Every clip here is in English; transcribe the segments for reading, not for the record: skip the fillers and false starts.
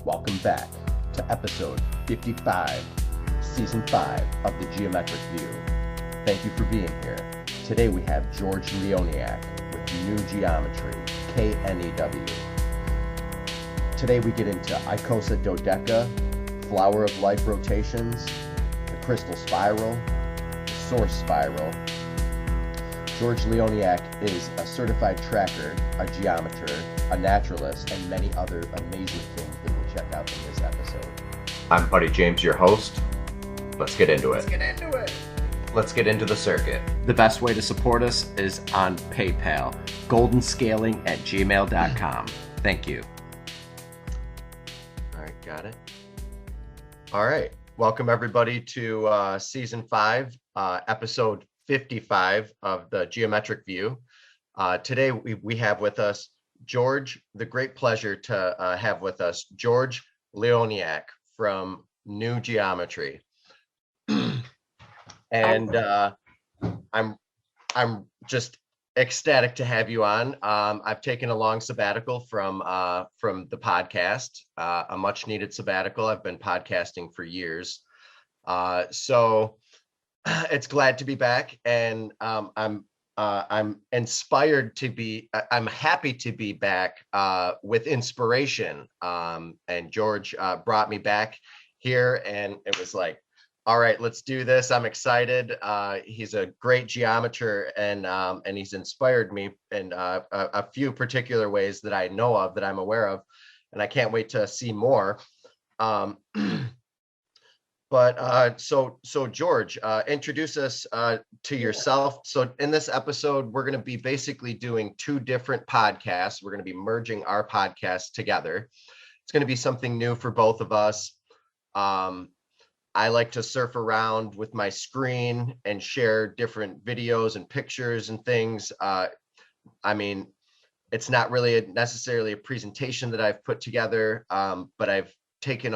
Welcome back to episode 55, season 5 of the Geometric View. Thank you for being here. Today we have George Leoniak with New Geometry, KNEW. Today we get into Icosa dodeca, flower of life rotations, the Krystal spiral, the source spiral. George Leoniak is a certified tracker, a geometer, a naturalist, and many other amazing things that we'll check out in this episode. I'm Buddy James, your host. Let's get into it. Let's get into the circuit. The best way to support us is on PayPal, goldenscaling@gmail.com. Thank you. All right, got it. All right, welcome everybody to season 5, episode 55 of the Geometric View. Today we have with us George, the great pleasure to have with us George Leoniak from New Geometry. And I'm just ecstatic to have you on. I've taken a long sabbatical from the podcast, a much needed sabbatical. I've been podcasting for years. So it's glad to be back, and I'm inspired to be. I'm happy to be back with inspiration. And George brought me back here, and it was like, all right, let's do this. I'm excited. He's a great geometer, and he's inspired me in a few particular ways that I know of, that I'm aware of, and I can't wait to see more. But so George, introduce us to yourself. So in this episode, we're going to be basically doing 2 different podcasts. We're going to be merging our podcasts together. It's going to be something new for both of us. I like to surf around with my screen and share different videos and pictures and things. I mean, it's not really necessarily a presentation that I've put together, but I've taken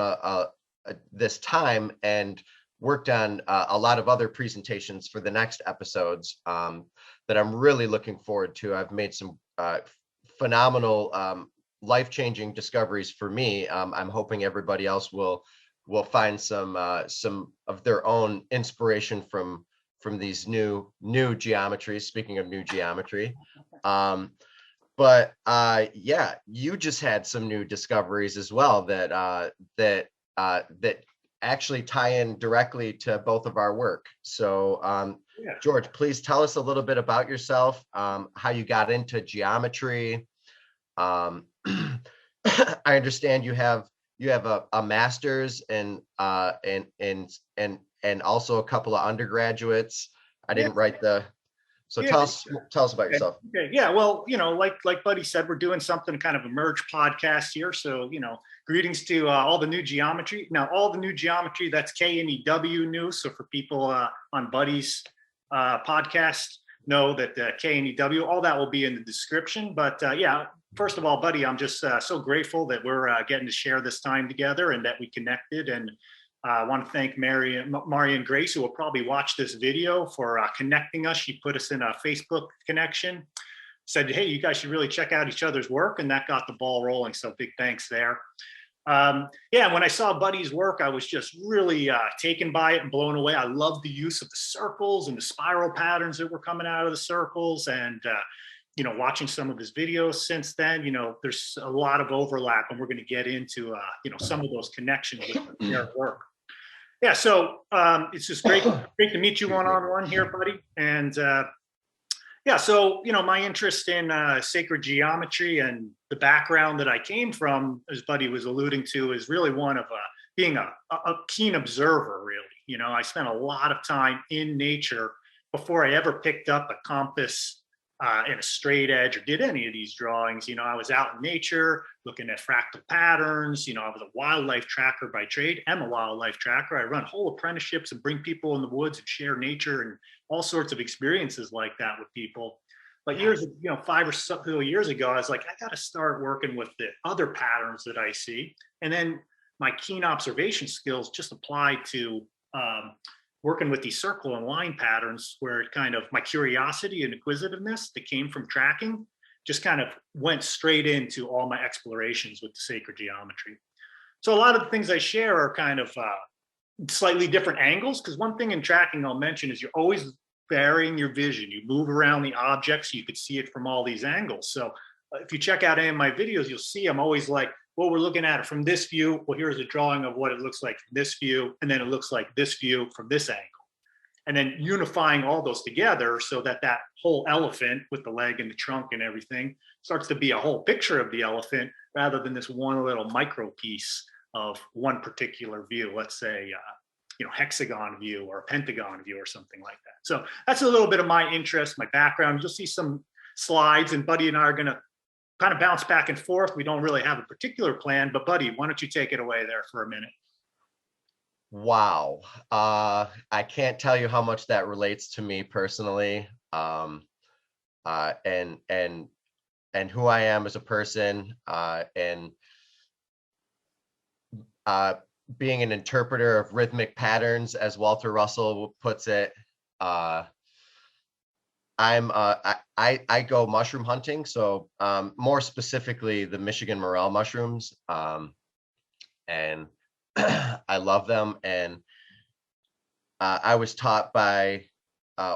this time and worked on a lot of other presentations for the next episodes that I'm really looking forward to. I've made some phenomenal life-changing discoveries for me. I'm hoping everybody else will find some of their own inspiration from these new geometries. Speaking of new geometry, but yeah, you just had some new discoveries as well that actually tie in directly to both of our work. So yeah. George, please tell us a little bit about yourself, how you got into geometry. I understand you have a master's and also a couple of undergraduates. I didn't write the. So tell us about yourself. Okay. Yeah. Well, like Buddy said, we're doing something kind of a merge podcast here. So, greetings to all the new geometry. Now, all the new geometry, that's KNEW new. So for people on Buddy's podcast, know that KNEW, all that will be in the description. But yeah, first of all, Buddy, I'm just so grateful that we're getting to share this time together and that we connected. And I want to thank Marian Grace, who will probably watch this video, for connecting us. She put us in a Facebook connection, said, hey, you guys should really check out each other's work. And that got the ball rolling. So big thanks there. Yeah, when I saw Buddy's work, I was just really taken by it and blown away. I love the use of the circles and the spiral patterns that were coming out of the circles. And, watching some of his videos since then, there's a lot of overlap, and we're going to get into, some of those connections with their work. Yeah, so it's just great to meet you one-on-one here, Buddy. And yeah, so, my interest in sacred geometry and the background that I came from, as Buddy was alluding to, is really one of being a keen observer, really. I spent a lot of time in nature before I ever picked up a compass in a straight edge or did any of these drawings. I was out in nature looking at fractal patterns. I was a wildlife tracker by trade. I'm a wildlife tracker. I run whole apprenticeships and bring people in the woods and share nature and all sorts of experiences like that with people. But 5 or so years ago, I was like, I got to start working with the other patterns that I see. And then my keen observation skills just applied to working with these circle and line patterns, where it kind of, my curiosity and inquisitiveness that came from tracking just kind of went straight into all my explorations with the sacred geometry. So a lot of the things I share are kind of slightly different angles, because one thing in tracking I'll mention is you're always varying your vision. You move around the object so you could see it from all these angles. So if you check out any of my videos, you'll see I'm always like, well, we're looking at it from this view. Well, here's a drawing of what it looks like from this view. And then it looks like this view from this angle. And then unifying all those together so that that whole elephant with the leg and the trunk and everything starts to be a whole picture of the elephant rather than this one little micro piece of one particular view. Let's say, hexagon view or a pentagon view or something like that. So that's a little bit of my interest, my background. You'll see some slides, and Buddy and I are going to kind of bounce back and forth. We don't really have a particular plan, but Buddy, why don't you take it away there for a minute? Wow. I can't tell you how much that relates to me personally. And who I am as a person, and being an interpreter of rhythmic patterns, as Walter Russell puts it. I go mushroom hunting, so more specifically the Michigan morel mushrooms, and I love them. And I was taught by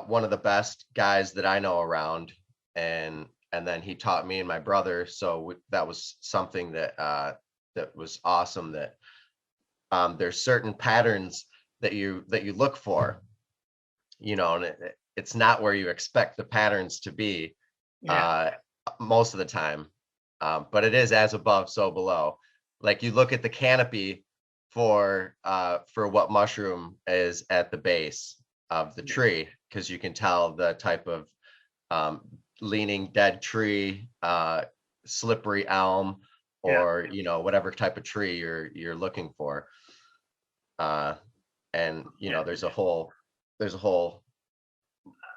one of the best guys that I know around, and then he taught me and my brother. So that was something that that was awesome. That there's certain patterns that you look for, and it's not where you expect the patterns to be most of the time, but it is as above, so below. Like you look at the canopy for what mushroom is at the base of the tree, because you can tell the type of leaning dead tree, slippery elm, or whatever type of tree you're looking for. And there's a whole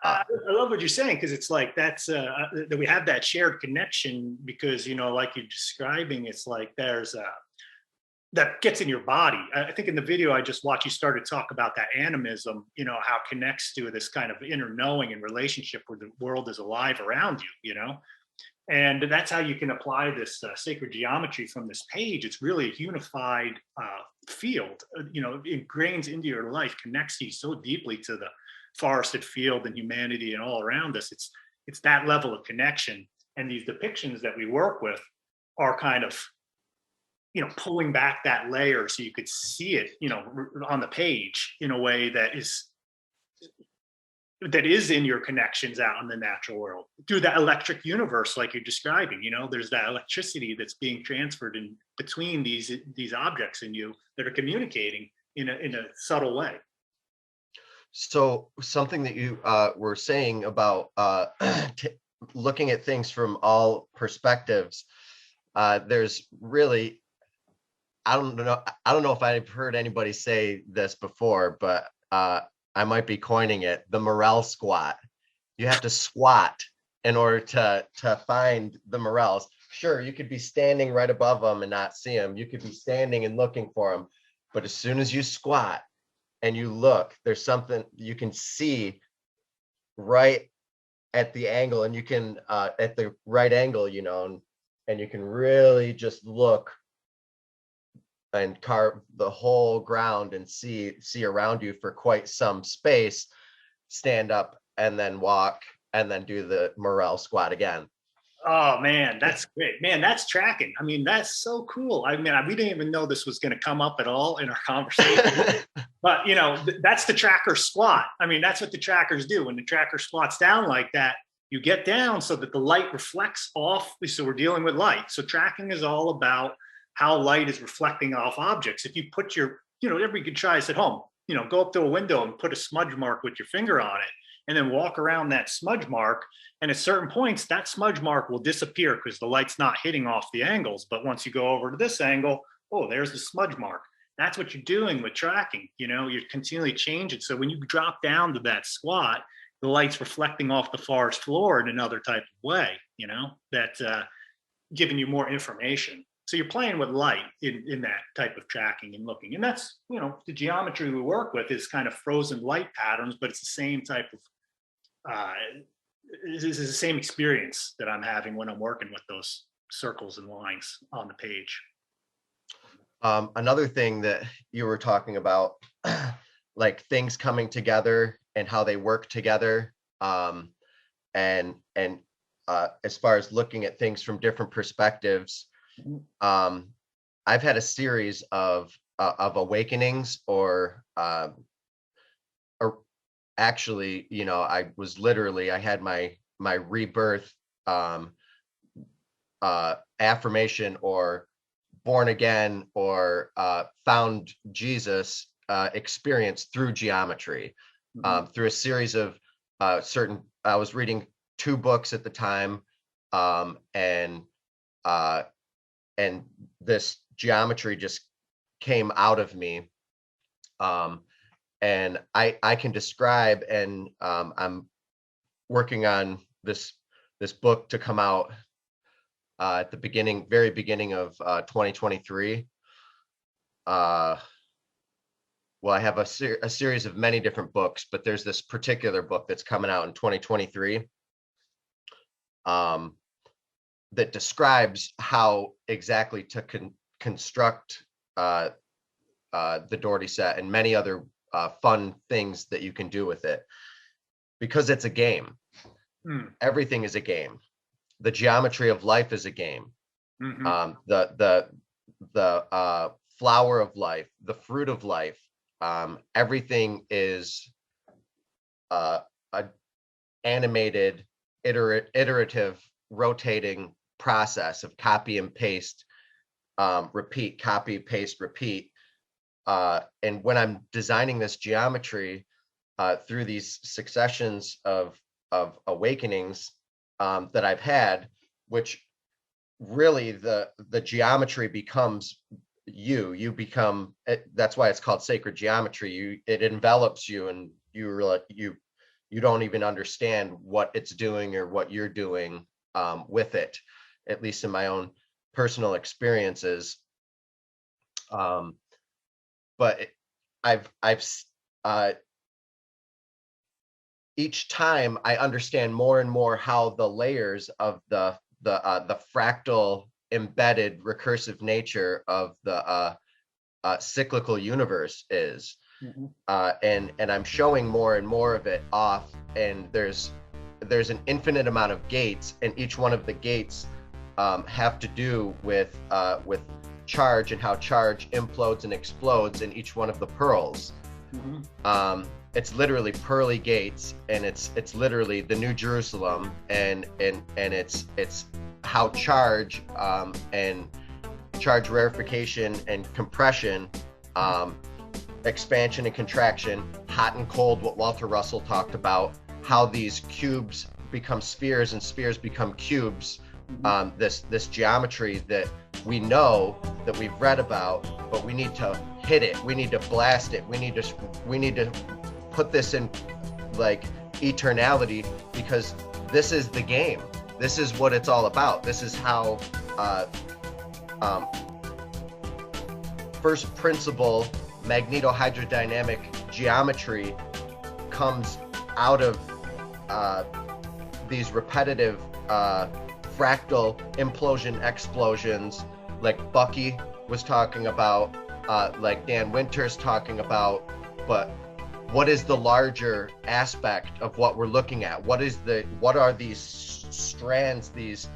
I love what you're saying, because it's like that's that we have that shared connection, because like you're describing, it's like there's that gets in your body. I think in the video I just watched, you started to talk about that animism, how it connects to this kind of inner knowing and relationship where the world is alive around you, and that's how you can apply this sacred geometry from this page. It's really a unified field, it ingrains into your life, connects you so deeply to the forested field and humanity and all around us. It's that level of connection. And these depictions that we work with are kind of, pulling back that layer so you could see it, on the page in a way that is in your connections out in the natural world through that electric universe, like you're describing. There's that electricity that's being transferred in between these objects in you that are communicating in a subtle way. So something that you were saying about looking at things from all perspectives, there's really, I don't know if I've heard anybody say this before, but I might be coining it, the Morel Squat. You have to squat in order to find the morels. Sure, you could be standing right above them and not see them. You could be standing and looking for them. But as soon as you squat and you look, there's something you can see right at the angle, and you can at the right angle, and you can really just look and carve the whole ground and see around you for quite some space, stand up and then walk and then do the Morel Squat again. Oh man, that's great. Man, that's tracking. I mean, that's so cool. I mean, we didn't even know this was going to come up at all in our conversation. But that's the tracker squat. I mean, that's what the trackers do. When the tracker squats down like that, you get down so that the light reflects off. So we're dealing with light. So tracking is all about how light is reflecting off objects. If you put your, everybody could try this at home, go up to a window and put a smudge mark with your finger on it, and then walk around that smudge mark. And at certain points, that smudge mark will disappear because the light's not hitting off the angles. But once you go over to this angle, oh, there's the smudge mark. That's what you're doing with tracking. You're continually changing. So when you drop down to that squat, the light's reflecting off the forest floor in another type of way, that's giving you more information. So you're playing with light in that type of tracking and looking. And that's, the geometry we work with is kind of frozen light patterns, but it's the same type of, this is the same experience that I'm having when I'm working with those circles and lines on the page. Another thing that you were talking about, like things coming together and how they work together, and as far as looking at things from different perspectives, I've had a series of awakenings, or actually, I had my rebirth, affirmation, or born again, or found Jesus experience through geometry, through a series of I was reading 2 books at the time, and this geometry just came out of me, and I can describe, and I'm working on this book to come out at the very beginning of 2023. Well, I have a series of many different books, but there's this particular book that's coming out in 2023 that describes how exactly to construct the Doughertyset and many other fun things that you can do with it, because it's a game. Everything is a game. The geometry of life is a game. The flower of life, the fruit of life, everything is a animated, iterative, rotating process of copy and paste, repeat, copy, paste, repeat. And when I'm designing this geometry through these successions of awakenings that I've had, which really the geometry becomes you become it. That's why it's called sacred geometry. It envelops you, and you don't even understand what it's doing or what you're doing with it, at least in my own personal experiences. But I've each time I understand more and more how the layers of the fractal, embedded, recursive nature of the cyclical universe is, and I'm showing more and more of it off. And there's an infinite amount of gates, and each one of the gates have to do with charge, and how charge implodes and explodes in each one of the pearls. It's literally pearly gates, and it's literally the New Jerusalem, and it's how charge and charge rarefication and compression, expansion and contraction, hot and cold, what Walter Russell talked about, how these cubes become spheres and spheres become cubes. This geometry that we know, that we've read about, but we need to hit it, we need to blast it, we need to put this in like eternality, because this is the game. This is what it's all about. This is how first principle magnetohydrodynamic geometry comes out of these repetitive fractal implosion explosions, like Bucky was talking about, like Dan Winter's talking about. But what is the larger aspect of what we're looking at? What are these strands, these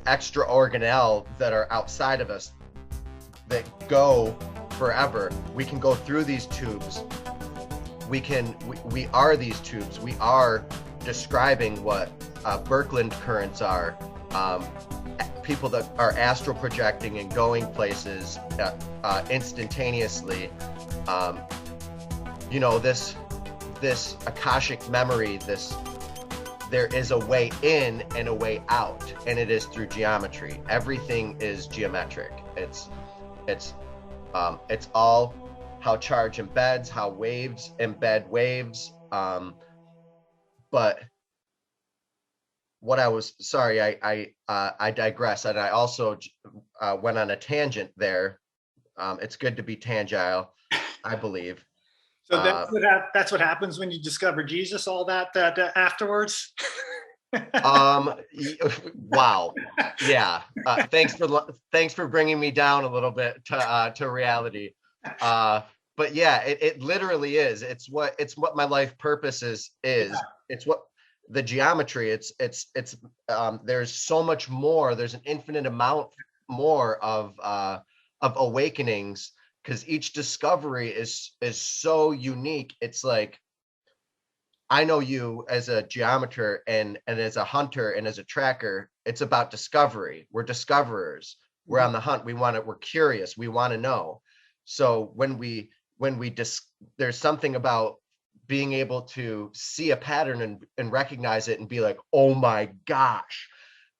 extra organelle that are outside of us that go forever? We can go through these tubes. We are these tubes. We are describing what birkeland currents are. People that are astral projecting and going places instantaneously. This Akashic memory, there is a way in and a way out, and it is through geometry. Everything is geometric. It's all how charge embeds, how waves embed waves. But what I digress, and I also went on a tangent there. It's good to be tangile, I believe. So that's what happens when you discover Jesus. All that afterwards. Wow. Yeah. Thanks for bringing me down a little bit to reality. But yeah, it literally is. It's what my life purpose is. Yeah. It's what the geometry. It's there's so much more. There's an infinite amount more of awakenings, because each discovery is so unique. It's like, I know you as a geometer and as a hunter and as a tracker. It's about discovery. We're discoverers. We're on the hunt. We're curious. We want to know. So there's something about being able to see a pattern and recognize it and be like, oh my gosh,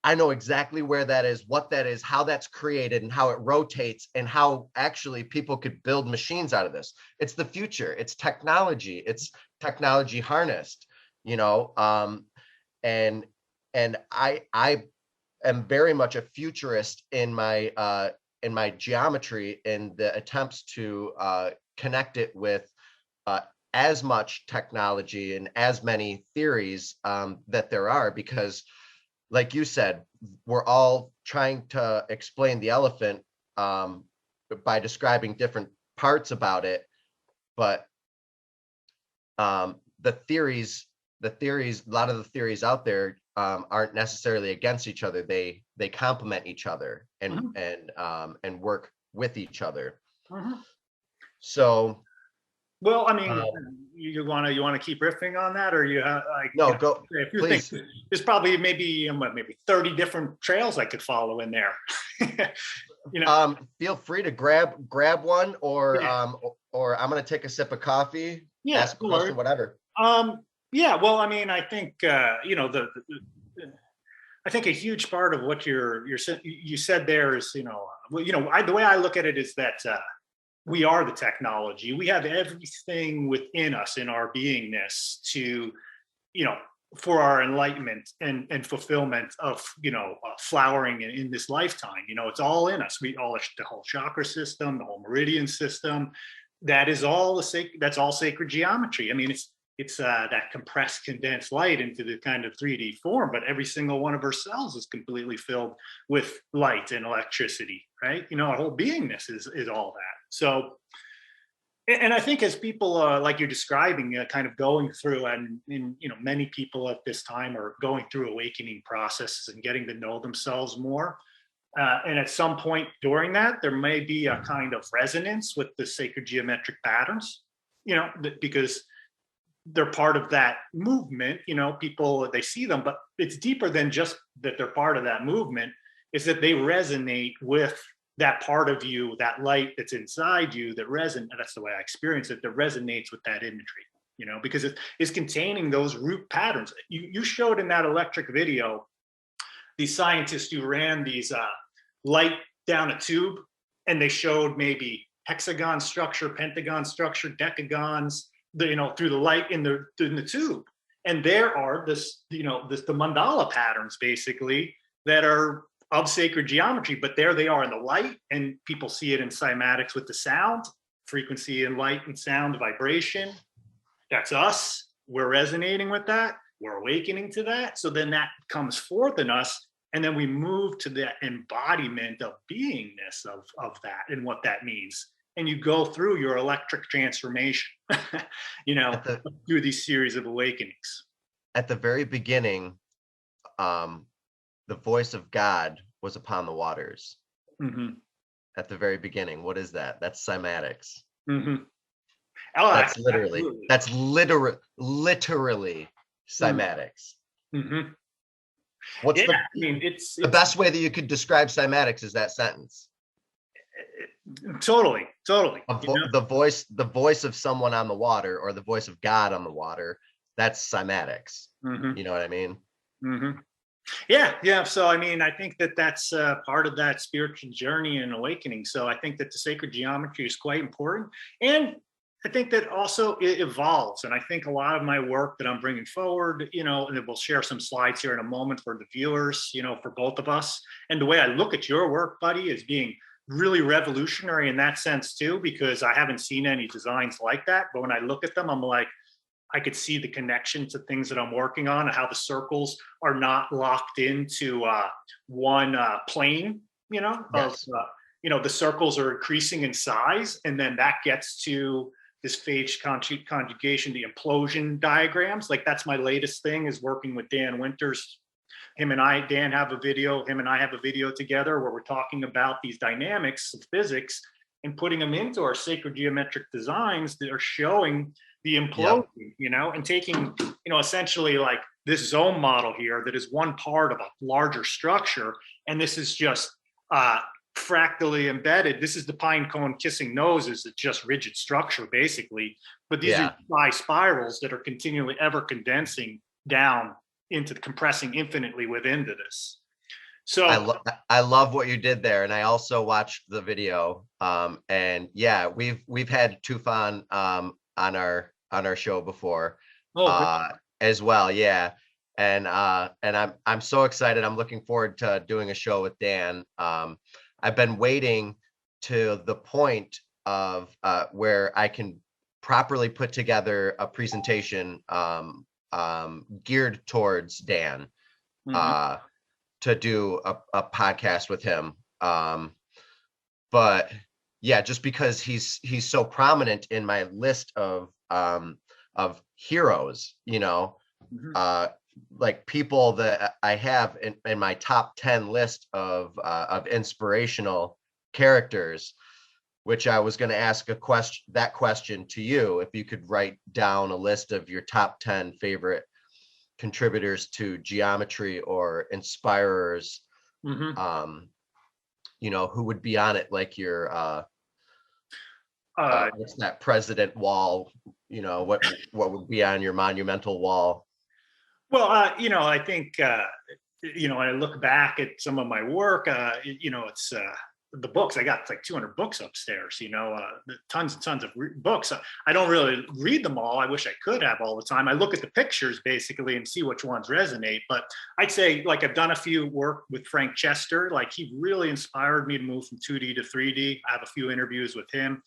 I know exactly where that is, what that is, how that's created, and how it rotates, and how actually people could build machines out of this. It's the future. It's technology. It's technology harnessed, and I am very much a futurist in my geometry, in the attempts to connect it with as much technology and as many theories that there are, because like you said, we're all trying to explain the elephant by describing different parts about it, but the theories, a lot of the theories out there aren't necessarily against each other. They complement each other and work with each other. So, well, I mean, you want to keep riffing on that, or no, go. If you please. think there's probably maybe 30 different trails I could follow in there. Feel free to grab one, or or I'm gonna take a sip of coffee. Yeah, ask a question, whatever. Yeah, well, I mean, I think I think a huge part of what you said there is, the way I look at it is that we are the technology. We have everything within us, in our beingness, to, for our enlightenment and fulfillment of, flowering in this lifetime. It's all in us. The whole chakra system, the whole meridian system, that's all sacred geometry. I mean, it's that compressed, condensed light into the kind of 3D form, but every single one of our cells is completely filled with light and electricity, right? Our whole beingness is all that. So, and I think as people, like you're describing, kind of going through, and many people at this time are going through awakening processes and getting to know themselves more. And at some point during that, there may be a kind of resonance with the sacred geometric patterns, because they're part of that movement. People, they see them, but it's deeper than just that they're part of that movement. Is that they resonate with that part of you, that light that's inside you, that that's the way I experience it, that resonates with that imagery, because it's containing those root patterns. You showed in that electric video these scientists who ran these light down a tube, and they showed maybe hexagon structure, pentagon structure, decagons, through the light in the tube. And there are the mandala patterns, basically, that are of sacred geometry, but there they are in the light, and people see it in cymatics with the sound, frequency and light and sound vibration. That's us. We're resonating with that. We're awakening to that. So then that comes forth in us, and then we move to the embodiment of beingness of that and what that means. And you go through your electric transformation, through these series of awakenings. At the very beginning, the voice of God was upon the waters. Mm-hmm. At the very beginning. What is that? That's cymatics. Mm-hmm. That's literally cymatics. Mm-hmm. It's the best way that you could describe cymatics is that sentence. Totally. The voice of someone on the water, or the voice of God on the water, that's cymatics. Mm-hmm. You know what I mean? Mm-hmm. Yeah. So, I mean, I think that's part of that spiritual journey and awakening. So I think that the sacred geometry is quite important. And I think that also it evolves. And I think a lot of my work that I'm bringing forward, and we'll share some slides here in a moment for the viewers, for both of us. And the way I look at your work, buddy, is being really revolutionary in that sense too, because I haven't seen any designs like that. But when I look at them, I'm like, I could see the connection to things that I'm working on and how the circles are not locked into one plane, Yes. the circles are increasing in size. And then that gets to this phage conjugation, the implosion diagrams. Like that's my latest thing, is working with Dan Winters. Dan and I have a video together where we're talking about these dynamics of physics and putting them into our sacred geometric designs that are showing the implosion, and taking, essentially like this zone model here that is one part of a larger structure. And this is just fractally embedded. This is the pine cone kissing noses. It's just rigid structure basically. But these are spirals that are continually ever condensing down into compressing infinitely within this. So I love what you did there, and I also watched the video. And yeah, we've had Tufan on our show before as well. Yeah, and I'm so excited. I'm looking forward to doing a show with Dan. I've been waiting to the point of where I can properly put together a presentation geared towards Dan. To do a podcast with him. But yeah, just because he's so prominent in my list of heroes, like people that I have in my top 10 list of inspirational characters, which I was going to ask that question to you, if you could write down a list of your top 10 favorite contributors to geometry or inspirers, who would be on it, like your what's that president wall, what would be on your monumental wall? Well, I think when I look back at some of my work, it's the books. I got like 200 books upstairs, tons and tons of books. I don't really read them all. I wish I could have all the time. I look at the pictures basically and see which ones resonate. But I'd say, like, I've done a few work with Frank Chester. Like, he really inspired me to move from 2D to 3D. I have a few interviews with him.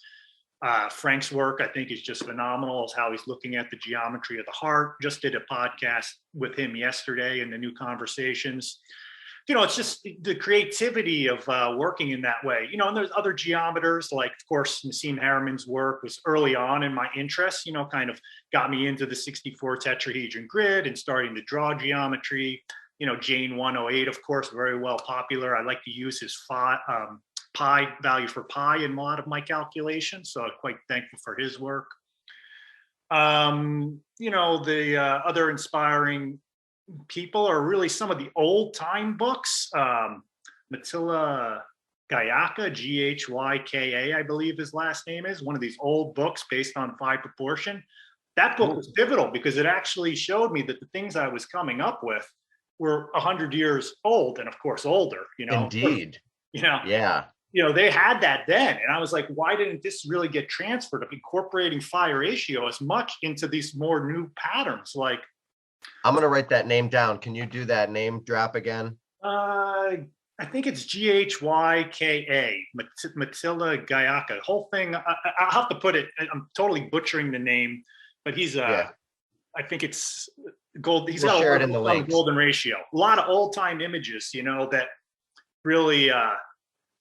Frank's work, I think, is just phenomenal. Is how he's looking at the geometry of the heart. Just did a podcast with him yesterday in the New Conversations. It's just the creativity of working in that way, and there's other geometers, like, of course, Nassim Harriman's work was early on in my interest, kind of got me into the 64 tetrahedron grid and starting to draw geometry. Jane 108, of course, very well popular. I like to use his pi value for pi in a lot of my calculations, so I'm quite thankful for his work. The other inspiring people are really some of the old time books. Mattila Ghyaka, Ghyka, I believe his last name is, one of these old books based on phi proportion. That book was pivotal because it actually showed me that the things I was coming up with were 100 years old, and of course older, Indeed. Yeah. They had that then. And I was like, why didn't this really get transferred of incorporating phi ratio as much into these more new patterns? Like, I'm going to write that name down. Can you do that name drop again? I think it's Ghyka, Mattila Ghyaka. Whole thing, I'll have to put it, I'm totally butchering the name, but he's, I think it's gold. He's got share it in the links. Golden ratio. A lot of old time images, that really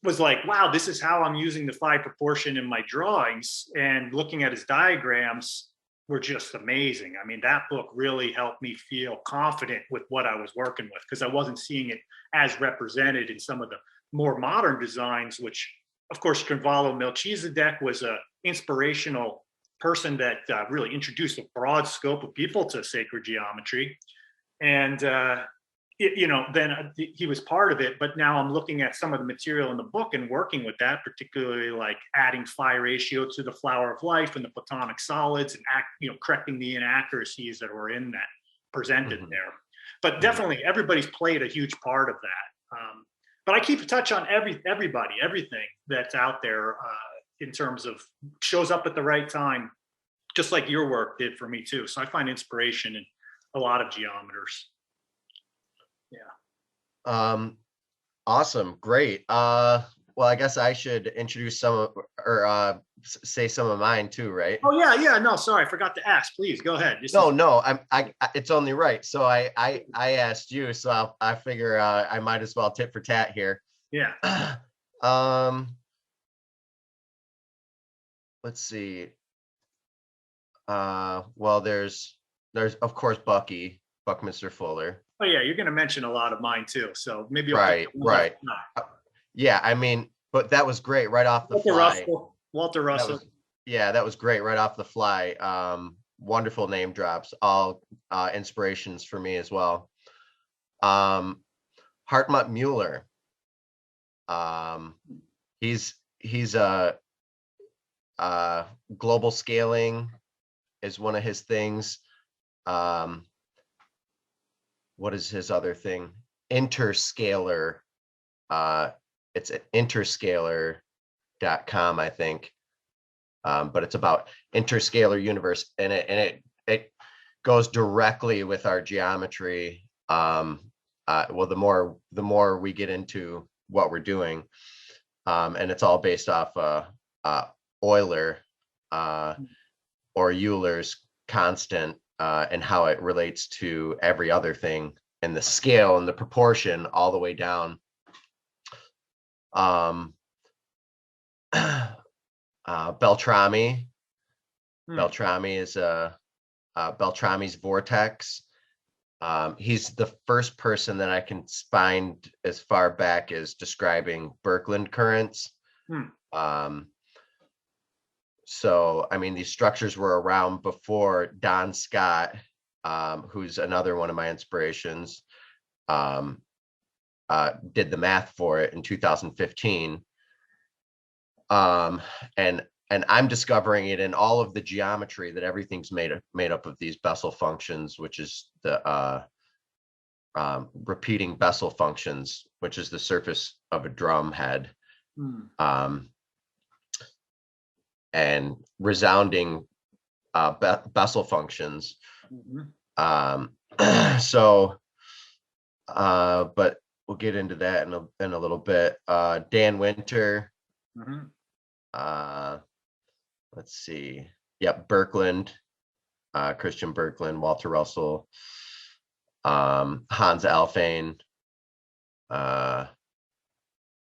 was like, wow, this is how I'm using the phi proportion in my drawings. And looking at his diagrams were just amazing. I mean, that book really helped me feel confident with what I was working with, because I wasn't seeing it as represented in some of the more modern designs, which, of course, Cavallo Melchizedek was an inspirational person that really introduced a broad scope of people to sacred geometry. And, then he was part of it. But now I'm looking at some of the material in the book and working with that, particularly like adding phi ratio to the flower of life and the platonic solids, and correcting the inaccuracies that were in that presented there. But definitely everybody's played a huge part of that. But I keep a touch on everybody, everything that's out there in terms of shows up at the right time, just like your work did for me too. So I find inspiration in a lot of geometers. Yeah. Awesome. Great. Well, I guess I should introduce some of, or say some of mine too, right? Oh yeah. No, sorry, I forgot to ask. Please go ahead. No, it's only right. So I asked you, so I figure I might as well tit for tat here. Yeah. Let's see. Well, there's of course Buckminster Fuller. Oh yeah, you're going to mention a lot of mine too. So maybe right. Yeah, I mean, but that was great right off the fly. Walter Russell. That was great right off the fly. Wonderful name drops, all inspirations for me as well. Hartmut Mueller. He's global scaling is one of his things. What is his other thing? Interscalar. It's at interscalar.com, I think. But it's about interscalar universe, and it goes directly with our geometry. Well, the more we get into what we're doing, and it's all based off Euler or Euler's constant, and how it relates to every other thing, and the scale and the proportion all the way down. Beltrami. Beltrami is Beltrami's vortex. He's the first person that I can find as far back as describing birkeland currents. So, I mean, these structures were around before Don Scott, who's another one of my inspirations, did the math for it in 2015. And I'm discovering it in all of the geometry, that everything's made up of these Bessel functions, which is the repeating Bessel functions, which is the surface of a drum head. And resounding Bessel functions. So, but we'll get into that in a little bit. Dan Winter. Let's see. Yep, Birkeland, Christian Birkeland, Walter Russell, Hans Alfvén.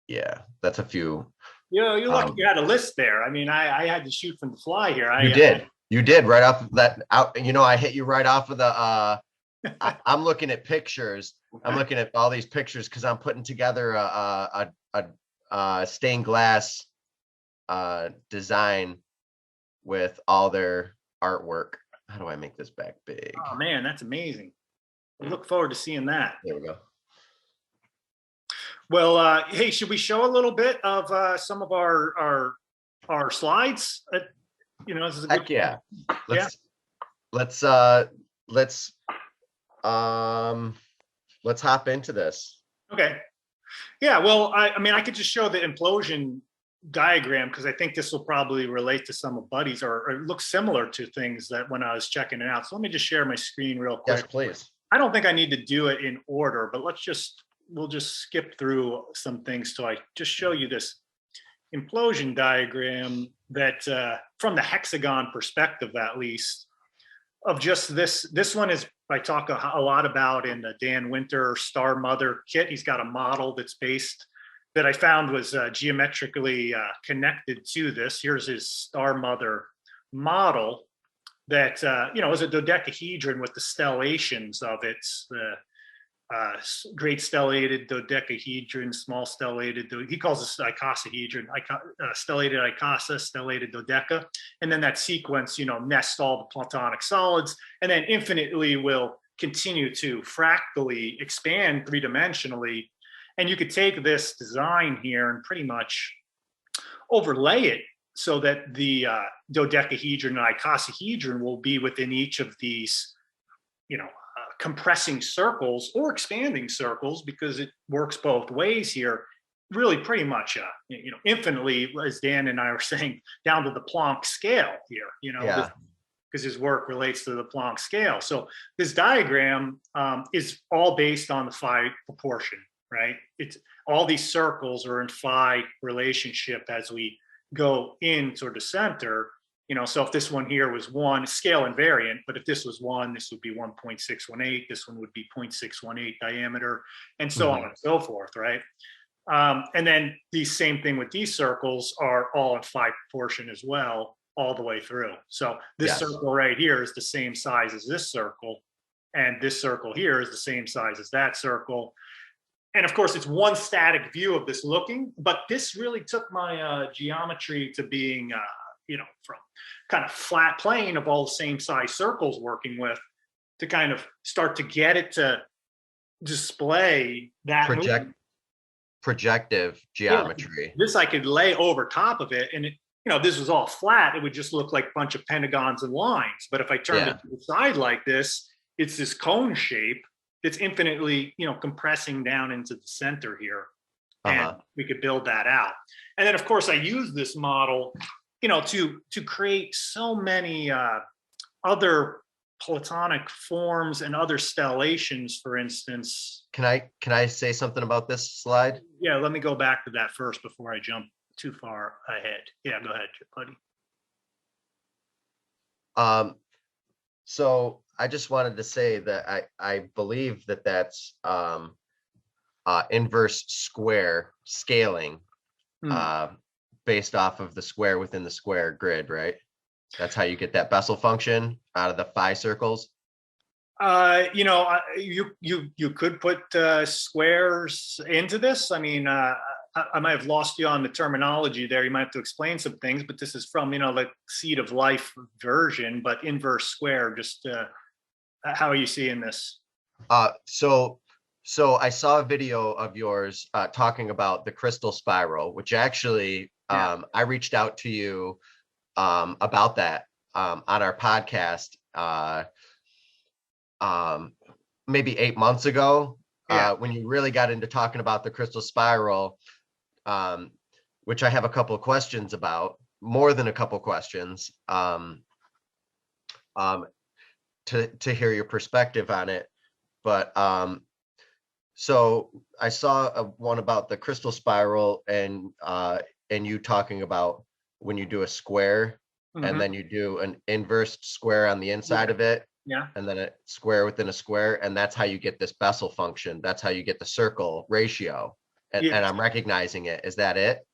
Yeah, that's a few. You're lucky you had a list there. I mean, I had to shoot from the fly here. You did right off that out. I hit you right off of the. I'm looking at pictures. I'm looking at all these pictures because I'm putting together a stained glass design with all their artwork. How do I make this back big? Oh man, that's amazing. I look forward to seeing that. There we go. Well, hey, should we show a little bit of some of our slides? This is a good. Heck yeah. Let's hop into this. Okay. Yeah. Well, I mean, I could just show the implosion diagram because I think this will probably relate to some of Buddy's, or it looks similar to things that when I was checking it out. So let me just share my screen real quick. Yes, please. I don't think I need to do it in order, but we'll just skip through some things till I just show you this implosion diagram that from the hexagon perspective, at least, of just this one is, I talk a lot about in the Dan Winter Star Mother kit. He's got a model that's based, that I found was geometrically connected to this. Here's his Star Mother model that, is a dodecahedron with the stellations of it. The great stellated dodecahedron, small stellated, he calls this icosahedron, stellated icosa, stellated dodeca. And then that sequence, nests all the Platonic solids, and then infinitely will continue to fractally expand three-dimensionally. And you could take this design here and pretty much overlay it so that the dodecahedron and icosahedron will be within each of these, compressing circles or expanding circles, because it works both ways here. Really pretty much, infinitely, as Dan and I were saying, down to the Planck scale here, because his work relates to the Planck scale. So this diagram is all based on the phi proportion, right? all these circles are in phi relationship as we go in toward the center. So if this one here was 1, scale invariant, but if this was 1, this would be 1.618, this one would be 0.618 diameter, and so on and so forth, right? And then the same thing with these circles are all in phi proportion as well, all the way through. So this circle right here is the same size as this circle, and this circle here is the same size as that circle. And of course, it's one static view of this looking, but this really took my geometry to being, from kind of flat plane of all the same size circles working with, to kind of start to get it to display that projective geometry. This I could lay over top of it, and this was all flat. It would just look like a bunch of pentagons and lines. But if I turned it to the side like this, it's this cone shape. It's infinitely, compressing down into the center here, and we could build that out. And then, of course, I use this model, to create so many other Platonic forms and other stellations. For instance, can I say something about this slide? Yeah, let me go back to that first before I jump too far ahead. Yeah, go ahead, buddy. So I just wanted to say that I believe that that's inverse square scaling based off of the square within the square grid, right? That's how you get that Bessel function out of the phi circles. You could put squares into this. I mean, I might have lost you on the terminology there. You might have to explain some things, but this is from, the seed of life version, but inverse square. Just how are you seeing this? So I saw a video of yours talking about the Krystal spiral, which actually I reached out to you about that on our podcast maybe 8 months ago, when you really got into talking about the Krystal spiral, which I have a couple of questions about, more than a couple questions, to hear your perspective on it. But so I saw one about the Krystal spiral, and you talking about when you do a square and then you do an inverse square on the inside of it, and then a square within a square, and that's how you get this Bessel function. That's how you get the circle ratio, and I'm recognizing it. Is that it?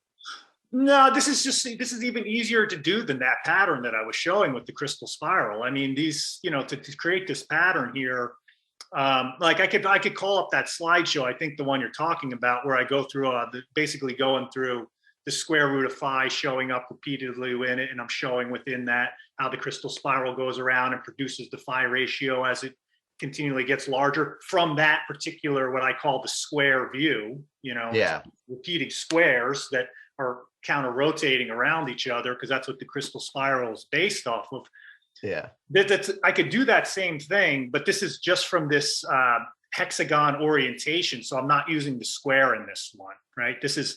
No, this is even easier to do than that pattern that I was showing with the Krystal spiral. I mean, these, to create this pattern here, like I could call up that slideshow. I think the one you're talking about, where I go through basically going through the square root of phi, showing up repeatedly in it, and I'm showing within that how the Krystal spiral goes around and produces the phi ratio as it continually gets larger from that particular, what I call the square view, repeating squares that are counter rotating around each other, because that's what the Krystal spiral is based off of. I could do that same thing, but this is just from this hexagon orientation, so I'm not using the square in this one, right? This is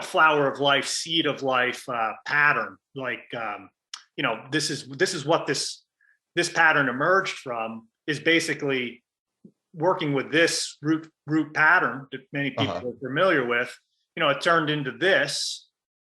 flower of life, seed of life pattern. Like this is what this pattern emerged from, is basically working with this root pattern that many people are familiar with. It turned into this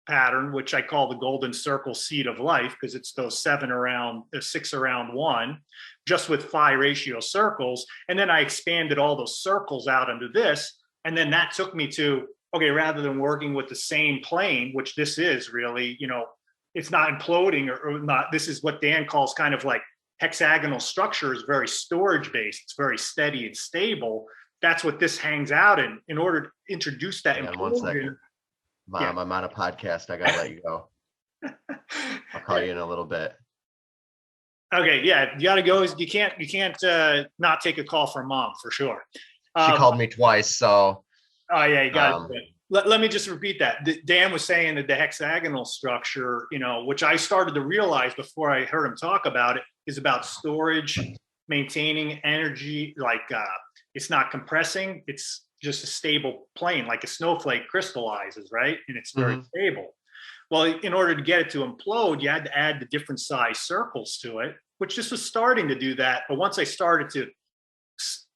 pattern, which I call the golden circle seed of life, because it's those 6 around 1, just with phi ratio circles. And then I expanded all those circles out into this. And then that took me to, okay, rather than working with the same plane, which this is really, it's not imploding or not. This is what Dan calls kind of like hexagonal structure, is very storage based. It's very steady and stable. That's what this hangs out in order to introduce that implosion. 1 second. Mom, I'm on a podcast. I gotta let you go. I'll call you in a little bit. Okay, yeah, you gotta go. You can't not take a call from Mom, for sure. She called me twice, so. Oh yeah, you got it. Let me just repeat that. Dan was saying that the hexagonal structure, which I started to realize before I heard him talk about it, is about storage, maintaining energy. Like it's not compressing; it's just a stable plane, like a snowflake crystallizes, right? And it's very stable. Well, in order to get it to implode, you had to add the different size circles to it, which this was starting to do that. But once I started to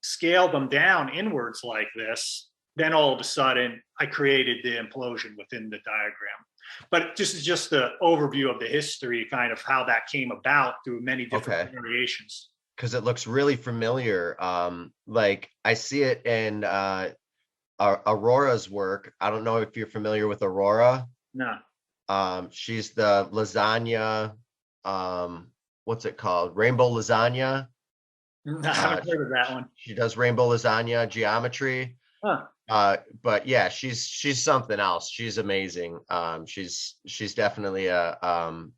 scale them down inwards like this, then all of a sudden I created the implosion within the diagram. But this is just the overview of the history, kind of how that came about through many different variations. Because it looks really familiar. Like I see it in Aurora's work. I don't know if you're familiar with Aurora. No. She's the lasagna. What's it called? Rainbow lasagna. I haven't heard of that one. She does rainbow lasagna geometry. Huh. But yeah, she's something else. She's amazing. She's definitely a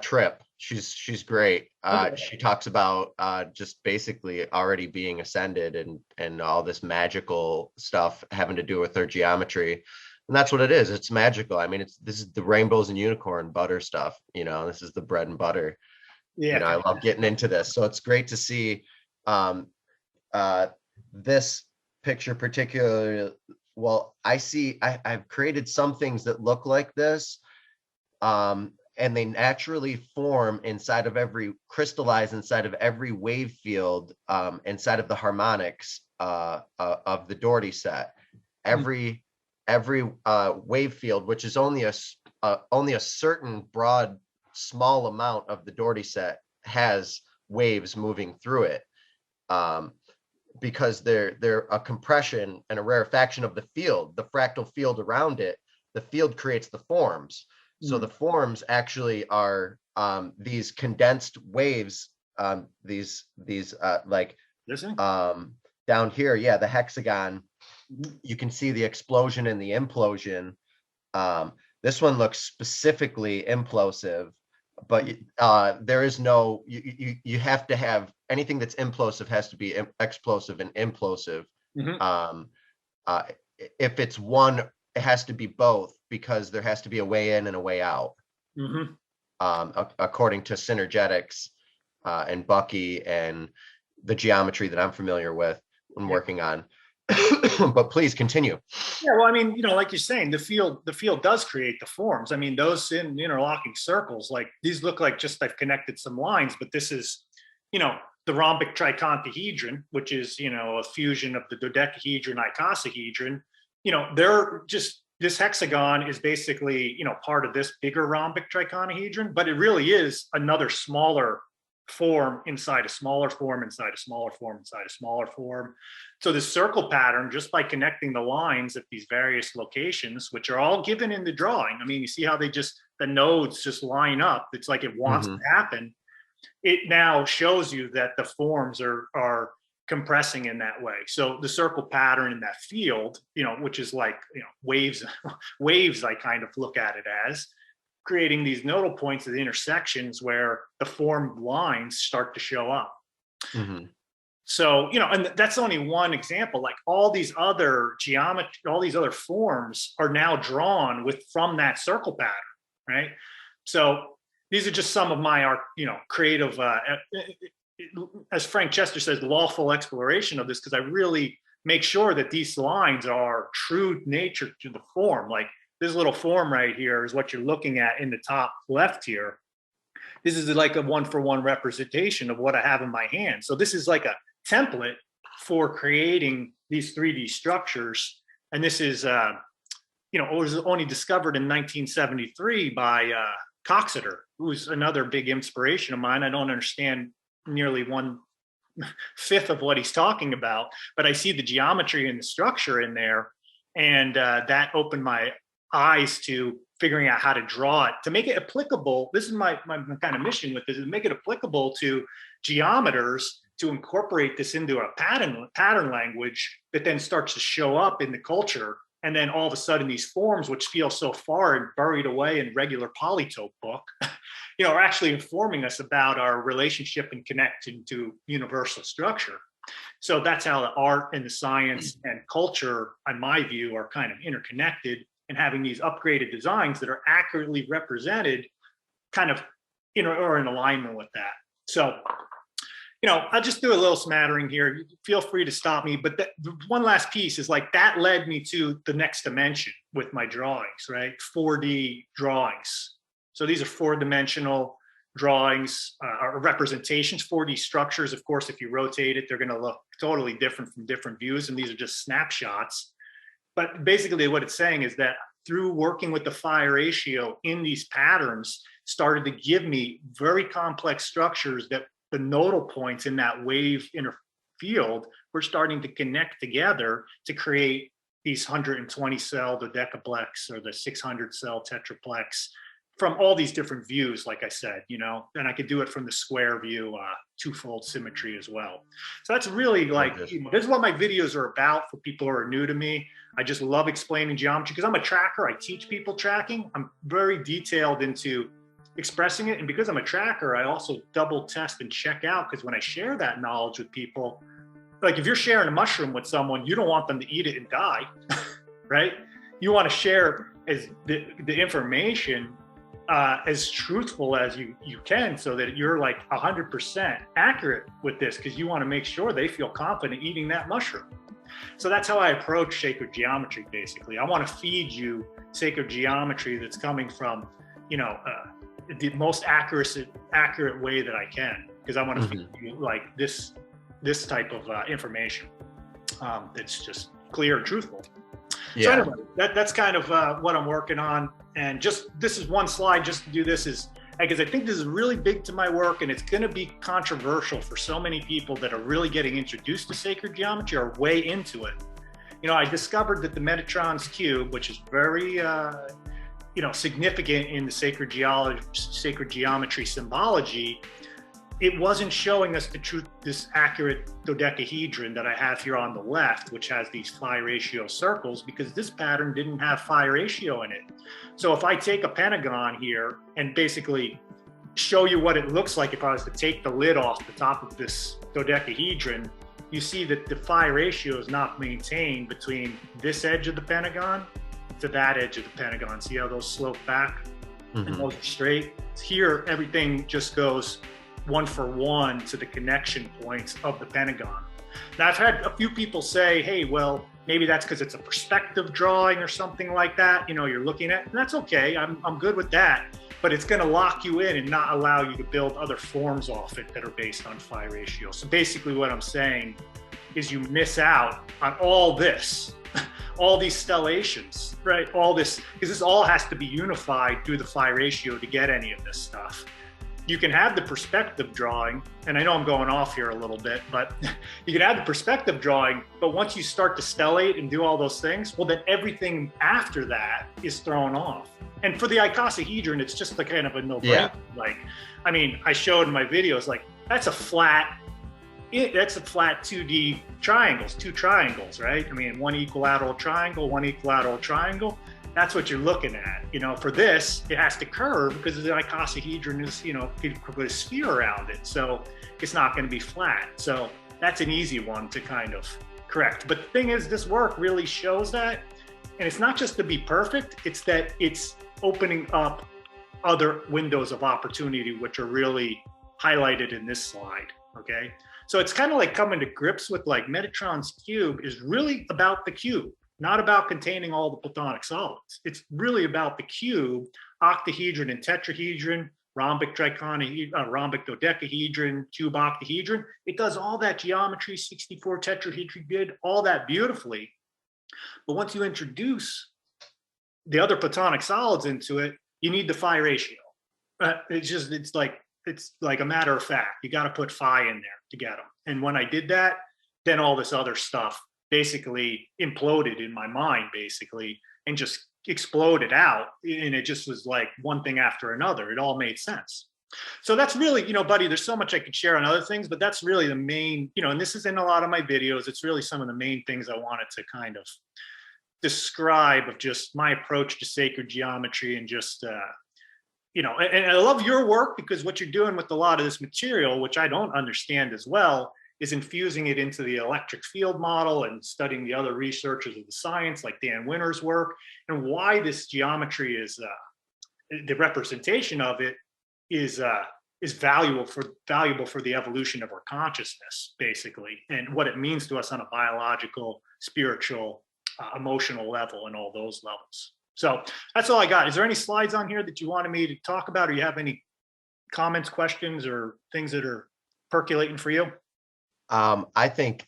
trip. She's great. She talks about just basically already being ascended and all this magical stuff having to do with her geometry. And that's what it is. It's magical. I mean, this is the rainbows and unicorn butter stuff, this is the bread and butter. Yeah. I love getting into this. So it's great to see this picture particularly. Well, I've created some things that look like this. And they naturally crystallize inside of every wave field inside of the harmonics of the Dougherty set. Every wave field, which is only a certain broad, small amount of the Dougherty set, has waves moving through it, because they're a compression and a rarefaction of the field, the fractal field around it. The field creates the forms. So the forms actually are these condensed waves, these like down here, the hexagon. You can see the explosion and the implosion. This one looks specifically implosive, but there is no, you have to have anything that's implosive has to be explosive and implosive. If it's one, it has to be both, because there has to be a way in and a way out, according to synergetics and Bucky and the geometry that I'm familiar with and working on. But please continue. Yeah, well, I mean, like you're saying, the field does create the forms. I mean, those interlocking circles, like these look like just I've connected some lines, but this is, the rhombic tricontahedron, which is, a fusion of the dodecahedron, icosahedron. They're just, this hexagon is basically, part of this bigger rhombic tricontahedron, but it really is another smaller form inside a smaller form, inside a smaller form, inside a smaller form. So the circle pattern, just by connecting the lines at these various locations, which are all given in the drawing. I mean, you see how the nodes just line up. It's like it wants to happen. It now shows you that the forms are compressing in that way. So the circle pattern in that field, which is like, waves, I kind of look at it as creating these nodal points at the intersections where the formed lines start to show up. So, and that's only one example. Like all these other geometry, all these other forms are now drawn from that circle pattern, right? So these are just some of my, creative, as Frank Chester says, lawful exploration of this, because I really make sure that these lines are true nature to the form. Like this little form right here is what you're looking at in the top left here. This is like a one-for-one representation of what I have in my hand. So this is like a template for creating these 3D structures. And this is, it was only discovered in 1973 by Coxeter, who's another big inspiration of mine. I don't understand nearly 1/5 of what he's talking about, but I see the geometry and the structure in there. And that opened my eyes to figuring out how to draw it, to make it applicable. This is my kind of mission with this, is make it applicable to geometers, to incorporate this into a pattern language that then starts to show up in the culture. And then all of a sudden these forms, which feel so far and buried away in regular polytope book, are actually informing us about our relationship and connection to universal structure. So that's how the art and the science and culture, in my view, are kind of interconnected, and having these upgraded designs that are accurately represented kind of, or in alignment with that. So, I'll just do a little smattering here. Feel free to stop me. But the one last piece is like that led me to the next dimension with my drawings, right? 4D drawings. So these are 4-dimensional. drawings or representations for these structures. Of course, if you rotate it, they're going to look totally different from different views, and these are just snapshots. But basically what it's saying is that through working with the phi ratio in these patterns started to give me very complex structures that the nodal points in that wave inner field were starting to connect together to create these 120 cell dodecaplex or the 600 cell tetraplex from all these different views, like I said, you know, and I could do it from the square view, twofold symmetry as well. So that's really like, this is what my videos are about for people who are new to me. I just love explaining geometry because I'm a tracker. I teach people tracking. I'm very detailed into expressing it. And because I'm a tracker, I also double test and check out, because when I share that knowledge with people, like if you're sharing a mushroom with someone, you don't want them to eat it and die, right? You want to share as the information as truthful as you can, so that you're like 100% accurate with this, because you want to make sure they feel confident eating that mushroom. So that's how I approach sacred geometry, basically. I want to feed you sacred geometry that's coming from, you know, the most accurate way that I can, because I want to feed you like this type of information that's just clear and truthful. Yeah. So anyway, that's kind of what I'm working on. And just, this is one slide just to do this, is because I think this is really big to my work, and it's going to be controversial for so many people that are really getting introduced to sacred geometry or way into it. You know, I discovered that the Metatron's cube, which is very, you know, significant in the sacred geometry symbology, it wasn't showing us the truth, this accurate dodecahedron that I have here on the left, which has these phi ratio circles, because this pattern didn't have phi ratio in it. So if I take a pentagon here and basically show you what it looks like if I was to take the lid off the top of this dodecahedron, you see that the phi ratio is not maintained between this edge of the pentagon to that edge of the pentagon. See how those slope back and those are straight? Here, everything just goes 1-for-1 to the connection points of the pentagon. Now, I've had a few people say, hey, well, maybe that's because it's a perspective drawing or something like that, you know, you're looking at, and that's okay, I'm good with that, but it's going to lock you in and not allow you to build other forms off it that are based on phi ratio. So basically what I'm saying is you miss out on all this, all these stellations, right? All this, because this all has to be unified through the phi ratio to get any of this stuff. You can have the perspective drawing, and I know I'm going off here a little bit, but you can have the perspective drawing, but once you start to stellate and do all those things, well, then everything after that is thrown off. And for the icosahedron, it's just a kind of a no-brainer. Yeah. Like, I mean, I showed in my videos, like, that's a flat 2D triangles, two triangles, right? I mean, one equilateral triangle, one equilateral triangle. That's what you're looking at. You know, for this, it has to curve because the icosahedron is, you know, you put a sphere around it. So it's not going to be flat. So that's an easy one to kind of correct. But the thing is, this work really shows that. And it's not just to be perfect, it's that it's opening up other windows of opportunity, which are really highlighted in this slide, okay? So it's kind of like coming to grips with like Metatron's cube is really about the cube, not about containing all the platonic solids. It's really about the cube, octahedron and tetrahedron, rhombic tricontahedron, rhombic dodecahedron, cube octahedron. It does all that geometry, 64 tetrahedron grid, all that beautifully. But once you introduce the other platonic solids into it, you need the phi ratio. It's like a matter of fact. You got to put phi in there to get them. And when I did that, then all this other stuff basically imploded in my mind, basically, and just exploded out. And it just was like one thing after another. It all made sense. So that's really, you know, buddy, there's so much I could share on other things, but that's really the main, you know, and this is in a lot of my videos. It's really some of the main things I wanted to kind of describe of just my approach to sacred geometry and just, you know, and I love your work because what you're doing with a lot of this material, which I don't understand as well, is infusing it into the electric field model and studying the other researchers of the science like Dan Winter's work and why this geometry is, the representation of it is valuable for the evolution of our consciousness, basically, and what it means to us on a biological, spiritual, emotional level and all those levels. So that's all I got. Is there any slides on here that you wanted me to talk about, or you have any comments, questions, or things that are percolating for you? I think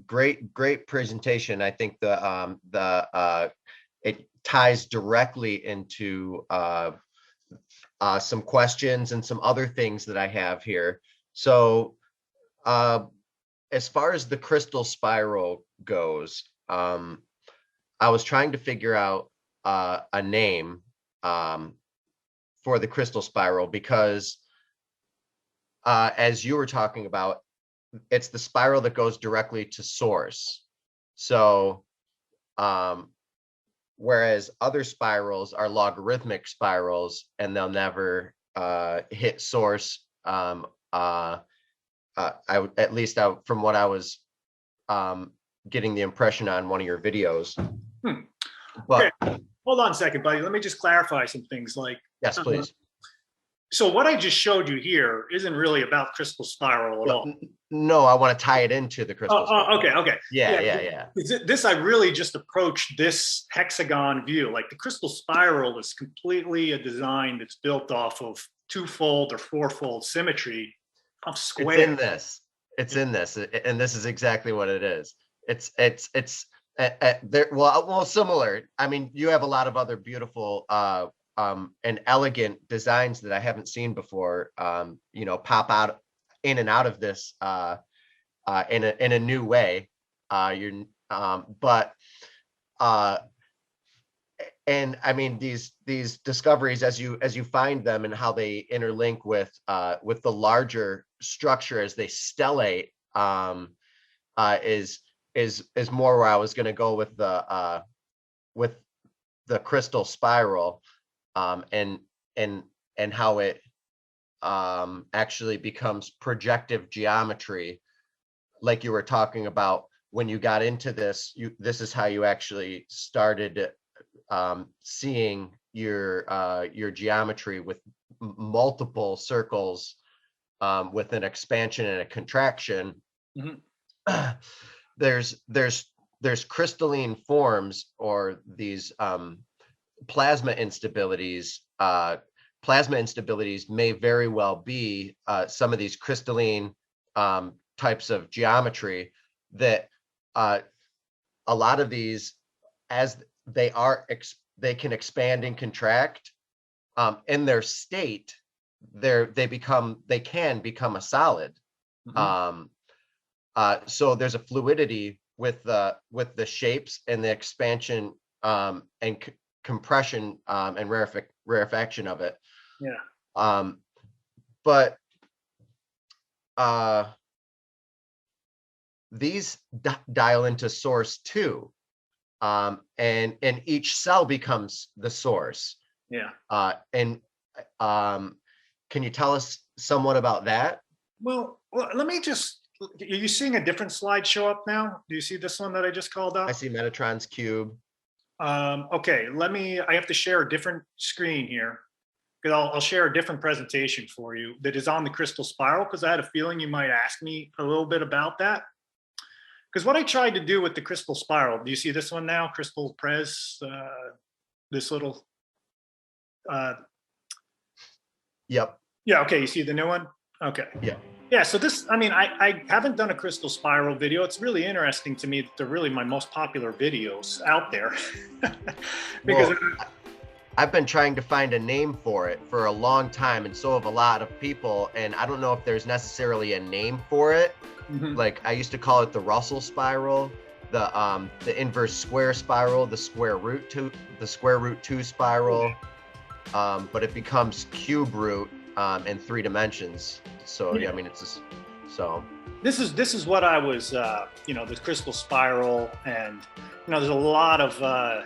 great presentation. I think it ties directly into some questions and some other things that I have here. So as far as the crystal spiral goes, I was trying to figure out a name for the crystal spiral because as you were talking about, it's the spiral that goes directly to source. So whereas other spirals are logarithmic spirals and they'll never hit source. At least from what I was getting the impression on one of your videos. But okay. Hold on a second, buddy. Let me just clarify some things. Yes, please. So what I just showed you here isn't really about crystal spiral at all. No, I want to tie it into the crystal spiral. Okay. Yeah. This, I really just approached this hexagon view. Like the crystal spiral is completely a design that's built off of twofold or fourfold symmetry of squares. It's in this, and this is exactly what it is. It's well, similar. I mean, you have a lot of other beautiful and elegant designs that I haven't seen before, pop out in and out of this in a new way. And I mean, these discoveries as you find them and how they interlink with the larger structure as they stellate is more where I was going to go with the crystal spiral. And how it actually becomes projective geometry, like you were talking about when you got into this. This is how you actually started seeing your geometry with multiple circles with an expansion and a contraction. Mm-hmm. There's crystalline forms, or these plasma instabilities. Plasma instabilities may very well be some of these crystalline types of geometry that a lot of these, as they can expand and contract in their state. They can become a solid. Mm-hmm. So there's a fluidity with the shapes and the expansion and compression and rarefaction of it. Yeah. But these dial into source too, and each cell becomes the source. Yeah. And can you tell us somewhat about that? Well, let me just. Are you seeing a different slide show up now? Do you see this one that I just called up? I see Metatron's cube. Okay, I have to share a different screen here, because I'll share a different presentation for you that is on the crystal spiral, because I had a feeling you might ask me a little bit about that. Because what I tried to do with the crystal spiral, do you see this one now? Crystal Prez, this little. Yep. Yeah, okay, you see the new one? Okay. Yeah. Yeah, so this, I mean, I haven't done a crystal spiral video. It's really interesting to me that they're really my most popular videos out there. Because I've been trying to find a name for it for a long time, and so have a lot of people, and I don't know if there's necessarily a name for it. Mm-hmm. Like I used to call it the Russell spiral, the inverse square spiral, the square root 2 spiral, but it becomes cube root in 3 dimensions. So yeah, I mean, it's just so. This is what I was, the crystal spiral, and there's a lot of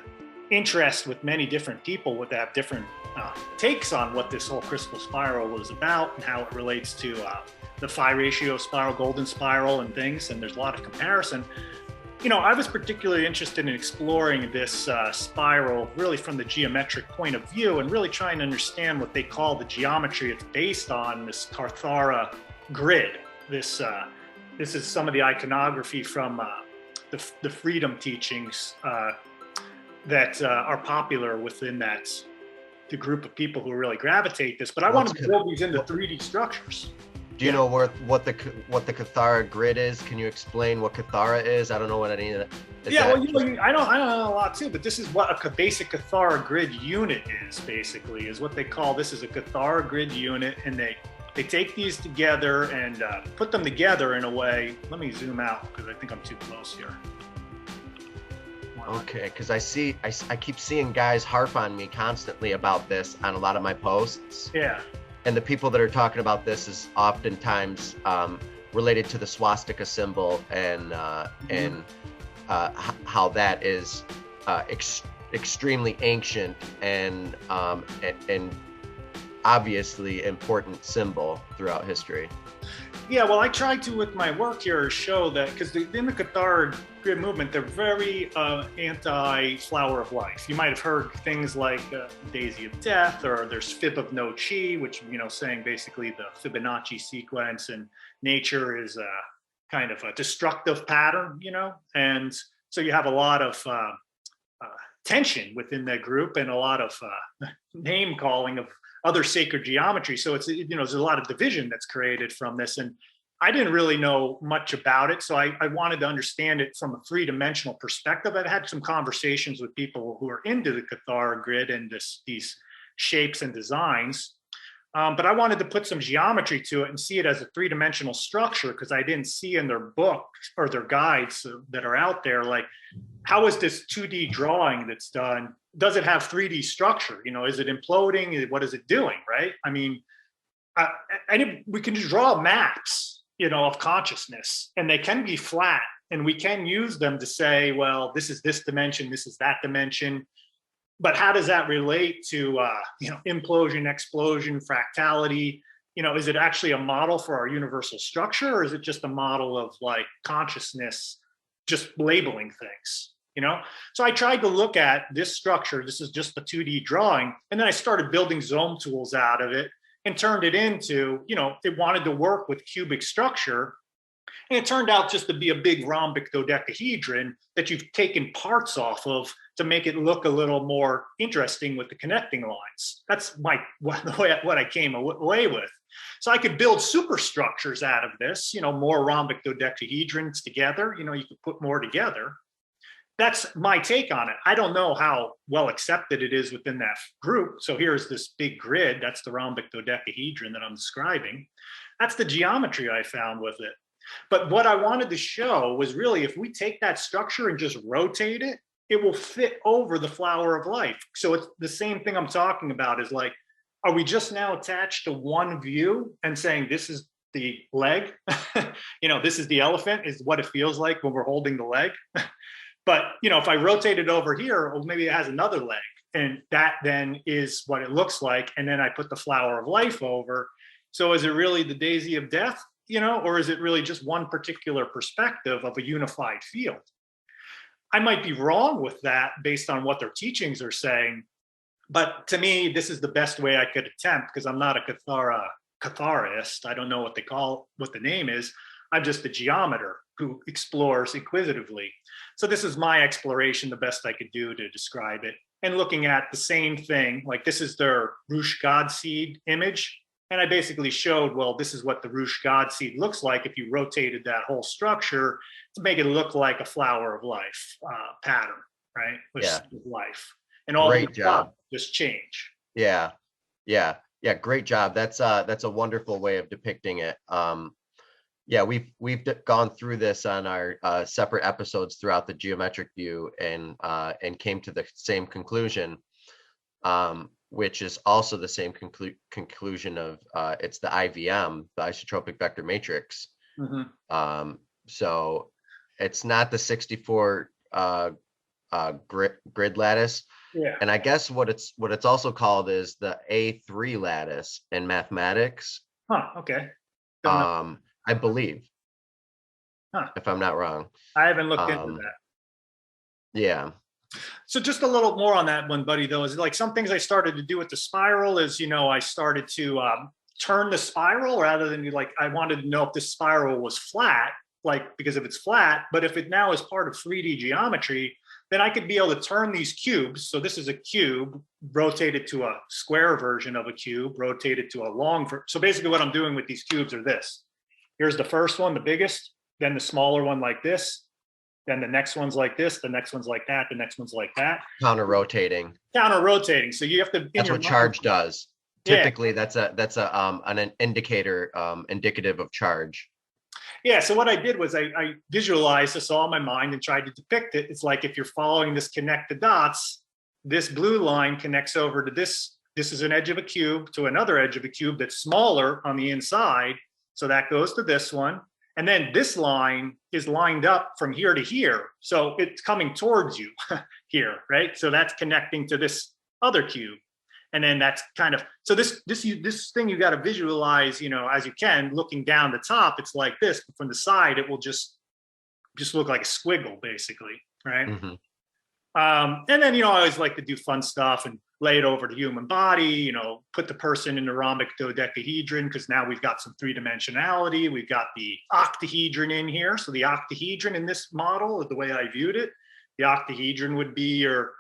interest with many different people that have different takes on what this whole crystal spiral was about and how it relates to the phi ratio spiral, golden spiral, and things. And there's a lot of comparison. I was particularly interested in exploring this spiral really from the geometric point of view, and really trying to understand what they call the geometry it's based on, this Karthara grid. This is some of the iconography from the freedom teachings that are popular within that the group of people who really gravitate this. But I wanted to build these into 3D structures. Do you know what the Cathara grid is? Can you explain what Cathara is? I don't know what any of that is. Yeah, well, I don't know a lot too, but this is what a basic Cathara grid unit is. Basically, is what they call this is a Cathara grid unit, and they take these together and put them together in a way. Let me zoom out because I think I'm too close here. Okay, because I keep seeing guys harp on me constantly about this on a lot of my posts. Yeah. And the people that are talking about this is oftentimes related to the swastika symbol and how that is extremely ancient and obviously important symbol throughout history. Yeah, well, I tried to with my work here show that because in the Cathara grid movement, they're very anti-flower of life. You might have heard things like Daisy of Death, or there's Fib of No Chi, which, saying basically the Fibonacci sequence and nature is a kind of a destructive pattern, and so you have a lot of tension within that group and a lot of name calling of other sacred geometry. So it's, there's a lot of division that's created from this. And I didn't really know much about it. So I wanted to understand it from a three-dimensional perspective. I've had some conversations with people who are into the Cathara grid and these shapes and designs. But I wanted to put some geometry to it and see it as a three-dimensional structure, because I didn't see in their book or their guides that are out there, like, how is this 2D drawing that's done? Does it have 3D structure? Is it imploding? What is it doing, right? I mean, we can just draw maps, of consciousness, and they can be flat, and we can use them to say, well, this is this dimension, this is that dimension. But how does that relate to, implosion, explosion, fractality? Is it actually a model for our universal structure, or is it just a model of like consciousness, just labeling things? So I tried to look at this structure. This is just a 2D drawing. And then I started building Zoom tools out of it and turned it into, it wanted to work with cubic structure. And it turned out just to be a big rhombic dodecahedron that you've taken parts off of to make it look a little more interesting with the connecting lines. That's what I came away with. So I could build superstructures out of this, more rhombic dodecahedrons together. You could put more together. That's my take on it. I don't know how well accepted it is within that group. So here's this big grid. That's the rhombic dodecahedron that I'm describing. That's the geometry I found with it. But what I wanted to show was really, if we take that structure and just rotate it, it will fit over the flower of life. So it's the same thing I'm talking about, is like, are we just now attached to one view and saying this is the leg? This is the elephant, is what it feels like when we're holding the leg. But, if I rotate it over here, well, maybe it has another leg, and that then is what it looks like. And then I put the flower of life over. So is it really the Daisy of Death, or is it really just one particular perspective of a unified field? I might be wrong with that based on what their teachings are saying. But to me, this is the best way I could attempt, because I'm not a Catharist. I don't know what the name is. I'm just a geometer who explores inquisitively. So this is my exploration, the best I could do to describe it. And looking at the same thing, like this is their Ruche God seed image. And I basically showed, well, this is what the Ruche God seed looks like if you rotated that whole structure to make it look like a flower of life pattern, right? With life. And all great job. Just change. Yeah. Great job. That's a wonderful way of depicting it. We've gone through this on our separate episodes throughout the geometric view and came to the same conclusion, which is also the same conclusion of it's the IVM, the isotropic vector matrix. Mm-hmm. So it's not the 64 grid lattice. Yeah. And I guess what it's also called is the A3 lattice in mathematics. Huh. Okay. I believe, if I'm not wrong. I haven't looked into that. Yeah. So just a little more on that one, buddy, though, is like some things I started to do with the spiral is, I started to turn the spiral rather than I wanted to know if this spiral was flat, because if it's flat, but if it now is part of 3D geometry, then I could be able to turn these cubes. So this is a cube rotated to a square version of a cube, rotated to a long. So basically what I'm doing with these cubes are this. Here's the first one, the biggest, then the smaller one like this, then the next one's like this, the next one's like that, the next one's like that. Counter rotating. Counter rotating. So you have to. That's what charge does. Typically, that's an indicator, indicative of charge. Yeah. So what I did was I visualized this all in my mind and tried to depict it. It's like if you're following this connect the dots, this blue line connects over to this. This is an edge of a cube to another edge of a cube that's smaller on the inside. So that goes to this one. And then this line is lined up from here to here. So it's coming towards you here, right? So that's connecting to this other cube. And then that's kind of, so this thing you got to visualize, you know, as you can, looking down the top, it's like this, but from the side, it will just look like a squiggle, basically, right? Mm-hmm. And then, you know, I always like to do fun stuff and lay it over the human body, you know, put the person in the rhombic dodecahedron, because now we've got some three-dimensionality. We've got the octahedron in here. So the octahedron in this model, the way I viewed it, the octahedron would be your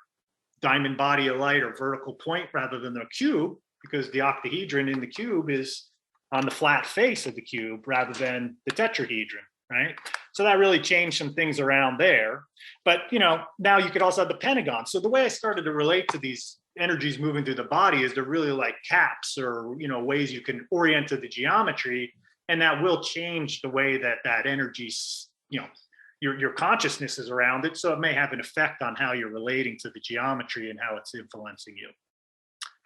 diamond body of light or vertical point rather than a cube, because the octahedron in the cube is on the flat face of the cube rather than the tetrahedron, right? So that really changed some things around there. But, you know, now you could also have the pentagon. So the way I started to relate to these energies moving through the body is they're really like caps, or, you know, ways you can orient to the geometry, and that will change the way that energy's, you know, your consciousness is around it. So it may have an effect on how you're relating to the geometry and how it's influencing you,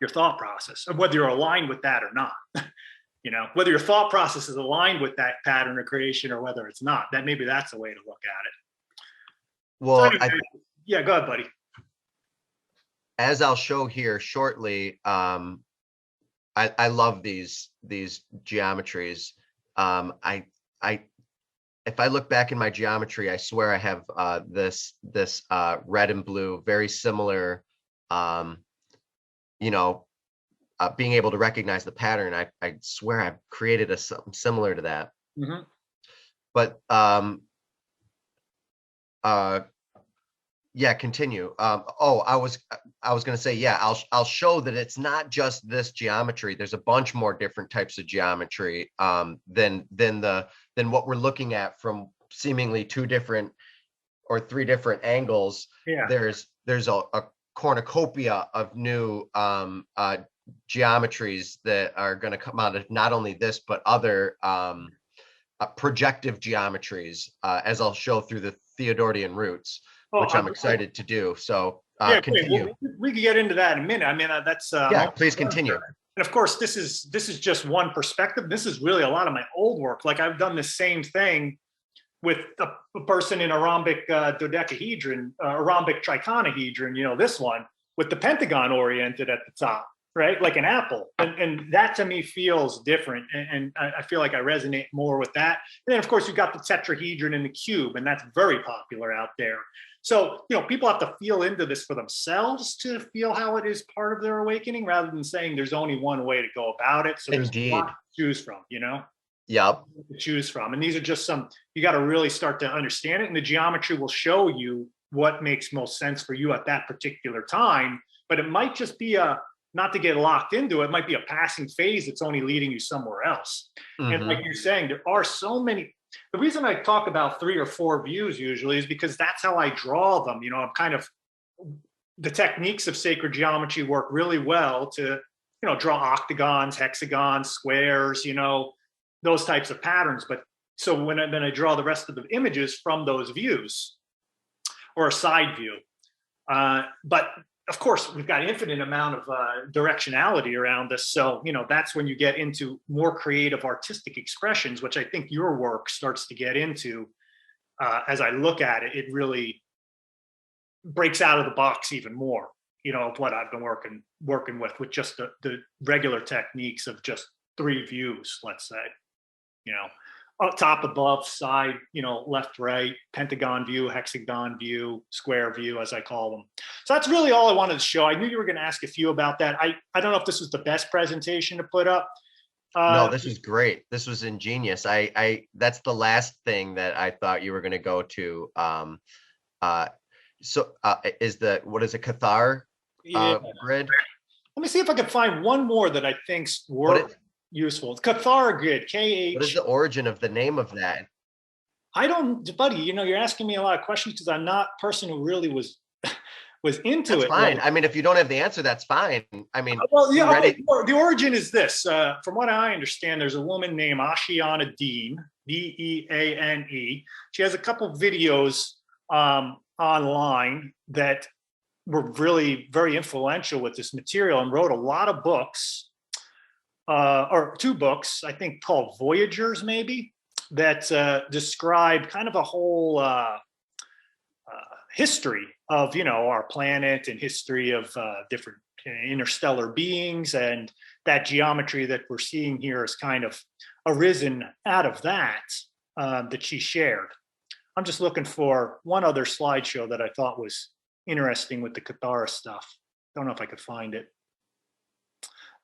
your thought process, of whether you're aligned with that or not. You know, whether your thought process is aligned with that pattern of creation or whether it's not. That maybe that's a way to look at it. Well, so anyway, yeah, go ahead, buddy. As I'll show here shortly, I love these geometries. If I look back in my geometry, I swear I have this red and blue, very similar. You know, being able to recognize the pattern. I swear I've created something similar to that. Mm-hmm. But yeah, continue. I was going to say, yeah, I'll show that it's not just this geometry. There's a bunch more different types of geometry than what we're looking at from seemingly two different or three different angles. Yeah. There's a cornucopia of new geometries that are going to come out of not only this but other projective geometries, as I'll show through the Theodorian Roots, which I'm excited to do. So yeah, continue. We can get into that in a minute. I mean, that's yeah. Please continue. And of course, this is just one perspective. This is really a lot of my old work. Like I've done the same thing with a person in a rhombic dodecahedron, a rhombic triconahedron. You know, this one with the pentagon oriented at the top, right? Like an apple. And that to me feels different. And I feel like I resonate more with that. And then of course you've got the tetrahedron and the cube, and that's very popular out there. So, you know, people have to feel into this for themselves to feel how it is part of their awakening, rather than saying there's only one way to go about it. So there's a lot to choose from, you know? Yep. To choose from. And these are just some, you got to really start to understand it. And the geometry will show you what makes most sense for you at that particular time. But it might just be not to get locked into it, might be a passing phase that's only leading you somewhere else. Mm-hmm. And like you're saying, there are so many. The reason I talk about 3 or 4 views usually is because that's how I draw them. You know, I'm kind of, the techniques of sacred geometry work really well to, you know, draw octagons, hexagons, squares, you know, those types of patterns. But so then I draw the rest of the images from those views or a side view. But of course, we've got infinite amount of directionality around this. So, you know, that's when you get into more creative artistic expressions, which I think your work starts to get into. As I look at it, it really breaks out of the box even more, you know, of what I've been working with just the regular techniques of just 3 views, let's say, you know. Up top, above, side, you know, left, right, pentagon view, hexagon view, square view, as I call them. So that's really all I wanted to show. I knew you were going to ask a few about that. I don't know if this was the best presentation to put up. No, this was great. This was ingenious. That's the last thing that I thought you were going to go to. So what is a Cathar grid? Let me see if I can find one more that I think's useful. Cathar grid, KH. What is the origin of the name of that? I don't, buddy, you're asking me a lot of questions because I'm not a person who really was into that's it. Fine. I mean, if you don't have the answer, that's fine. I mean, the origin is this. From what I understand, there's a woman named Ashiana Deane, Deane. She has a couple videos online that were really very influential with this material and wrote a lot of books, or 2 books, I think, called Voyagers, maybe, that described kind of a whole history of, our planet and history of different interstellar beings. And that geometry that we're seeing here is kind of arisen out of that she shared. I'm just looking for one other slideshow that I thought was interesting with the Cathar stuff. Don't know if I could find it.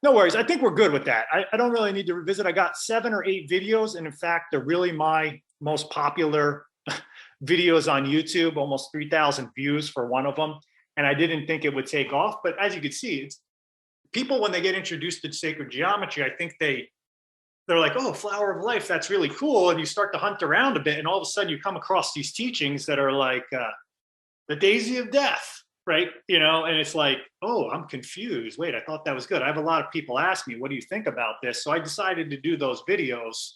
No worries. I think we're good with that. I don't really need to revisit. I got 7 or 8 videos. And in fact, they're really my most popular videos on YouTube, almost 3,000 views for one of them. And I didn't think it would take off. But as you can see, it's people, when they get introduced to sacred geometry, I think they're like, oh, flower of life, that's really cool. And you start to hunt around a bit. And all of a sudden you come across these teachings that are like the daisy of death, right? And it's like, oh, I'm confused. Wait, I thought that was good. I have a lot of people ask me, what do you think about this? So I decided to do those videos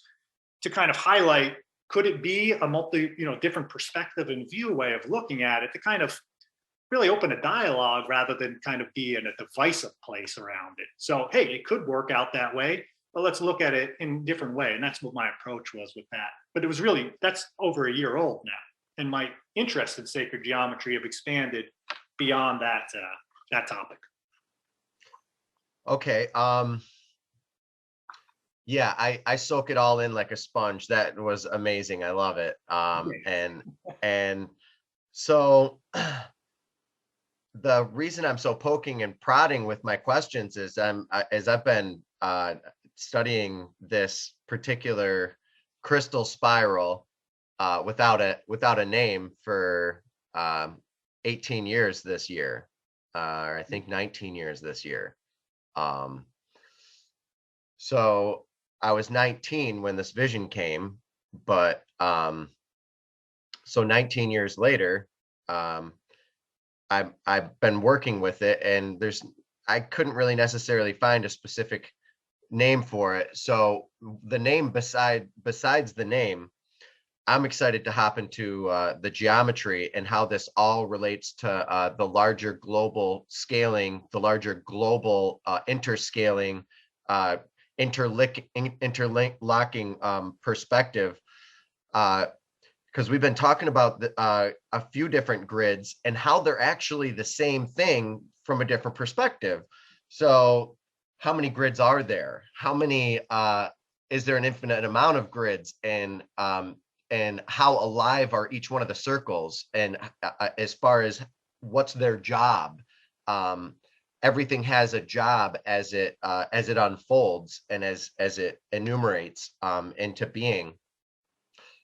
to kind of highlight, could it be a different perspective and view way of looking at it, to kind of really open a dialogue rather than kind of be in a divisive place around it. So, hey, it could work out that way, but let's look at it in a different way. And that's what my approach was with that. But it was really, that's over a year old now. And my interest in sacred geometry have expanded beyond that topic. Okay. Yeah, I soak it all in like a sponge. That was amazing. I love it. And so the reason I'm so poking and prodding with my questions is I've been studying this particular crystal spiral without a name for 18 years this year, or I think 19 years this year. So I was 19 when this vision came, but so 19 years later, I've been working with it, and I couldn't really necessarily find a specific name for it. So the name besides the name, I'm excited to hop into the geometry and how this all relates to the larger global scaling, the larger global interscaling, interlocking perspective. Because we've been talking about a few different grids and how they're actually the same thing from a different perspective. So how many grids are there? How many, is there an infinite amount of grids? And how alive are each one of the circles? And as far as what's their job, everything has a job as it unfolds and as it enumerates into being.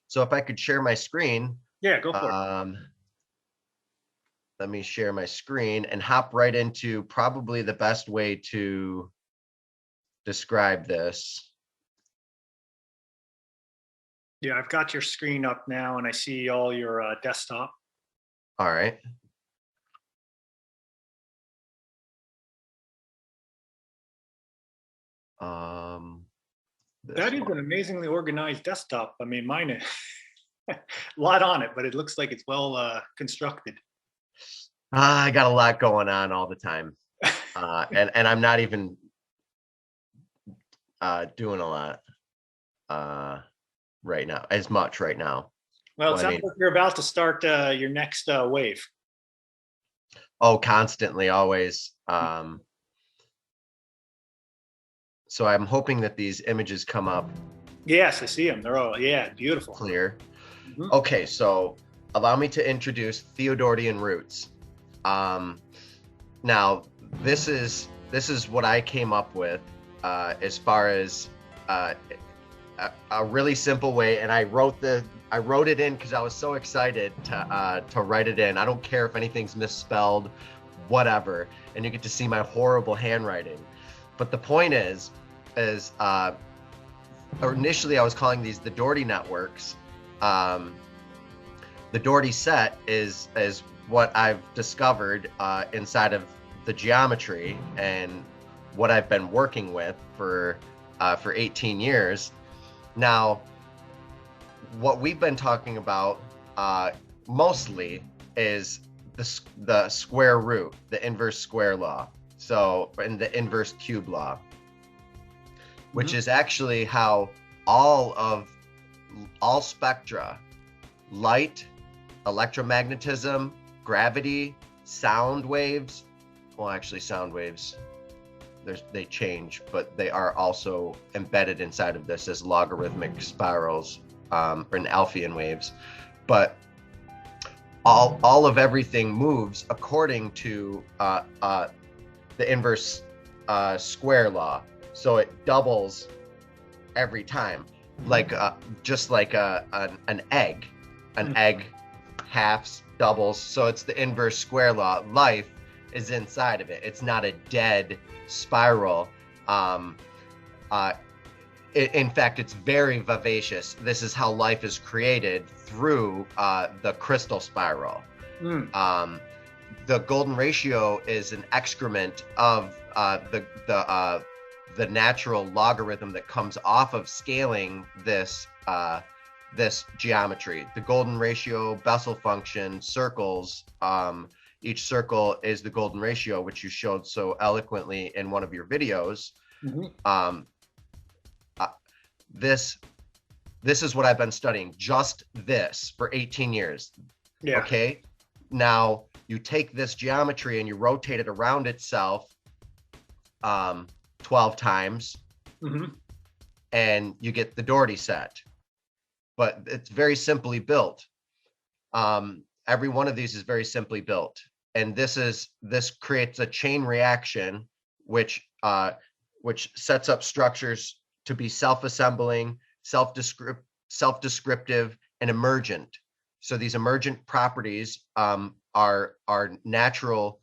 So if I could share my screen. Yeah, go for it. Let me share my screen and hop right into probably the best way to describe this. Yeah, I've got your screen up now and I see all your desktop. All right. That is an amazingly organized desktop. I mean, mine is a lot on it, but it looks like it's well constructed. I got a lot going on all the time. And I'm not even doing a lot right now, as much right now. Well, it sounds like you're about to start your next wave. Oh, constantly, always. So I'm hoping that these images come up. Yes, I see them. They're all, beautiful. Clear. Mm-hmm. Okay, so allow me to introduce Theodorian Roots. Now, this is what I came up with as far as a really simple way, and I wrote I wrote it in because I was so excited to write it in. I don't care if anything's misspelled, whatever. And you get to see my horrible handwriting. But the point is initially I was calling these the Dougherty networks. The Doughertyset is what I've discovered inside of the geometry and what I've been working with for 18 years. Now, what we've been talking about mostly is the square root, the inverse square law. So, and the inverse cube law, which is actually how all spectra, light, electromagnetism, gravity, sound waves, well, actually sound waves, they change, but they are also embedded inside of this as logarithmic spirals and Alphean waves. But all of everything moves according to the inverse square law. So it doubles every time, like just like an egg. An egg halves, doubles. So it's the inverse square law. Life is inside of it. It's not a dead spiral. In fact, it's very vivacious. This is how life is created through the Krystal spiral. The golden ratio is an excrement of the natural logarithm that comes off of scaling this geometry. The golden ratio, Bessel function, circles. Each circle is the golden ratio, which you showed so eloquently in one of your videos. This is what I've been studying, just this, for 18 years. Yeah. Okay. Now you take this geometry and you rotate it around itself 12 times, and you get the Doughertyset. But it's very simply built. Every one of these is very simply built, and this creates a chain reaction, which sets up structures to be self-assembling, self-descriptive, and emergent. So these emergent properties are natural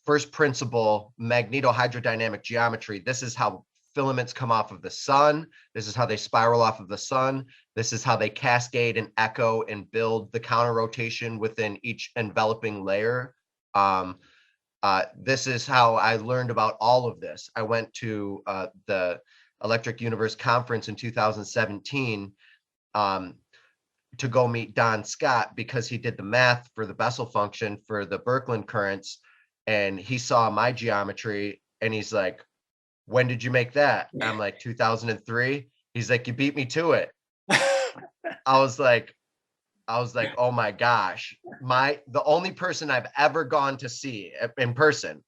first principle magnetohydrodynamic geometry. This is how filaments come off of the sun. This is how they spiral off of the sun. This is how they cascade and echo and build the counter rotation within each enveloping layer. This is how I learned about all of this. I went to the Electric Universe Conference in 2017 to go meet Don Scott because he did the math for the Bessel function for the birkeland currents, and he saw my geometry and he's like, "When did you make that?" And I'm like, 2003. He's like, "You beat me to it." I was like, oh my gosh, the only person I've ever gone to see in person,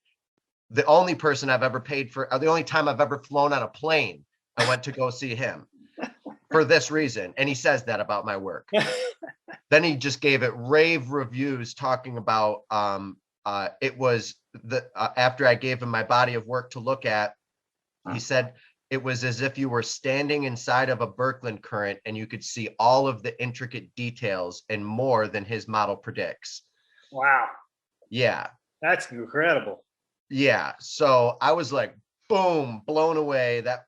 the only person I've ever paid for, the only time I've ever flown on a plane, I went to go see him for this reason. And he says that about my work. Then he just gave it rave reviews talking about, it was after I gave him my body of work to look at, he said, it was as if you were standing inside of a birkeland current and you could see all of the intricate details and more than his model predicts. Wow. Yeah. That's incredible. Yeah. So I was like, boom, blown away. That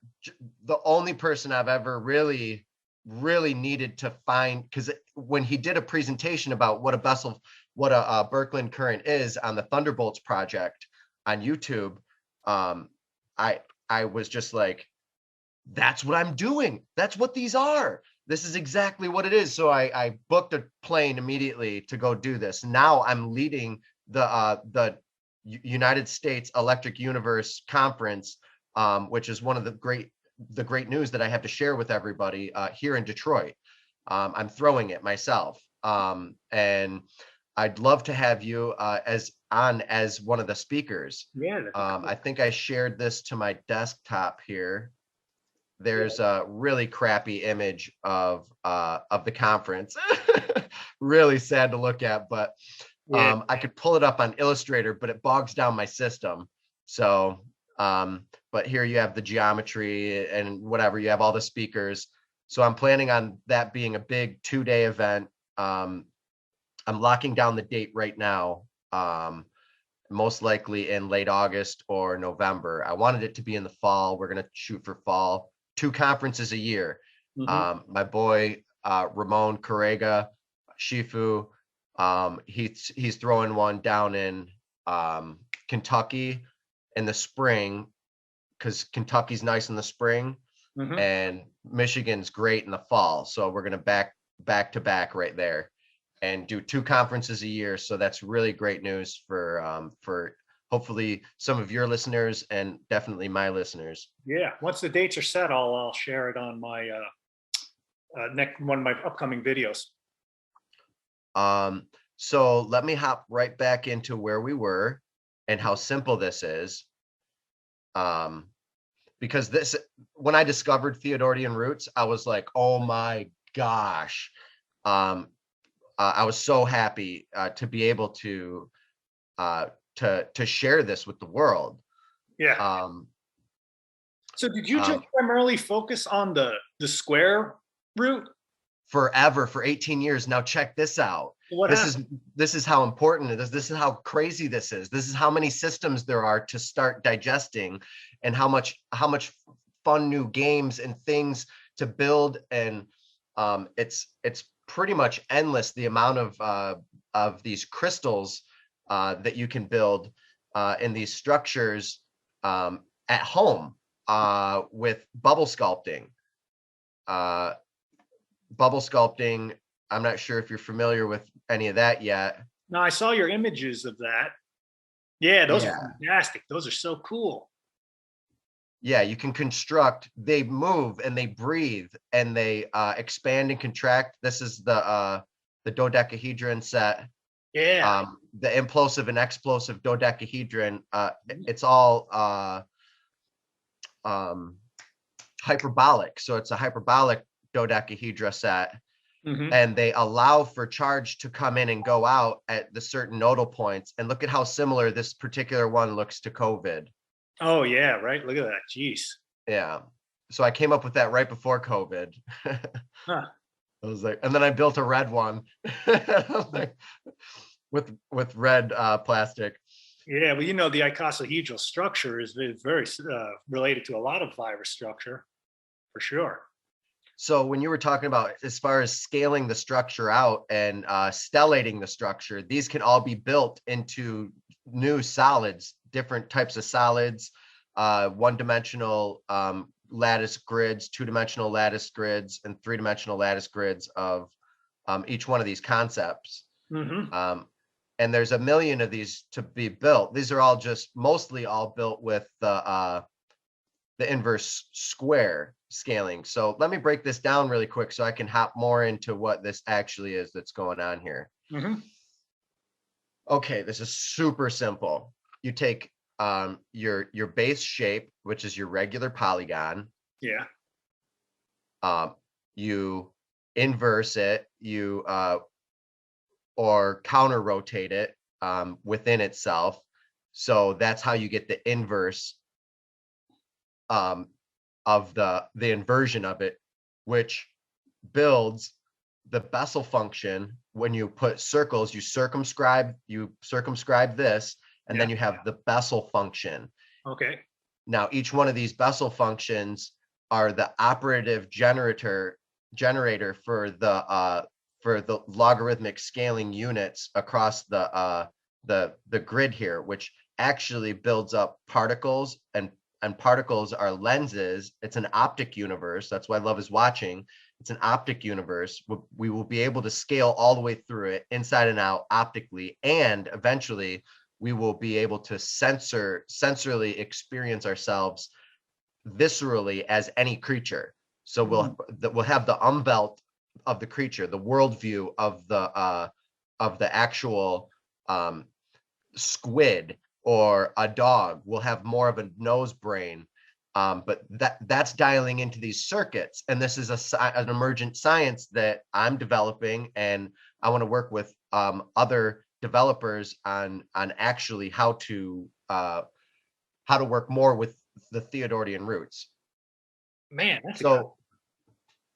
the only person I've ever really needed to find, because when he did a presentation about what a birkeland current is on the Thunderbolts project on YouTube, I was just like, that's what I'm doing. That's what these are. This is exactly what it is. So I booked a plane immediately to go do this. Now I'm leading the United States Electric Universe Conference, which is one of the great news that I have to share with everybody here in Detroit. I'm throwing it myself. And I'd love to have you as one of the speakers. Yeah. I think I shared this to my desktop here. There's a really crappy image of the conference. Really sad to look at, but I could pull it up on Illustrator, but it bogs down my system. So, but but here you have the geometry and whatever, you have all the speakers. So I'm planning on that being a big 2-day event. I'm locking down the date right now, most likely in late August or November. I wanted it to be in the fall. We're going to shoot for fall. 2 conferences a year. My boy, Ramon Correga, Shifu, he's throwing one down in Kentucky in the spring, because Kentucky's nice in the spring, and Michigan's great in the fall. So we're going to back to back right there and do 2 conferences a year. So that's really great news for hopefully some of your listeners and definitely my listeners. Yeah. Once the dates are set, I'll share it on my next one of my upcoming videos. So let me hop right back into where we were and how simple this is. Because this, when I discovered Theodorian Roots, I was like, oh my gosh. I was so happy to be able to share this with the world. Yeah. So did you just primarily focus on the square root? Forever, for 18 years. Now check this out. This is how important it is. This is how crazy this is. This is how many systems there are to start digesting, and how much fun new games and things to build. And it's pretty much endless, the amount of these crystals that you can build in these structures at home with bubble sculpting. Bubble sculpting, I'm not sure if you're familiar with any of that yet. No, I saw your images of that. Yeah, those are fantastic. Those are so cool. Yeah, you can construct, they move and they breathe and they expand and contract. This is the dodecahedron set. Yeah. The implosive and explosive dodecahedron. It's all hyperbolic. So it's a hyperbolic dodecahedra set. And they allow for charge to come in and go out at the certain nodal points. And look at how similar this particular one looks to COVID. Oh yeah, right. Look at that. Jeez. Yeah. So I came up with that right before COVID. I was like, and then I built a red one with red plastic. Yeah, well, the icosahedral structure is very related to a lot of virus structure, for sure. So when you were talking about as far as scaling the structure out and stellating the structure, these can all be built into new solids, different types of solids, one-dimensional lattice grids, 2-dimensional lattice grids, and 3-dimensional lattice grids of each one of these concepts. And there's a million of these to be built. These are all mostly all built with the inverse square scaling. So let me break this down really quick so I can hop more into what this actually is that's going on here. Okay, this is super simple. You take your base shape, which is your regular polygon. Yeah. You inverse it, or counter rotate it within itself. So that's how you get the inverse of the inversion of it, which builds the Bessel function. When you put circles, you circumscribe this, and then you have the Bessel function. Okay. Now, each one of these Bessel functions are the operative generator for the logarithmic scaling units across the grid here, which actually builds up particles, and particles are lenses. It's an optic universe. That's why Loveiswatching. It's an optic universe. We will be able to scale all the way through it, inside and out, optically, and eventually we will be able to sensorily experience ourselves viscerally as any creature. So we'll have the umvelt of the creature, the worldview of the actual squid or a dog. Will have more of a nose brain. But that's dialing into these circuits, and this is an emergent science that I'm developing, and I want to work with other developers on actually how to work more with the Theodorian roots. Man, that's so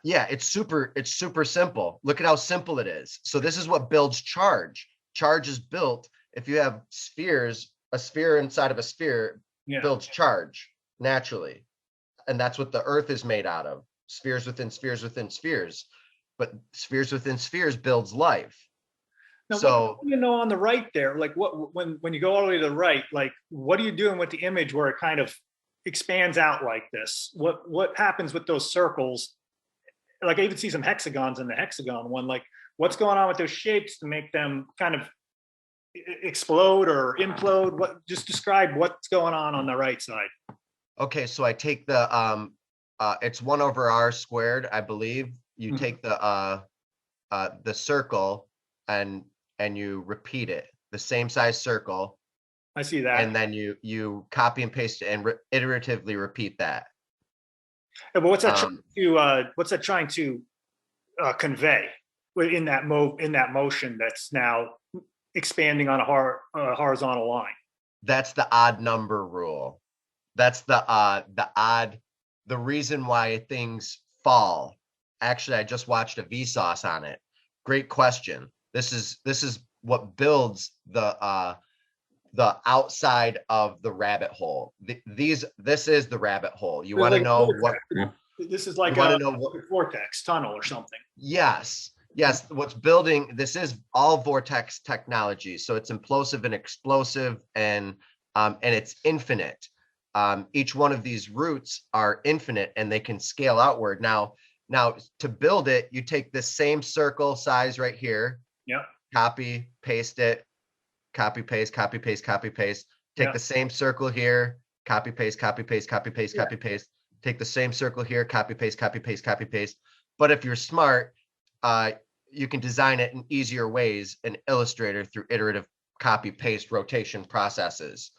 yeah, it's super simple. Look at how simple it is. So this is what builds charge. Charge is built if you have spheres, a sphere inside of a sphere builds charge naturally. And that's what the earth is made out of. Spheres within spheres within spheres. But spheres within spheres builds life. Now, so what do you know on the right there? Like what when you go all the way to the right, like what are you doing with the image where it kind of expands out like this? What happens with those circles? Like I even see some hexagons in the hexagon one. Like what's going on with those shapes to make them kind of explode or implode? Just describe what's going on the right side. Okay, so I take the it's 1/r squared, I believe. You take the circle and you repeat it, the same size circle. I see that. And then you copy and paste it and iteratively repeat that. But what's that trying to convey in that motion that's now expanding on a horizontal line? That's the odd number rule. That's the reason why things fall. Actually, I just watched a Vsauce on it. Great question. This is what builds the outside of the rabbit hole. This is the rabbit hole. You want to know what? This is like a vortex tunnel or something. Yes. What's building this is all vortex technology. So it's implosive and explosive, and it's infinite. Each one of these roots are infinite, and they can scale outward. Now to build it, you take this same circle size right here. Yeah. Copy, paste it. Copy, paste, copy, paste, copy, paste. Take the same circle here, copy, paste, copy, paste, copy, paste, copy, paste. Take the same circle here, copy, paste, copy, paste, copy, paste. But if you're smart, you can design it in easier ways in Illustrator through iterative copy, paste, rotation processes.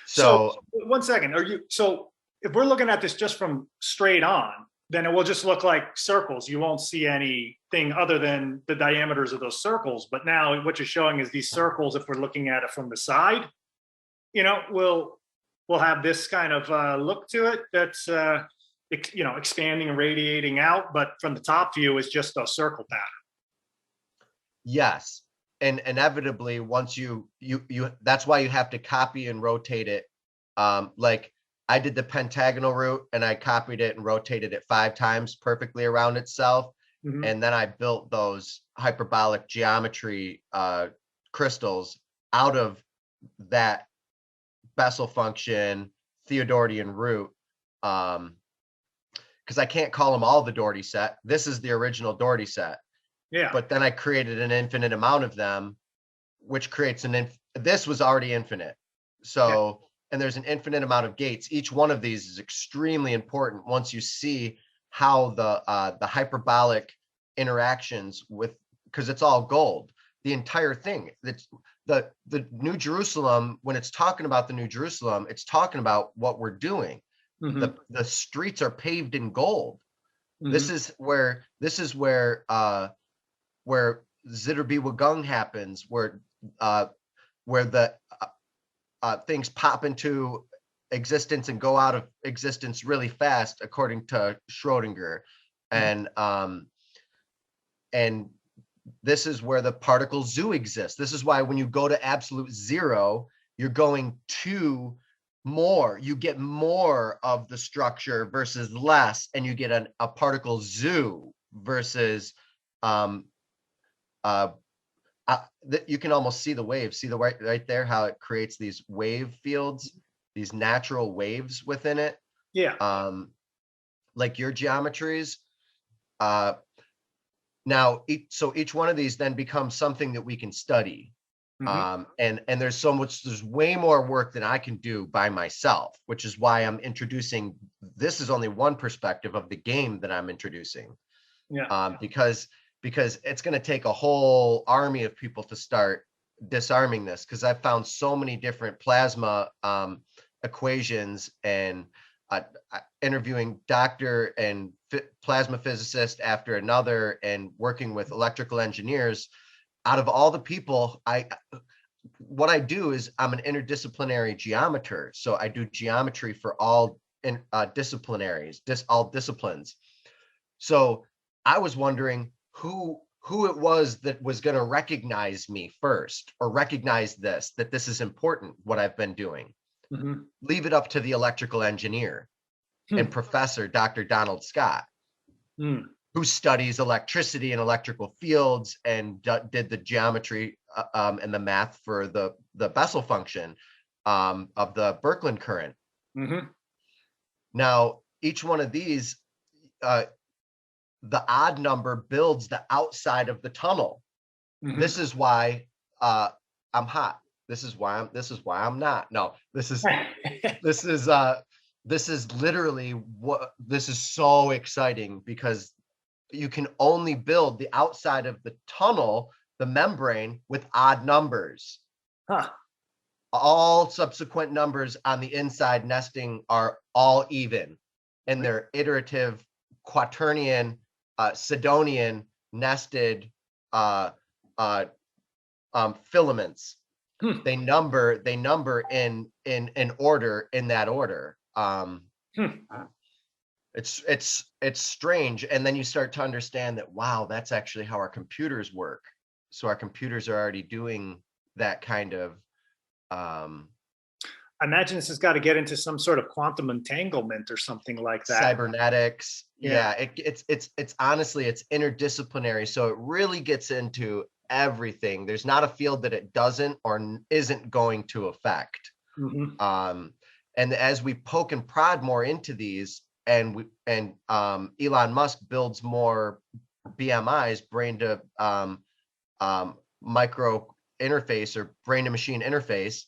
So 1 second. So if we're looking at this just from straight on, then it will just look like circles. You won't see anything other than the diameters of those circles. But now what you're showing is these circles, if we're looking at it from the side, we'll have this kind of look to it that's, expanding and radiating out. But from the top view is just a circle pattern. Yes. And inevitably, once you that's why you have to copy and rotate it. Like I did the pentagonal root and I copied it and rotated it 5 times perfectly around itself. And then I built those hyperbolic geometry crystals out of that Bessel function Theodorian root. Because I can't call them all the Dougherty set. This is the original Dougherty set. Yeah. But then I created an infinite amount of them, which creates this was already infinite. So, and there's an infinite amount of gates. Each one of these is extremely important once you see how the hyperbolic interactions with, because it's all gold. The entire thing. It's the New Jerusalem, when it's talking about the New Jerusalem, it's talking about what we're doing. The streets are paved in gold. This is where Zitterbewegung happens, where the things pop into existence and go out of existence really fast, according to Schrodinger, and this is where the particle zoo exists. This is why when you go to absolute zero, you're going to more. You get more of the structure versus less, and you get a particle zoo versus you can almost see the waves. See the right there, how it creates these wave fields, these natural waves within it. Yeah. Like your geometries. Now, each one of these then becomes something that we can study. And there's way more work than I can do by myself, which is why I'm introducing, this is only one perspective of the game that I'm introducing. Yeah. Because it's going to take a whole army of people to start disarming this, because I've found so many different plasma equations, and interviewing doctor and plasma physicist after another, and working with electrical engineers. Out of all the people, what I do is I'm an interdisciplinary geometer. So I do geometry for all all disciplines. So I was wondering who it was that was going to recognize me first, or recognize that this is important, what I've been doing. Mm-hmm. Leave it up to the electrical engineer and Professor Dr. Donald Scott, who studies electricity and electrical fields and did the geometry and the math for the Bessel function of the Birkeland current. Mm-hmm. Now, each one of these, the odd number builds the outside of the tunnel. Mm-hmm. This is why I'm hot. This is why I'm not. No, this is literally what this is so exciting, because you can only build the outside of the tunnel, the membrane, with odd numbers. Huh. All subsequent numbers on the inside nesting are all even, and they're iterative, quaternion, Sidonian nested filaments. They number in order, in that order. It's strange, and then you start to understand that, wow, that's actually how our computers work. So our computers are already doing that kind of I imagine this has got to get into some sort of quantum entanglement or something like that. Cybernetics. Yeah, it's honestly, it's interdisciplinary. So it really gets into everything. There's not a field that it doesn't or isn't going to affect. Mm-hmm. And as we poke and prod more into these, and Elon Musk builds more BMIs, brain to micro interface, or brain to machine interface,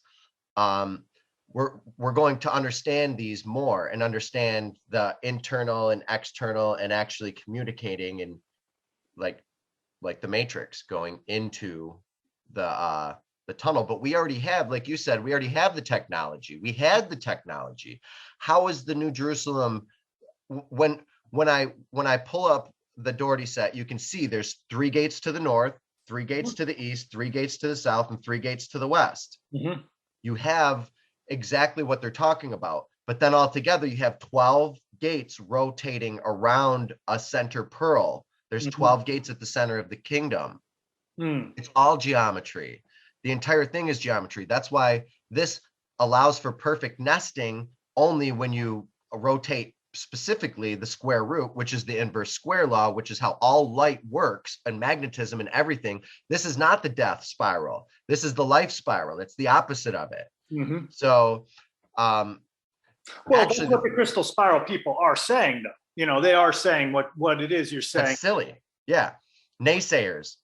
we're going to understand these more and understand the internal and external, and actually communicating, and like the Matrix going into the tunnel. But we already have, like you said, we already have the technology. We had the technology. How is the New Jerusalem? When I pull up the Doughertyset, you can see there's 3 gates to the north, 3 gates to the east, 3 gates to the south, and 3 gates to the west. Mm-hmm. You have exactly what they're talking about. But then altogether, you have 12 gates rotating around a center pearl. There's 12 gates at the center of the kingdom. It's all geometry. The entire thing is geometry. That's why this allows for perfect nesting only when you rotate specifically the square root, which is the inverse square law, which is how all light works, and magnetism and everything. This is not the death spiral. This is the life spiral. It's the opposite of it. Mm-hmm. So, well, actually, that's what the Krystal spiral people are saying, though. You know, they are saying what it is you're saying. That's silly. Yeah. Naysayers.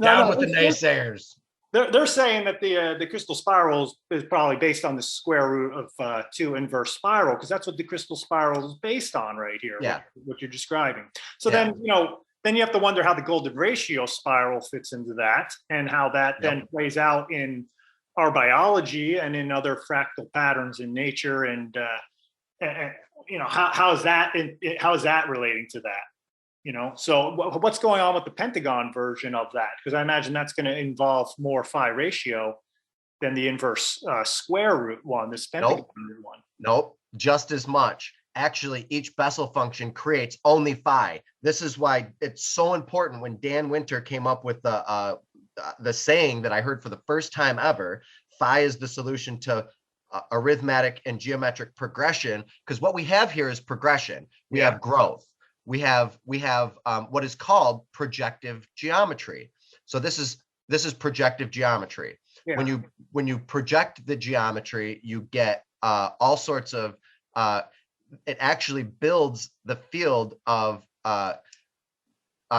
Down with the naysayers. They're saying that the Krystal spiral is probably based on the square root of 2 inverse spiral, because that's what the Krystal spiral is based on right here. Yeah. What you're describing. So then, then you have to wonder how the golden ratio spiral fits into that, and how that then plays out in our biology and in other fractal patterns in nature, and how is that relating to that? So what's going on with the pentagon version of that? Because I imagine that's going to involve more phi ratio than the inverse square root one, this pentagon one. Nope, just as much. Actually, each Bessel function creates only phi. This is why it's so important. When Dan Winter came up with the saying that I heard for the first time ever, phi is the solution to arithmetic and geometric progression, because what we have here is progression. We have growth. We have what is called projective geometry. So this is projective geometry. Yeah. When you project the geometry, you get all sorts of it actually builds the field of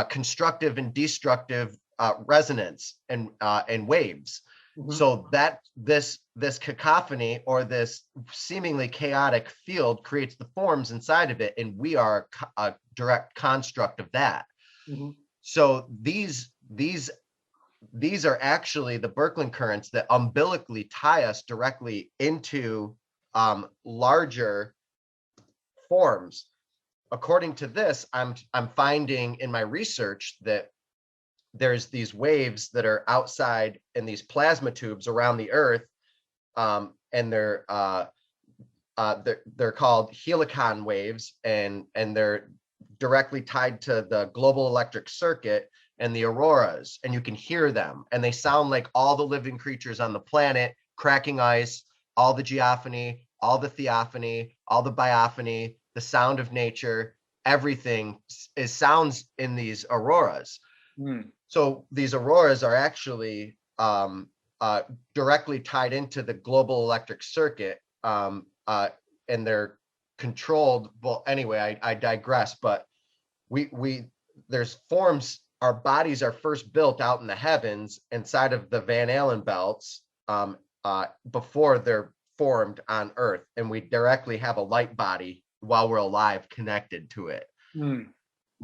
constructive and destructive resonance and waves. Mm-hmm. So that this cacophony, or this seemingly chaotic field, creates the forms inside of it, and we are a direct construct of that. Mm-hmm. So these are actually the Birkeland currents that umbilically tie us directly into larger forms. According to this, I'm finding in my research that there's these waves that are outside in these plasma tubes around the Earth, and they're called helicon waves, and they're directly tied to the global electric circuit and the auroras, and you can hear them, and they sound like all the living creatures on the planet, cracking ice, all the geophony, all the theophany, all the biophony, the sound of nature, everything is sounds in these auroras. So these auroras are actually directly tied into the global electric circuit, and they're controlled. Well, anyway, I digress, but there's forms, our bodies are first built out in the heavens inside of the Van Allen belts before they're formed on Earth, and we directly have a light body while we're alive connected to it.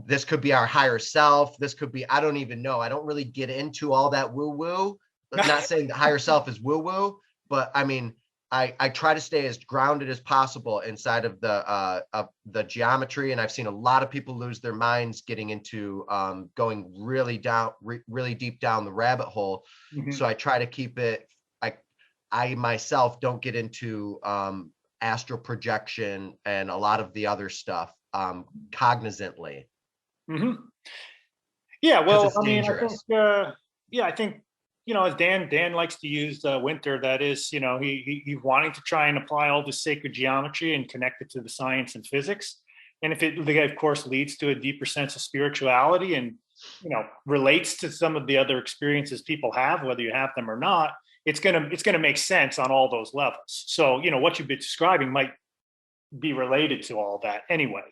This could be our higher self. This could be, I don't even know. I don't really get into all that woo-woo. I'm not saying the higher self is woo-woo, but I mean, I try to stay as grounded as possible inside of the geometry. And I've seen a lot of people lose their minds getting into going really deep down the rabbit hole. So I try to keep it, I myself don't get into astral projection and a lot of the other stuff cognizantly. Yeah, well, I mean, I think, you know, as Dan likes to use Winter, that is, you know, he wanting to try and apply all the sacred geometry and connect it to the science and physics. And if it, of course, leads to a deeper sense of spirituality and, you know, relates to some of the other experiences people have, whether you have them or not, it's gonna make sense on all those levels. So, you know, what you've been describing might be related to all that anyway.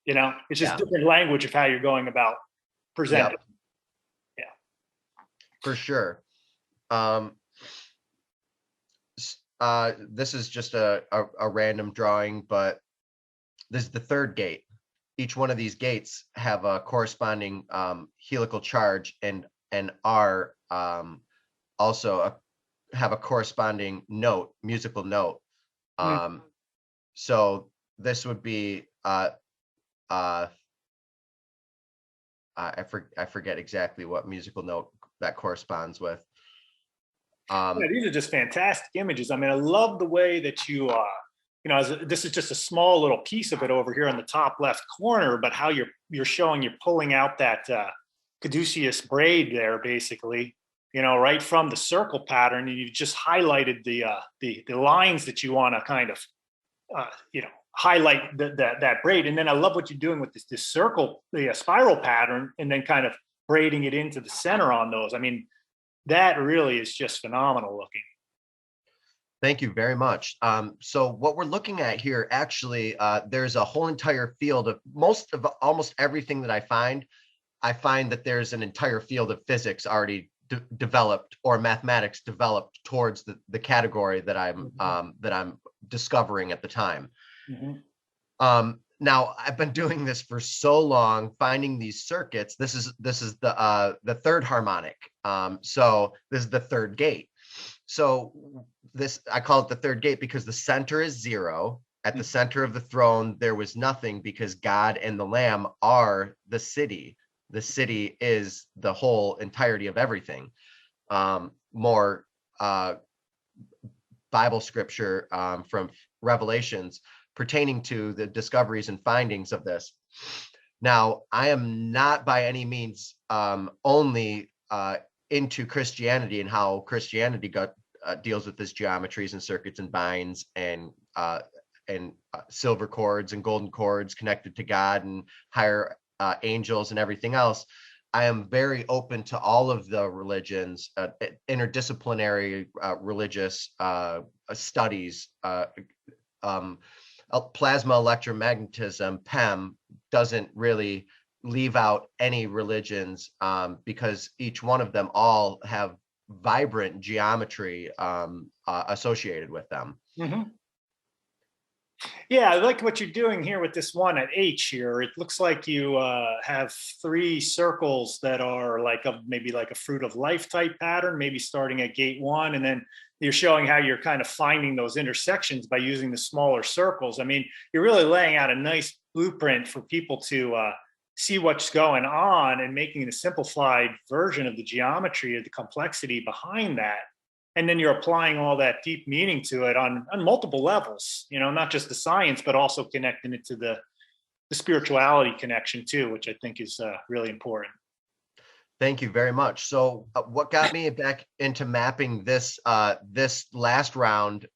You know, it's just different language of how you're going about presenting. Yeah, for sure. This is just a random drawing, but this is the third gate. Each one of these gates have a corresponding helical charge and are also have a corresponding note, musical note. So this would be I forget exactly what musical note that corresponds with. Yeah, these are just fantastic images. I mean, I love the way that you you know, this is just a small little piece of it over here in the top left corner, but how you're showing you're pulling out that caduceus braid there, basically, you know, right from the circle pattern, and you just highlighted the lines that you want to kind of you know, highlight that braid. And then I love what you're doing with this circle, the spiral pattern, and then kind of braiding it into the center on those. I mean, that really is just phenomenal looking. Thank you very much. So what we're looking at here, actually, there's a whole entire field of almost everything that I find that there's an entire field of physics already developed, or mathematics developed towards the category that I'm discovering at the time. Now I've been doing this for so long, finding these circuits. This is the third harmonic. So this is the third gate. So this, I call it the third gate because the center is 0. At the center of the throne, there was nothing, because God and the Lamb are the city. The city is the whole entirety of everything. More Bible scripture from Revelations pertaining to the discoveries and findings of this. Now, I am not by any means only into Christianity and how Christianity deals with this geometries and circuits and binds and silver cords and golden cords connected to God and higher angels and everything else. I am very open to all of the religions, interdisciplinary religious studies. Plasma electromagnetism, PEM, doesn't really leave out any religions because each one of them all have vibrant geometry associated with them. Yeah, I like what you're doing here with this one at H here. It looks like you have 3 circles that are like maybe like a fruit of life type pattern, maybe starting at gate 1, and then you're showing how you're kind of finding those intersections by using the smaller circles. I mean, you're really laying out a nice blueprint for people to see what's going on and making a simplified version of the geometry or the complexity behind that. And then you're applying all that deep meaning to it on multiple levels, not just the science, but also connecting it to the spirituality connection too, which I think is really important. Thank you very much. So what got me back into mapping this last round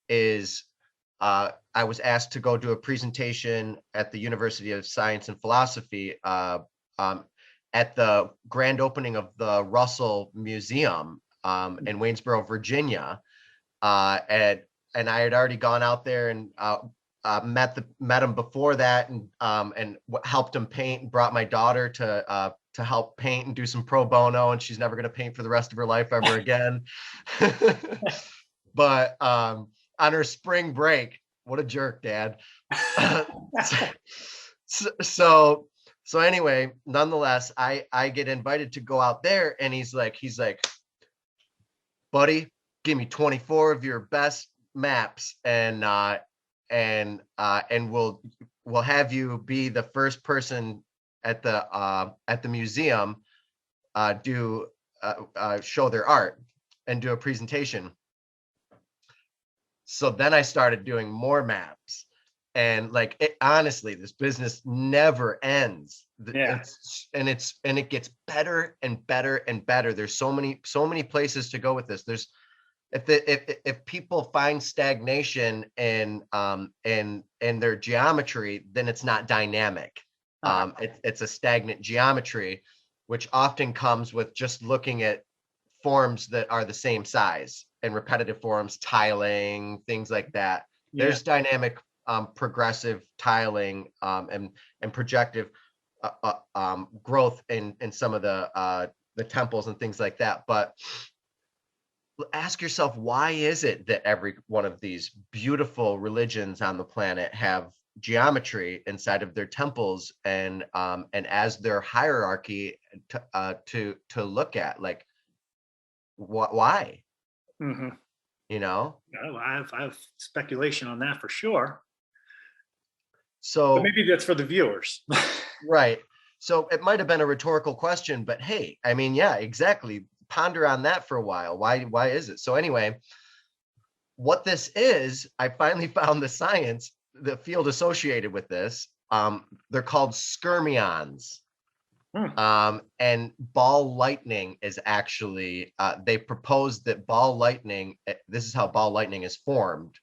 is I was asked to go do a presentation at the University of Science and Philosophy at the grand opening of the Russell Museum in Waynesboro, Virginia. And I had already gone out there and met him before that and helped him paint, and brought my daughter to help paint and do some pro bono, and she's never going to paint for the rest of her life ever again. But on her spring break, what a jerk, Dad. So anyway, nonetheless, I get invited to go out there, and he's like, buddy, give me 24 of your best maps, and we'll have you be the first person at the museum show their art and do a presentation. So then I started doing more maps, and honestly, this business never ends. Yeah. It gets better and better and better. There's so many places to go with this. There's if people find stagnation in their geometry, then it's not dynamic. It's a stagnant geometry, which often comes with just looking at forms that are the same size and repetitive forms, tiling, things like that. Yeah. There's dynamic, progressive tiling and projective growth in some of the temples and things like that. But ask yourself, why is it that every one of these beautiful religions on the planet have geometry inside of their temples and as their hierarchy to look at? Why? Mm-hmm. I have speculation on that for sure. So but maybe that's for the viewers. Right. So it might have been a rhetorical question, but hey, I mean, yeah, exactly. Ponder on that for a while. Why is it? So anyway, what this is, I finally found the science, the field associated with this. They're called skyrmions. And ball lightning is actually, they proposed that ball lightning, this is how ball lightning is formed,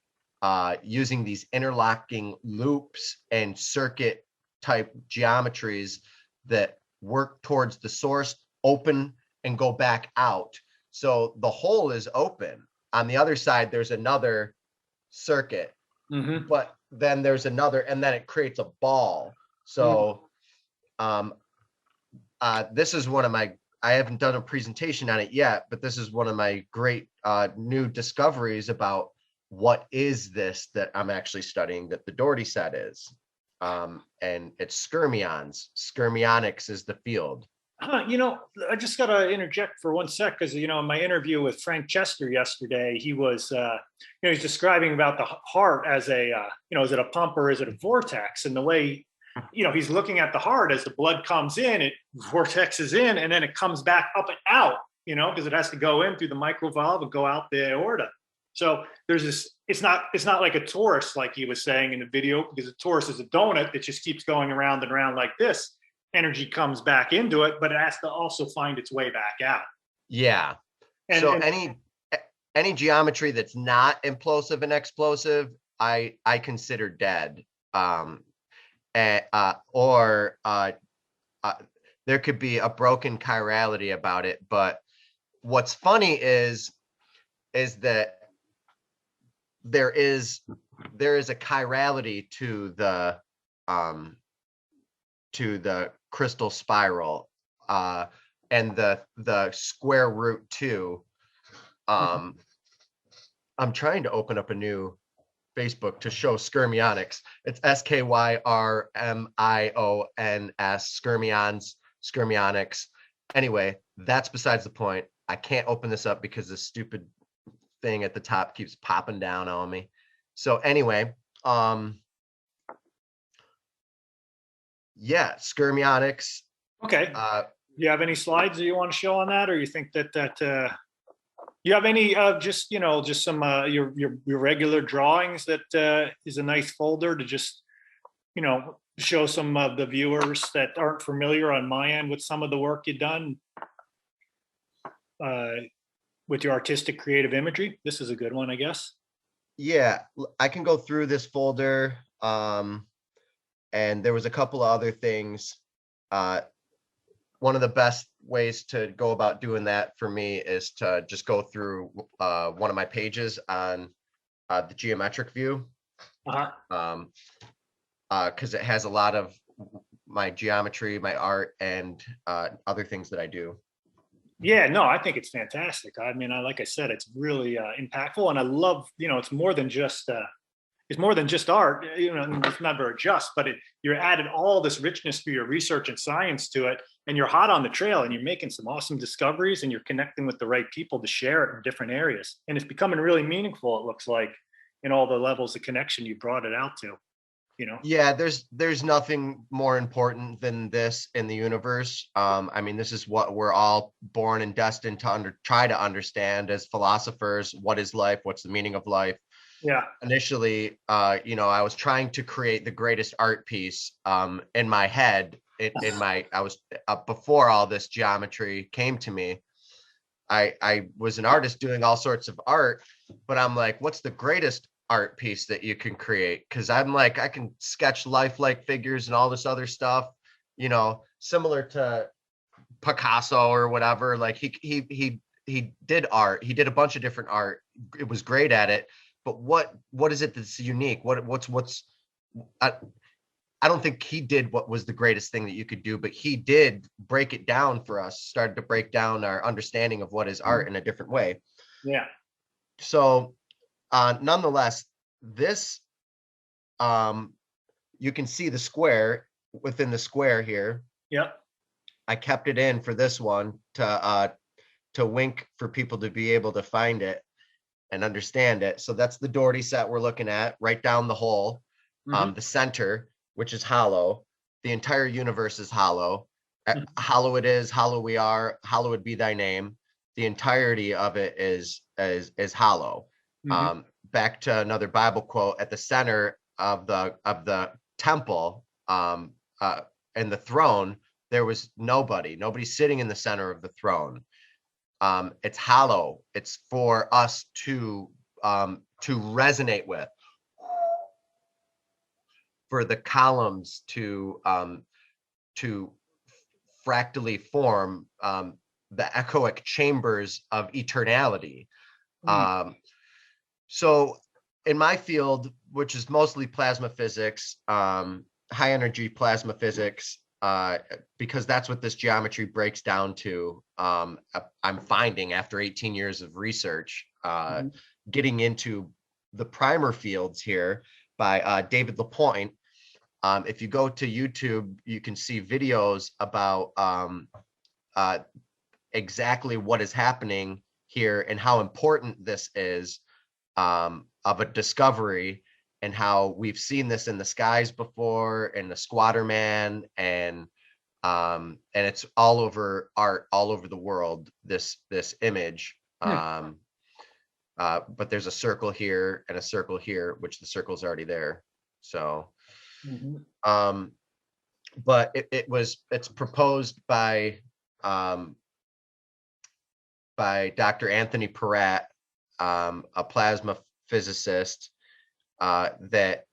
using these interlocking loops and circuit type geometries that work towards the source, open and go back out. So the hole is open. On the other side, there's another circuit, but then there's another, and then it creates a ball. So this is one of my, I haven't done a presentation on it yet, but this is one of my great new discoveries about what is this that I'm actually studying that the Doughertyset is. And it's skyrmions. Skyrmionics is the field. I just got to interject for 1 sec because, in my interview with Frank Chester yesterday, he was, he's describing about the heart as a, is it a pump or is it a vortex? And the way, he's looking at the heart as the blood comes in, it vortexes in, and then it comes back up and out, because it has to go in through the microvalve and go out the aorta. So there's this, it's not like a torus, like he was saying in the video, because a torus is a donut that just keeps going around and around like this. Energy comes back into it, but it has to also find its way back out. Yeah. So any geometry that's not implosive and explosive, I consider dead. Or there could be a broken chirality about it. But what's funny is that there is a chirality to the crystal spiral and the square root 2. I'm trying to open up a new Facebook to show skyrmionics. It's SKYRMIONS, skyrmionics. Anyway, that's besides the point. I can't open this up because this stupid thing at the top keeps popping down on me. So anyway, Yeah. skyrmionics. Okay. Do you have any slides that you want to show on that, or you think that you have any just some your regular drawings that is a nice folder to just show some of the viewers that aren't familiar on my end with some of the work you've done with your artistic creative imagery? This is a good one, I guess. Yeah, I can go through this folder. And there was a couple of other things. One of the best ways to go about doing that for me is to just go through one of my pages on the geometric view. Because it has a lot of my geometry, my art, and other things that I do. Yeah, no, I think it's fantastic. I mean, like I said, it's really impactful, and I love, it's more than just art. It's never just, but you're added all this richness through your research and science to it, and you're hot on the trail, and you're making some awesome discoveries, and you're connecting with the right people to share it in different areas, and it's becoming really meaningful. It looks like in all the levels of connection you brought it out to. Yeah, there's nothing more important than this in the universe. I mean, this is what we're all born and destined to try to understand as philosophers. What is life? What's the meaning of life? Yeah. Initially, I was trying to create the greatest art piece in my head. Before all this geometry came to me, I was an artist doing all sorts of art, but I'm like, what's the greatest art piece that you can create? Because I'm like, I can sketch lifelike figures and all this other stuff, similar to Picasso or whatever. Like he did art. He did a bunch of different art. It was great at it. But what is it that's unique? I don't think he did what was the greatest thing that you could do, but he did break it down for us, started to break down our understanding of what is art in a different way. Yeah. So nonetheless, this, you can see the square within the square here. Yep. I kept it in for this one to wink for people to be able to find it and understand it. So that's the Doughertyset we're looking at right down the hole. The center, which is hollow. The entire universe is hollow. Hollow it is, hollow we are, hallowed be thy name. The entirety of it is hollow. Back to another Bible quote, at the center of the temple and the throne, there was nobody sitting in the center of the throne. It's hollow. It's for us to resonate with, for the columns to fractally form the echoic chambers of eternality. So in my field, which is mostly plasma physics, high energy plasma physics, because that's what this geometry breaks down to. I'm finding after 18 years of research, getting into the primer fields here by David Lapointe. If you go to YouTube, you can see videos about exactly what is happening here and how important this is of a discovery, and how we've seen this in the skies before, in the Squatter Man, and it's all over art, all over the world, this image. But there's a circle here and a circle here, which the circle's already there. So, but it's proposed by Dr. Anthony Peratt, a plasma physicist, that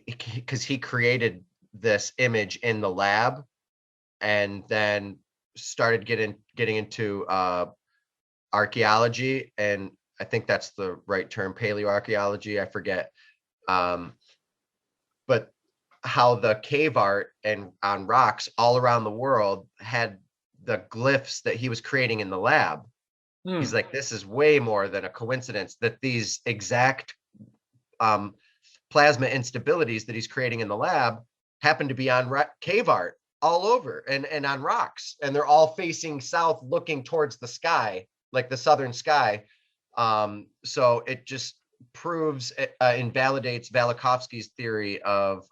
because he created this image in the lab and then started getting into archaeology, and I think that's the right term, paleoarchaeology, I forget, but how the cave art and on rocks all around the world had the glyphs that he was creating in the lab. He's like, this is way more than a coincidence that these exact plasma instabilities that he's creating in the lab happen to be on cave art all over and on rocks, and they're all facing south, looking towards the sky, like the southern sky. So it just proves, invalidates Velikovsky's theory of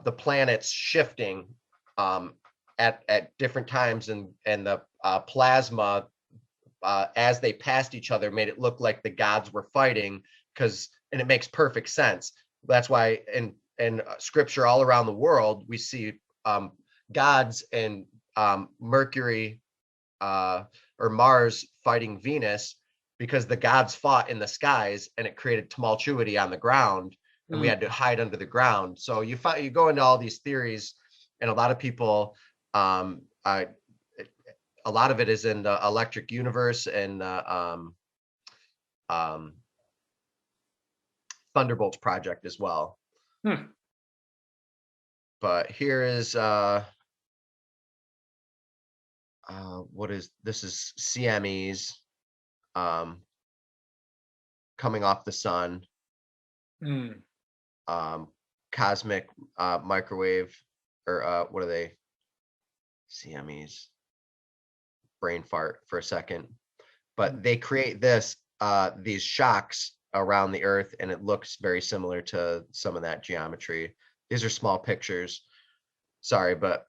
the planets shifting at different times, and the plasma as they passed each other made it look like the gods were fighting, and it makes perfect sense. That's why in scripture all around the world we see gods and Mercury or Mars fighting Venus, because the gods fought in the skies and it created tumultuity on the ground, and we had to hide under the ground. So you go into all these theories, and a lot of people, a lot of it is in the electric universe and Thunderbolts project as well. But here is this is CMEs coming off the sun. Cosmic microwave, or what are they? CMEs. Brain fart for a second. But they create these shocks around the Earth, and it looks very similar to some of that geometry. These are small pictures. Sorry, but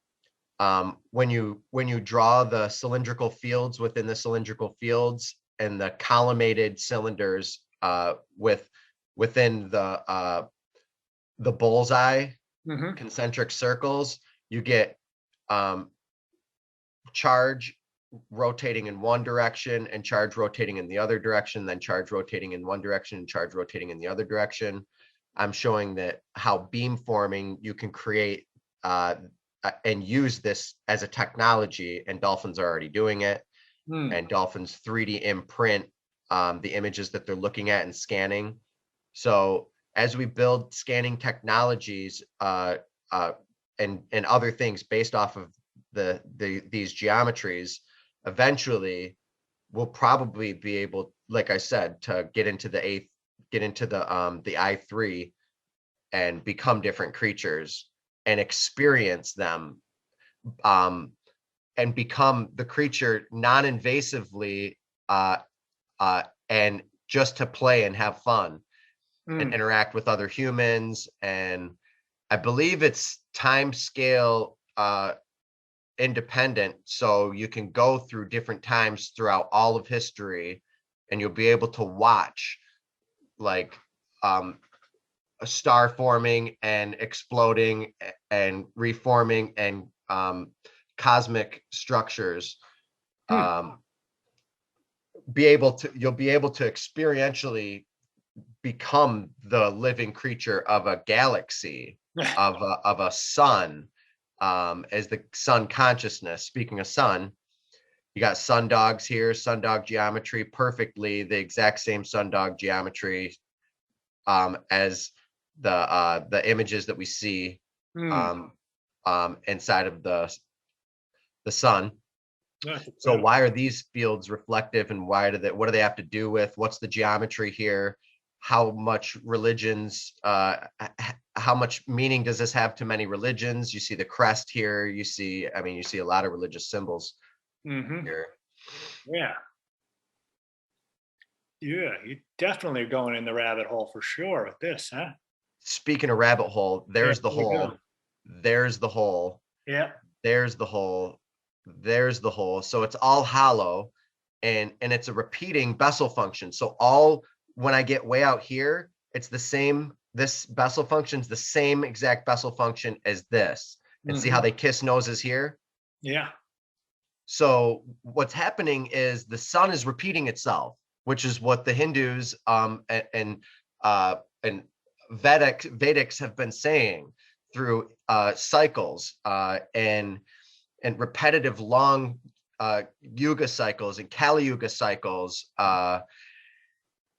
when you draw the cylindrical fields within the cylindrical fields and the collimated cylinders within the bullseye, concentric circles, you get charge rotating in one direction and charge rotating in the other direction, then charge rotating in one direction and charge rotating in the other direction. I'm showing that how beamforming you can create and use this as a technology, and dolphins are already doing it. And dolphins 3D imprint the images that they're looking at and scanning. So as we build scanning technologies and other things based off of these geometries, eventually we'll probably be able, like I said, to get into the I3 and become different creatures and experience them, and become the creature non-invasively and just to play and have fun and interact with other humans. And I believe it's time scale independent, so you can go through different times throughout all of history, and you'll be able to watch like a star forming and exploding and reforming and cosmic structures. You'll be able to experientially become the living creature of a galaxy, of a sun, as the sun consciousness. Speaking of sun, you got sundogs here, sundog geometry, perfectly the exact same sundog geometry as the images that we see inside of the sun. So why are these fields reflective, and what do they have to do with? What's the geometry here? How much religions, how much meaning does this have to many religions? You see the crest here. You see a lot of religious symbols here. Yeah, you definitely are going in the rabbit hole for sure with this, huh? Speaking of rabbit hole, there's the hole. There's the hole. Yeah. There's the hole. There's the hole. So it's all hollow, and it's a repeating Bessel function. So when I get way out here, it's the same. This Bessel function is the same exact Bessel function as this. And see how they kiss noses here? Yeah. So what's happening is the sun is repeating itself, which is what the Hindus and Vedics have been saying through cycles and repetitive long yuga cycles and Kali Yuga cycles.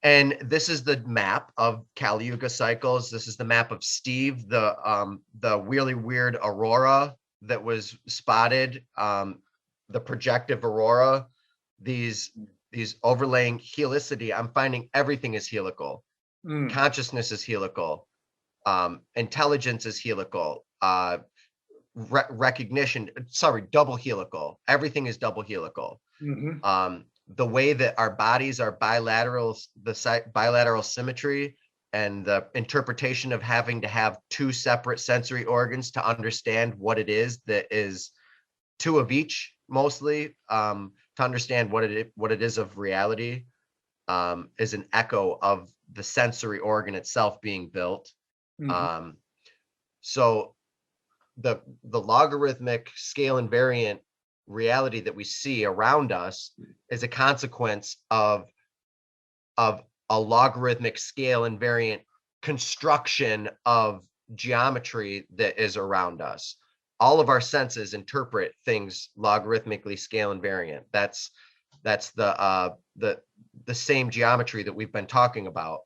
And this is the map of Kali Yuga cycles. This is the map of Steve, the really weird aurora that was spotted, the projective aurora, these overlaying helicity. I'm finding everything is helical. Consciousness is helical. Intelligence is helical. Recognition, double helical. Everything is double helical. The way that our bodies are bilateral, bilateral symmetry the interpretation of having to have two separate sensory organs to understand what it is that is two of each, mostly, to understand what it is of reality, is an echo of the sensory organ itself being built. So the logarithmic scale invariant reality that we see around us is a consequence of a logarithmic scale invariant construction of geometry that is around us. All of our senses interpret things logarithmically scale invariant. That's the same geometry that we've been talking about.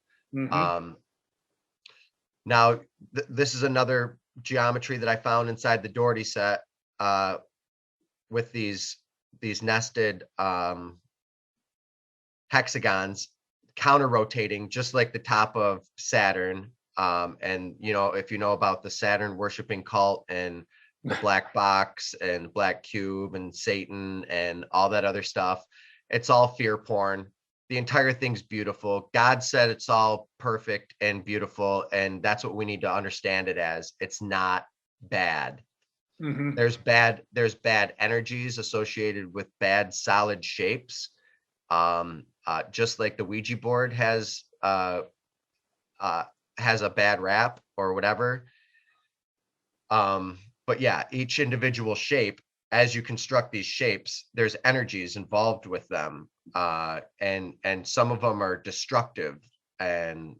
Now, this is another geometry that I found inside the Dougherty set, with these nested hexagons counter rotating, just like the top of Saturn. And if you know about the Saturn worshiping cult and the black box and black cube and Satan and all that other stuff, it's all fear porn. The entire thing's beautiful. God said it's all perfect and beautiful, and that's what we need to understand it as. It's not bad. There's bad energies associated with bad solid shapes, just like the Ouija board has a bad rap or whatever. But yeah, each individual shape, as you construct these shapes, there's energies involved with them, and some of them are destructive. And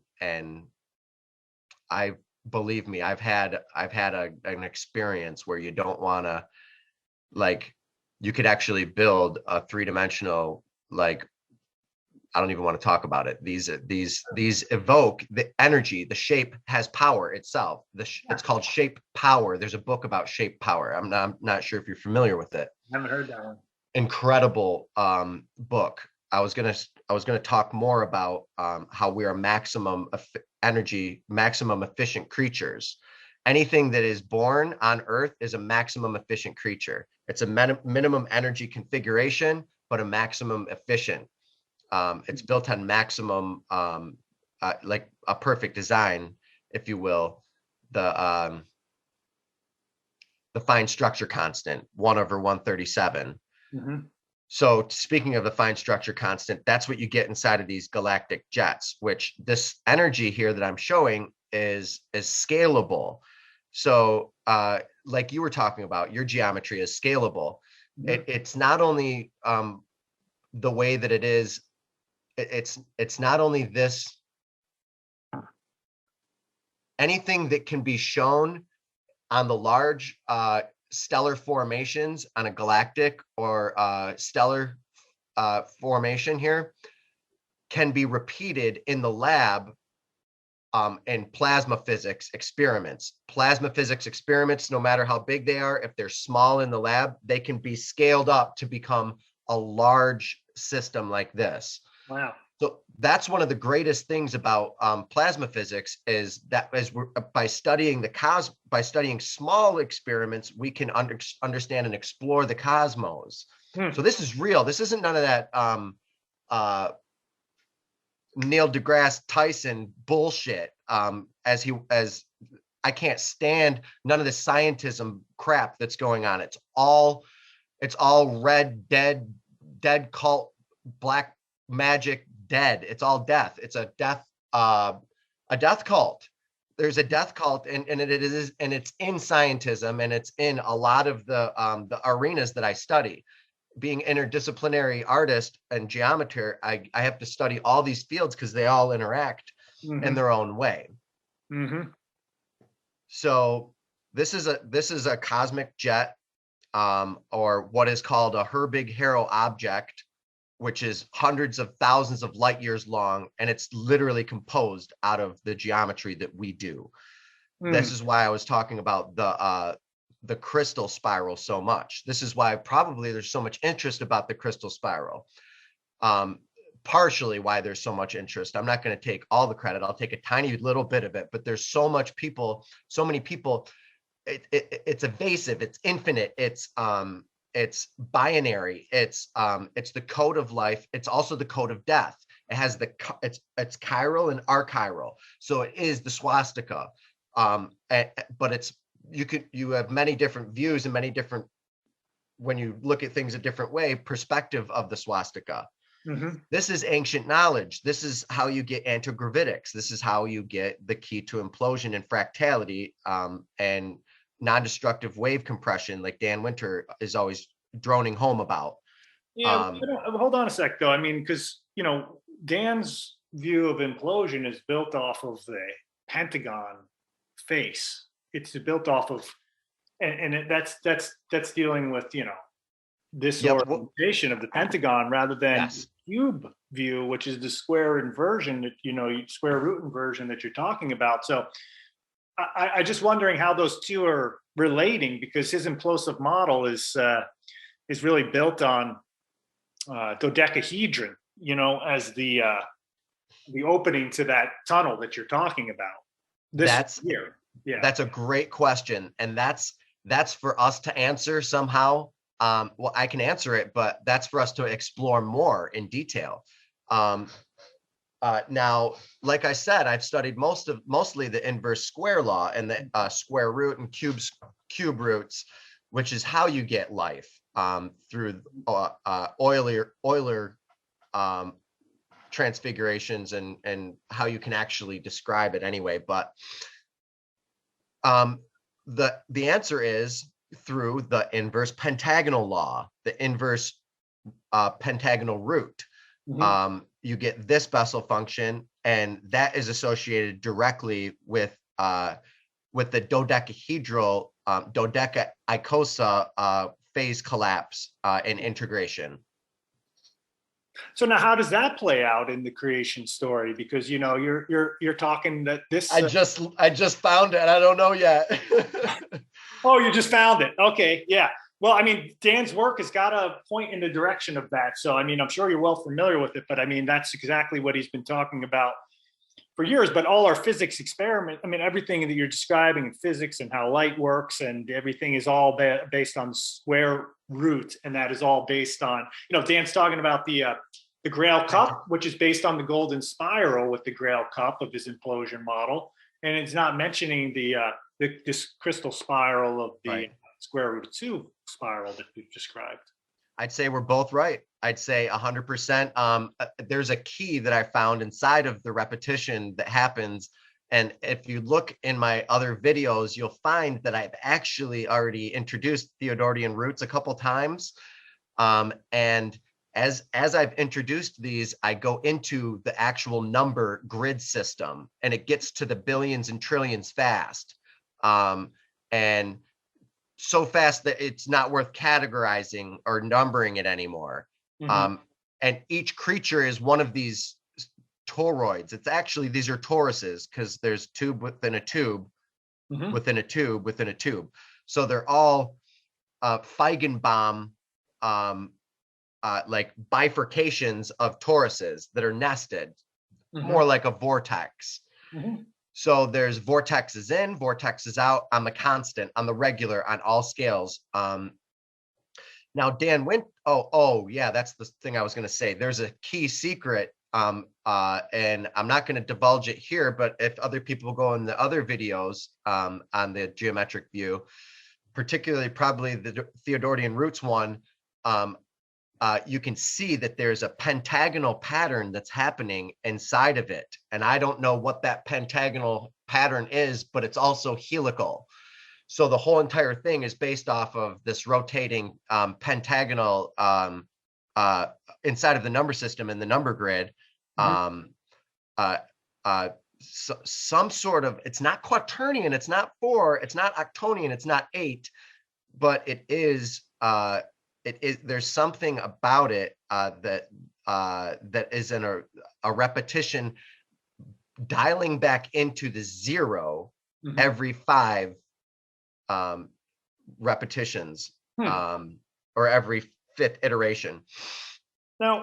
believe me, I've had an experience where you don't want to, like, you could actually build a three-dimensional, like, I don't even want to talk about it. These evoke the energy. The shape has power itself. It's called shape power. There's a book about shape power. I'm not sure if you're familiar with it. I haven't heard that one. Incredible book. I was gonna talk more about how we are maximum energy, maximum efficient creatures. Anything that is born on Earth is a maximum efficient creature. It's a minimum energy configuration, but a maximum efficient. It's built on maximum, like a perfect design, if you will. The fine structure constant, 1/137. So speaking of the fine structure constant, that's what you get inside of these galactic jets, which this energy here that I'm showing is scalable. So like you were talking about, your geometry is scalable. It's not only the way that it is, it's not only this, anything that can be shown on the large stellar formations on a galactic or stellar formation here can be repeated in the lab in plasma physics experiments. Plasma physics experiments, no matter how big they are, if they're small in the lab, they can be scaled up to become a large system like this. Wow. So that's one of the greatest things about plasma physics, is that by studying by studying small experiments, we can understand and explore the cosmos. So this is real. This isn't none of that Neil deGrasse Tyson bullshit. As I can't stand none of the scientism crap that's going on. It's all red, dead cult, black magic, dead. It's all death. It's a death cult. There's a death cult, and it's in scientism, and it's in a lot of the arenas that I study. Being interdisciplinary artist and geometer, I have to study all these fields because they all interact in their own way. So this is a cosmic jet, or what is called a Herbig Haro object, which is hundreds of thousands of light years long, and it's literally composed out of the geometry that we do. This is why I was talking about the Krystal spiral so much. This is why probably there's so much interest about the Krystal spiral. Partially why there's so much interest. I'm not going to take all the credit. I'll take a tiny little bit of it, but there's so many people. It's evasive. It's infinite. It's binary. It's the code of life. It's also the code of death. It has it's chiral and archiral. So it is the swastika. But you have many different views and many different, when you look at things a different way, perspective of the swastika. This is ancient knowledge. This is how you get antigravitics. This is how you get the key to implosion and fractality, and non-destructive wave compression, like Dan Winter is always droning home about. Yeah, hold on a sec though. I mean, because Dan's view of implosion is built off of the pentagon face. It's built off of, and that's dealing with this orientation of the pentagon rather than cube view, which is the square inversion that square root inversion that you're talking about. So I just wondering how those two are relating, because his implosive model is really built on dodecahedron, as the opening to that tunnel that you're talking about. That's a great question, and that's for us to answer somehow. Well, I can answer it, but that's for us to explore more in detail. Now, like I said, I've studied mostly the inverse square law and the square root and cube roots, which is how you get life through Euler transfigurations and how you can actually describe it anyway. But the answer is through the inverse pentagonal law, the inverse pentagonal root. You get this Bessel function, and that is associated directly with the dodecahedral dodeca-icosa phase collapse and integration. So now, how does that play out in the creation story? Because you're talking that this. I just found it. I don't know yet. Oh, you just found it. Okay, yeah. Well, I mean, Dan's work has got to point in the direction of that. So, I mean, I'm sure you're well familiar with it, but I mean, that's exactly what he's been talking about for years. But all our physics experiment, I mean, everything that you're describing in physics and how light works and everything is all based on square root. And that is all based on, Dan's talking about the Grail cup, which is based on the golden spiral with the Grail cup of his implosion model. And it's not mentioning this crystal spiral of the square root of 2 spiral that we've described. I'd say we're both right. I'd say 100%. There's a key that I found inside of the repetition that happens. And if you look in my other videos, you'll find that I've actually already introduced Theodorian Roots a couple times. And as I've introduced these, I go into the actual number grid system, and it gets to the billions and trillions fast. And so fast that it's not worth categorizing or numbering it anymore. And each creature is one of these toroids. It's actually, these are toruses, because there's tube within a tube, within a tube, within a tube. So they're all Feigenbaum, like bifurcations of toruses that are nested, more like a vortex. So there's vortexes in, vortexes out on the constant, on the regular, on all scales. Now, Dan went, yeah, that's the thing I was going to say. There's a key secret, and I'm not going to divulge it here, but if other people go in the other videos on the geometric view, particularly probably the Theodorian Roots one, you can see that there's a pentagonal pattern that's happening inside of it. And I don't know what that pentagonal pattern is, but it's also helical. So the whole entire thing is based off of this rotating pentagonal inside of the number system in the number grid. So some sort of, it's not quaternion, it's not 4, it's not octonian, it's not 8, but it is there's something about it that is in a repetition, dialing back into the 0 every 5 repetitions, or every 5th iteration. Now,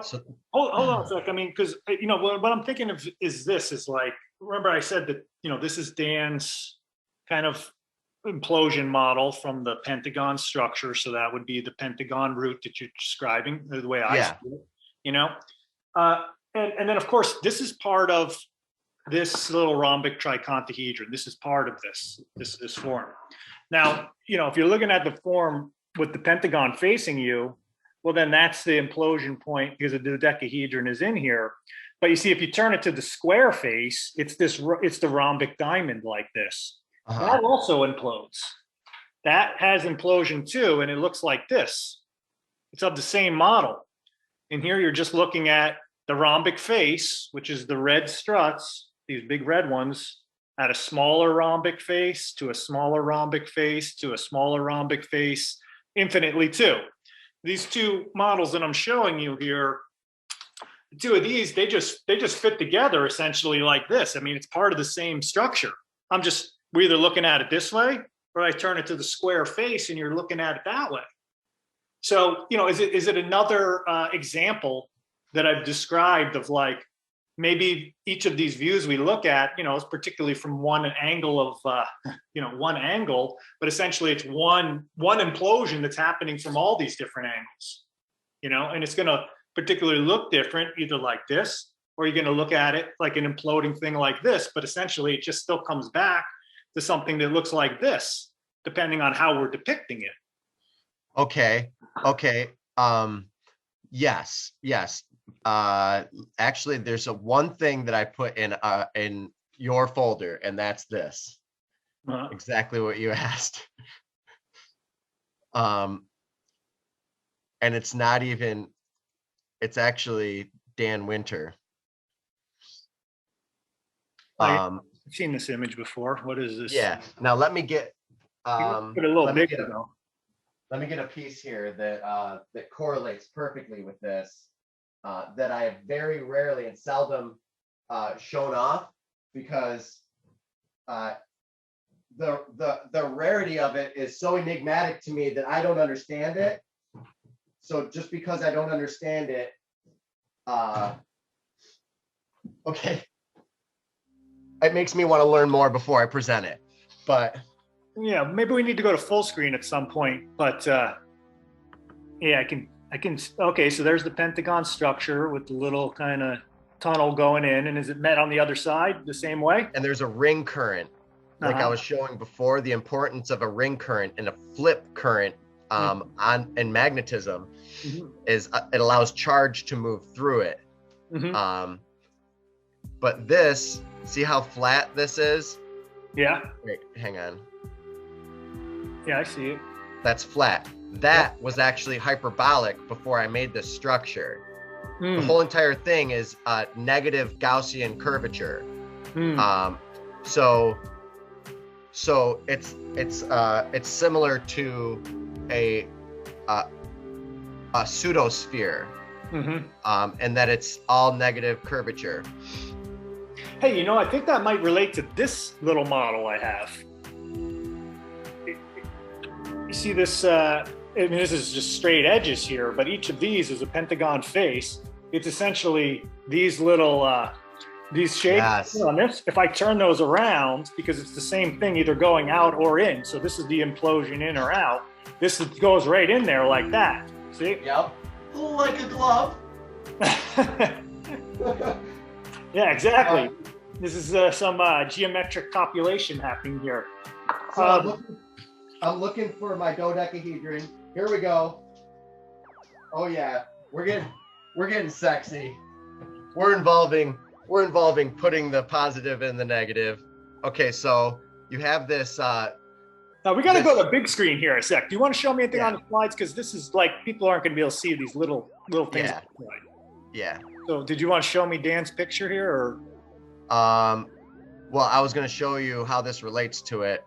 hold on a sec. I mean, because what I'm thinking of is like, remember I said that this is Dan's kind of implosion model from the pentagon structure, so that would be the pentagon root that you're describing, the way I see it, And then of course, this is part of this little rhombic tricontahedron. This is part of this form. Now, if you're looking at the form with the pentagon facing you, well, then that's the implosion point because the dodecahedron is in here. But you see, if you turn it to the square face, it's the rhombic diamond like this. That also implodes. That has implosion too, and it looks like this. It's of the same model. And here you're just looking at the rhombic face, which is the red struts, these big red ones, at a smaller rhombic face to a smaller rhombic face to a smaller rhombic face, infinitely too. These two models that I'm showing you here, the two of these, they just fit together essentially like this. I mean, it's part of the same structure. We're either looking at it this way, or I turn it to the square face and you're looking at it that way. So, is it another example that I've described of like, maybe each of these views we look at, is particularly from one angle of, one angle, but essentially it's one implosion that's happening from all these different angles, and it's going to particularly look different, either like this, or you're going to look at it like an imploding thing like this, but essentially it just still comes back to something that looks like this, depending on how we're depicting it. Okay. Yes. Actually, there's one thing that I put in your folder, and that's this. Exactly what you asked. And it's not even. It's actually Dan Winter. I've seen this image before. What is this? Yeah. Now let me get. Put it a little bigger though. Let me get a piece here that correlates perfectly with this. That I have very rarely and seldom shown off because the rarity of it is so enigmatic to me that I don't understand it. So just because I don't understand it, okay, it makes me want to learn more before I present it. But yeah, maybe we need to go to full screen at some point. But yeah, I can. Okay, so there's the pentagon structure with the little kind of tunnel going in, and is it met on the other side the same way? And there's a ring current, like I was showing before. The importance of a ring current and a flip current in magnetism is it allows charge to move through it. But this, see how flat this is? Yeah. Wait, hang on. Yeah, I see it. That's flat. That was actually hyperbolic before I made this structure. The whole entire thing is negative Gaussian curvature. So it's similar to a pseudosphere, and that it's all negative curvature. Hey, I think that might relate to this little model I have. You see this, this is just straight edges here, but each of these is a pentagon face. It's essentially these little, these shapes. Yes. On this, if I turn those around, because it's the same thing, either going out or in. So this is the implosion in or out. This goes right in there like that. See? Yep. Like a glove. Yeah, exactly. This is some geometric copulation happening here. So I'm looking for my dodecahedron. Here we go. Oh yeah, we're getting sexy. We're involving putting the positive and the negative. Okay, so you have this. Now we got to go to the big screen here a sec. Do you want to show me anything on the slides? Because this is like people aren't going to be able to see these little things. Yeah. So did you want to show me Dan's picture here, or? Well, I was going to show you how this relates to it.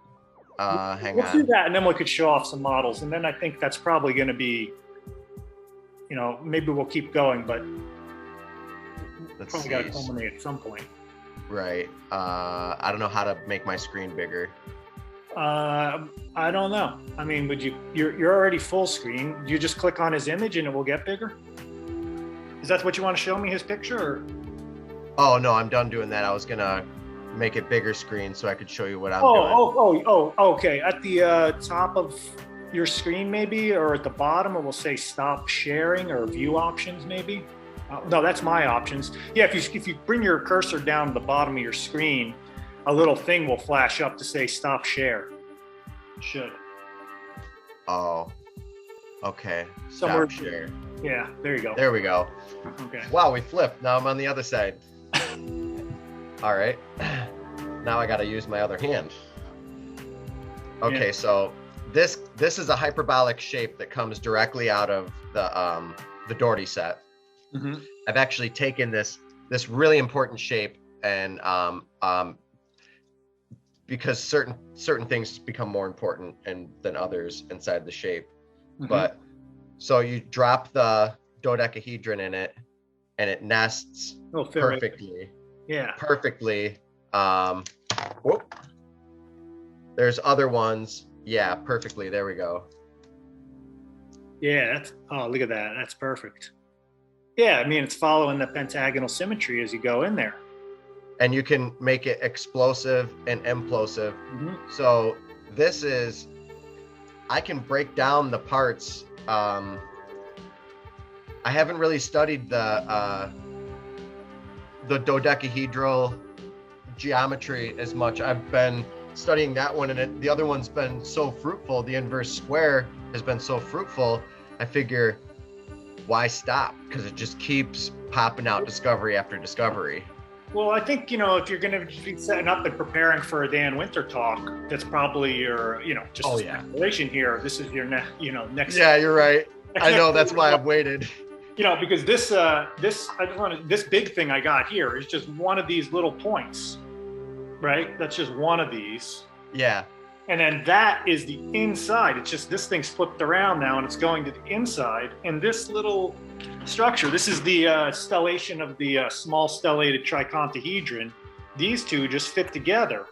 Hang on. Let's do that, and then we could show off some models, and then I think that's probably going to be, maybe we'll keep going, but probably got to culminate at some point. Right. I don't know how to make my screen bigger. I don't know. I mean, you're already full screen. You just click on his image and it will get bigger? Is that what you want to show me, his picture? Or? Oh, no, I'm done doing that. I was going to make it bigger screen so I could show you what I'm doing. Okay. At the top of your screen maybe, or at the bottom, or we'll say stop sharing or view options maybe. No, that's my options. Yeah, if you bring your cursor down to the bottom of your screen, a little thing will flash up to say stop share. It should. Oh, okay. Somewhere. Stop share. Yeah, there you go. There we go. Okay. Wow, we flipped. Now I'm on the other side. All right. Now I got to use my other hand. Okay, Yeah. so this is a hyperbolic shape that comes directly out of the Dougherty set. Mm-hmm. I've actually taken this really important shape and because certain things become more important than others inside the shape. Mm-hmm. But so you drop the dodecahedron in it and it nests perfectly. Yeah. Perfectly. Whoop. There's other ones. Yeah, perfectly. There we go. Yeah, look at that. That's perfect. Yeah, I mean, it's following the pentagonal symmetry as you go in there. And you can make it explosive and implosive. Mm-hmm. So this is, I can break down the parts. I haven't really studied the dodecahedral geometry as much. I've been studying that one, and the other one's been so fruitful. The inverse square has been so fruitful. I figure, why stop? Because it just keeps popping out discovery after discovery. Well, I think, if you're going to be setting up and preparing for a Dan Winter talk, that's probably your, just speculation here. This is your next. Yeah, you're right. I know, that's why I've waited. Because this big thing I got here is just one of these little points, right? That's just one of these. Yeah. And then that is the inside. It's just this thing's flipped around now and it's going to the inside. And this little structure, this is the stellation of the small stellated tricontahedron. These two just fit together.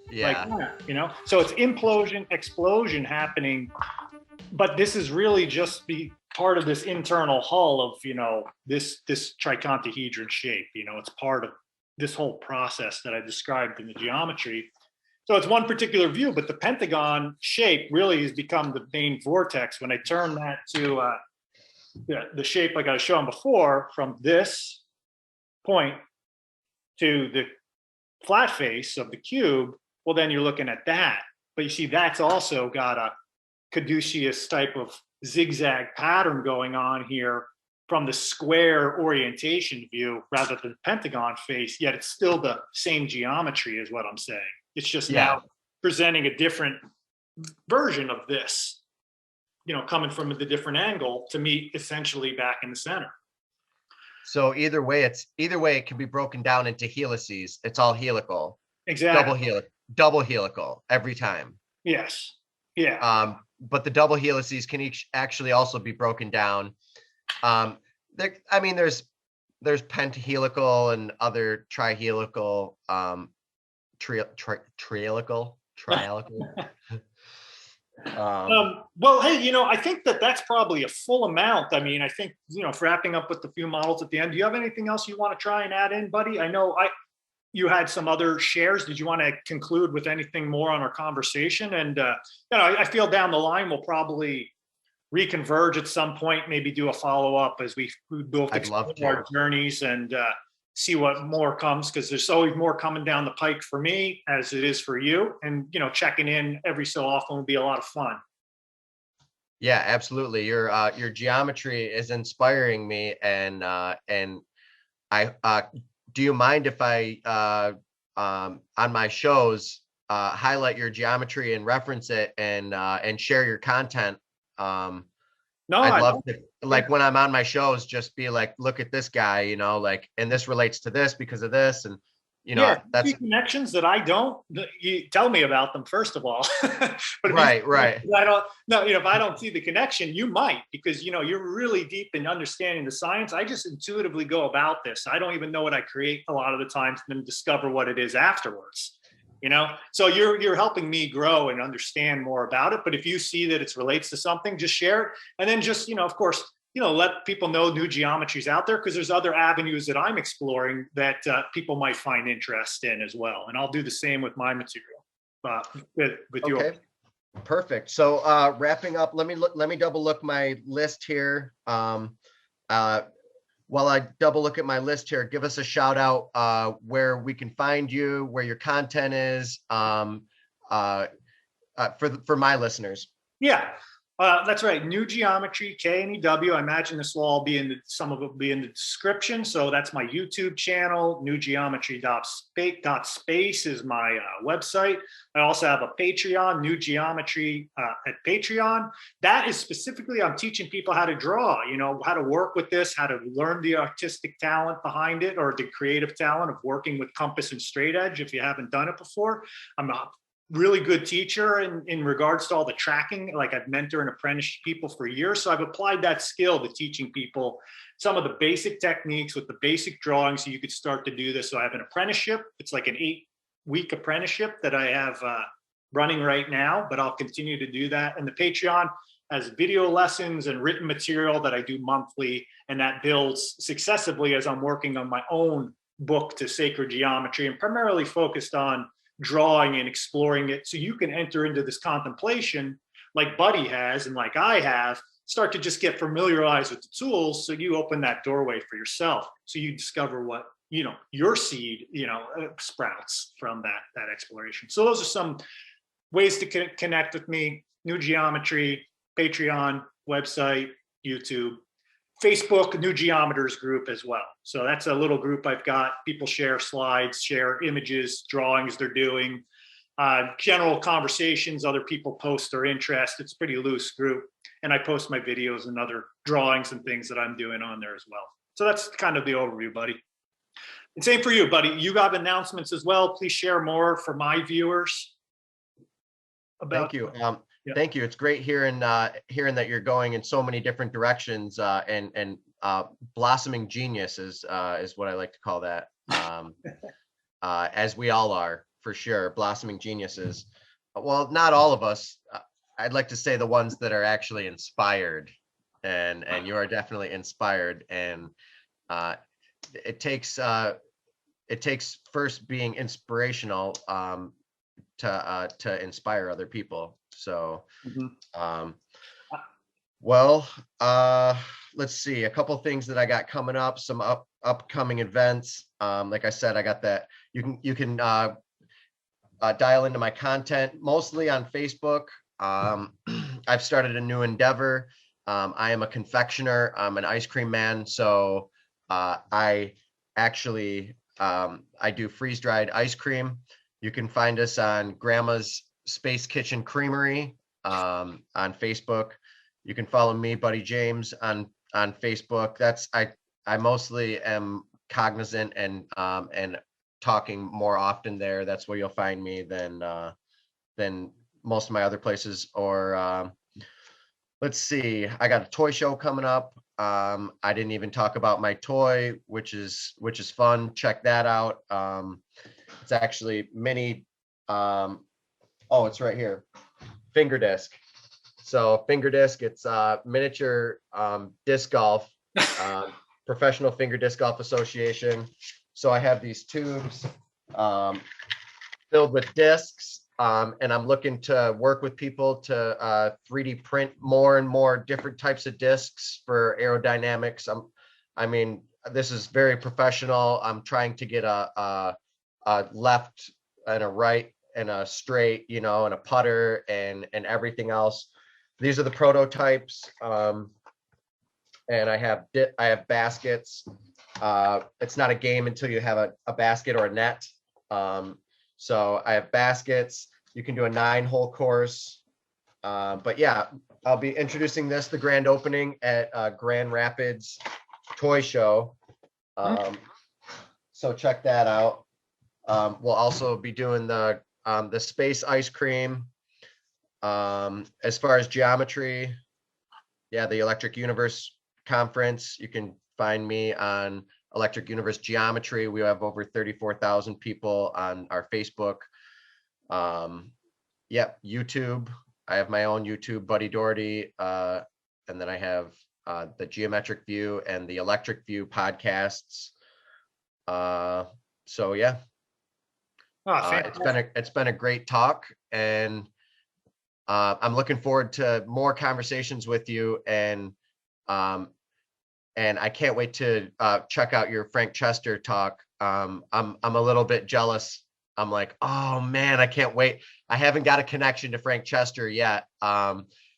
Yeah. Like that, So it's implosion, explosion happening. But this is really just part of this internal hull of, this tricontahedron shape. It's part of this whole process that I described in the geometry. So it's one particular view, but the pentagon shape really has become the main vortex. When I turn that to the shape like I was showing before, from this point to the flat face of the cube, well, then you're looking at that. But you see, that's also got a caduceus type of zigzag pattern going on here from the square orientation view rather than pentagon face, yet it's still the same geometry is what I'm saying. It's just now presenting a different version of this, coming from the different angle to meet essentially back in the center. So either way, it can be broken down into helices. It's all helical. Exactly. Double helical every time. Yes. Yeah. But the double helices can actually also be broken down. There's pentahelical and other trihelical, trihelical. Well, hey, I think that's probably a full amount. I mean, I think, for wrapping up with the few models at the end, do you have anything else you want to try and add in, buddy? I know you had some other shares. Did you want to conclude with anything more on our conversation? And, I feel down the line, we'll probably reconverge at some point, maybe do a follow-up as we both explore our journeys and see what more comes, because there's always more coming down the pike for me as it is for you. And, checking in every so often will be a lot of fun. Yeah, absolutely. Your geometry is inspiring me. And I do you mind if I on my shows highlight your geometry and reference it and share your content? No, I'd love to, like, when I'm on my shows, just be like, look at this guy, and this relates to this because of this. And, that's connections that I don't, you tell me about them, first of all. But right. if I don't see the connection, you might, because, you're really deep in understanding the science. I just intuitively go about this. I don't even know what I create a lot of the times and then discover what it is afterwards. So you're helping me grow and understand more about it. But if you see that it relates to something, just share it. And then just, of course, let people know new geometries out there, because there's other avenues that I'm exploring that people might find interest in as well. And I'll do the same with my material with you. Okay, perfect. So wrapping up, let me double look my list here. while I double look at my list here, give us a shout out where we can find you, where your content is, for my listeners. Yeah, that's right. New Geometry, KNEW. I imagine this will all be some of it will be in the description. So that's my YouTube channel. Newgeometry.space is my website. I also have a Patreon, New Geometry at Patreon. That is specifically, I'm teaching people how to draw, how to work with this, how to learn the artistic talent behind it, or the creative talent of working with compass and straight edge if you haven't done it before. I'm a really good teacher in regards to all the tracking. Like, I've mentored and apprenticed people for years. So I've applied that skill to teaching people some of the basic techniques with the basic drawing so you could start to do this. So I have an apprenticeship. It's like an 8-week apprenticeship that I have running right now, but I'll continue to do that. And the Patreon has video lessons and written material that I do monthly, and that builds successively as I'm working on my own book to sacred geometry, and primarily focused on drawing and exploring it, so you can enter into this contemplation like Buddy has and like I have, start to just get familiarized with the tools, so you open that doorway for yourself, so you discover what your seed sprouts from that exploration. So those are some ways to connect with me: New Geometry, Patreon, website, YouTube, Facebook, New Geometers group as well. So that's a little group I've got. People share slides, share images, drawings they're doing, general conversations. Other people post their interest. It's a pretty loose group. And I post my videos and other drawings and things that I'm doing on there as well. So that's kind of the overview, buddy. And same for you, buddy. You got announcements as well. Please share more for my viewers. Thank you. Thank you. It's great hearing that you're going in so many different directions, and blossoming genius is what I like to call that. As we all are, for sure, blossoming geniuses. Well, not all of us. I'd like to say the ones that are actually inspired, and you are definitely inspired. And it takes first being inspirational to inspire other people. So, let's see, a couple things that I got coming up, some upcoming events. Like I said, I got that. You can dial into my content mostly on Facebook. I've started a new endeavor. I am a confectioner. I'm an ice cream man. So I actually I do freeze-dried ice cream. You can find us on Grandma's Space Kitchen Creamery on Facebook. You can follow me, Buddy James, on Facebook. That's I mostly am cognizant and talking more often there. That's where you'll find me than most of my other places. Or let's see, I got a toy show coming up. I didn't even talk about my toy, which is fun. Check that out. It's actually mini. Oh, it's right here. Finger disc. So finger disc, it's miniature disc golf, Professional Finger Disc Golf Association. So I have these tubes filled with discs, and I'm looking to work with people to 3D print more and more different types of discs for aerodynamics. I mean, this is very professional. I'm trying to get a left and a right and a straight, and a putter and everything else. These are the prototypes, and I have baskets. It's not a game until you have a basket or a net. So I have baskets. You can do a 9-hole course. But yeah, I'll be introducing the grand opening at Grand Rapids Toy Show. So check that out. We'll also be doing the space ice cream. As far as geometry, the Electric Universe Conference, you can find me on Electric Universe Geometry. We have over 34,000 people on our Facebook. YouTube. I have my own YouTube, Buddy Dougherty, and then I have the Geometric View and the Electric View podcasts. So yeah. It's been a great talk, and I'm looking forward to more conversations with you, and and I can't wait to check out your Frank Chester talk. I'm a little bit jealous. I'm like, oh man, I can't wait. I haven't got a connection to Frank Chester yet.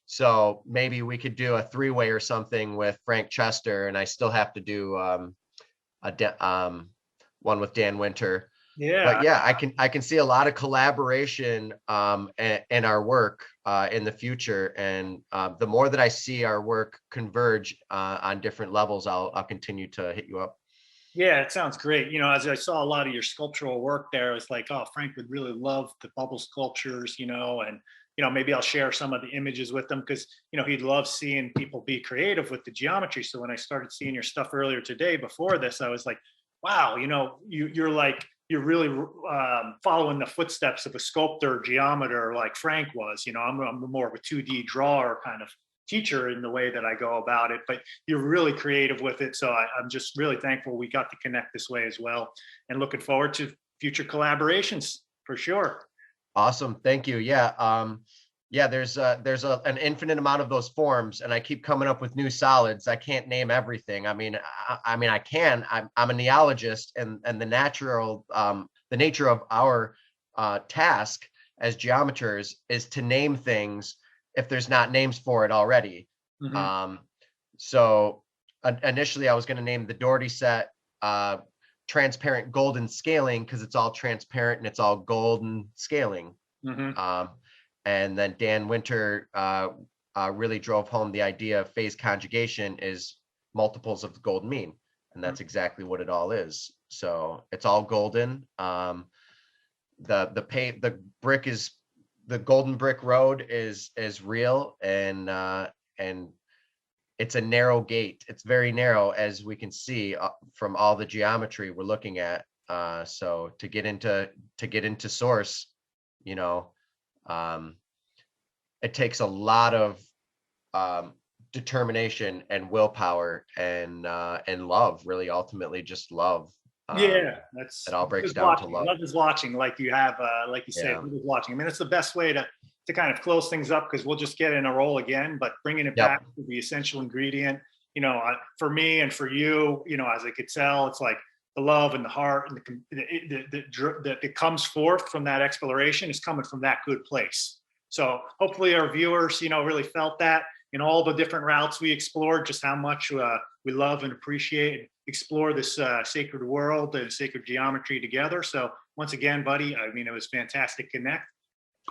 So maybe we could do a 3-way or something with Frank Chester, and I still have to do one with Dan Winter. Yeah. But yeah, I can see a lot of collaboration in our work in the future, and the more that I see our work converge on different levels, I'll continue to hit you up. Yeah, it sounds great. You know, as I saw a lot of your sculptural work there, I was like, oh, Frank would really love the bubble sculptures, you know, and, you know, maybe I'll share some of the images with them because, you know, he'd love seeing people be creative with the geometry. So when I started seeing your stuff earlier today before this, I was like, wow, you know, you're really following the footsteps of a sculptor, geometer like Frank was. You know, I'm more of a 2D drawer kind of teacher in the way that I go about it, but you're really creative with it. So I'm just really thankful we got to connect this way as well, and looking forward to future collaborations for sure. Awesome. Thank you. Yeah. Yeah, there's an infinite amount of those forms, and I keep coming up with new solids. I can't name everything. I mean, I can. I'm a neologist, and the nature of our task as geometers is to name things if there's not names for it already. Mm-hmm. So initially, I was going to name the Doughertyset transparent golden scaling because it's all transparent and it's all golden scaling. Mm-hmm. And then Dan Winter really drove home the idea of phase conjugation is multiples of the golden mean. And that's exactly what it all is. So it's all golden. The golden brick road is real, and it's a narrow gate. It's very narrow, as we can see from all the geometry we're looking at. So to get into source, you know, it takes a lot of determination and willpower and love, really, ultimately just love. Yeah, it all breaks down to love. Loveiswatching, like you have, like you said, Loveiswatching. I mean, it's the best way to kind of close things up, because we'll just get in a roll again. But bringing it back to the essential ingredient, you know, for me and for you, you know, as I could tell, it's like the love and the heart and that comes forth from that exploration is coming from that good place. So hopefully our viewers, you know, really felt that in all the different routes we explored, just how much we love and appreciate and explore this sacred world and sacred geometry together. So once again, buddy, I mean, it was fantastic connect.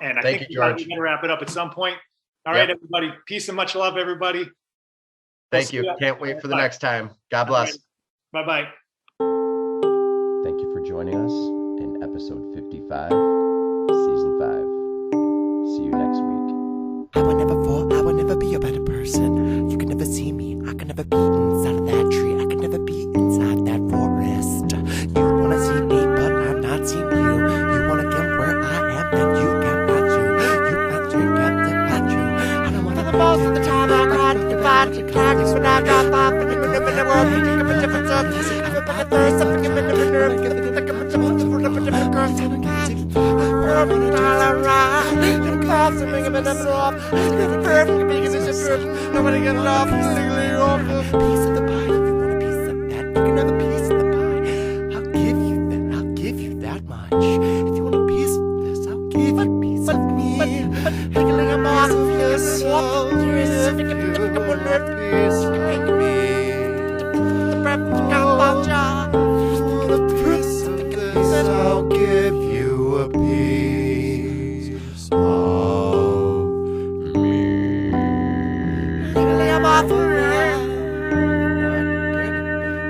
And I think we're going to wrap it up at some point. All right, everybody. Peace and much love, everybody. Thank you. Can't wait for the next time. God bless. Bye-bye. Thank you for joining us in episode 55, season 5. See you next week. I will never fall, I will never be a better person. You can never see me, I can never be inside of that tree. I can never be inside that forest. You wanna see me, but I'm not seeing you. You wanna get where I am, then you can't find you. You can't find you. I don't want the most of the time I got to divide the characters when I got five and you live in the world, you think of a different stuff. I'm about to thirst, something in the nerve, think of a different curse. Perfect all around. Something of an off. Perfect because it's just perfect. Nobody get it off. Piece of the pie. If you want a piece of that, you can have a piece of the pie. I'll give you that. I'll give you that much. If you want a piece of this, I'll give you a piece of me. Take a little more of your soul. Take a piece of me. The perfect cowboy. The piece of this, I'll give you a piece of me. I'm offering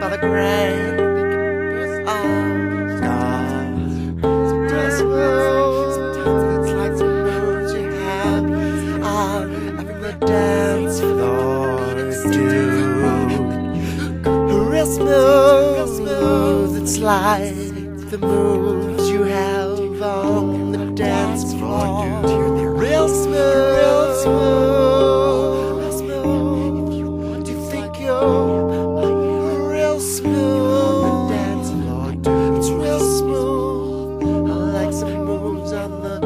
by the grain of stars. Sometimes it's like some moods you have on the dance floor too. Real smooth, it's like the moves you have on the dance floor. Real smooth. If you want to think you're real smooth on the dance floor, it's real smooth. I like some moves on the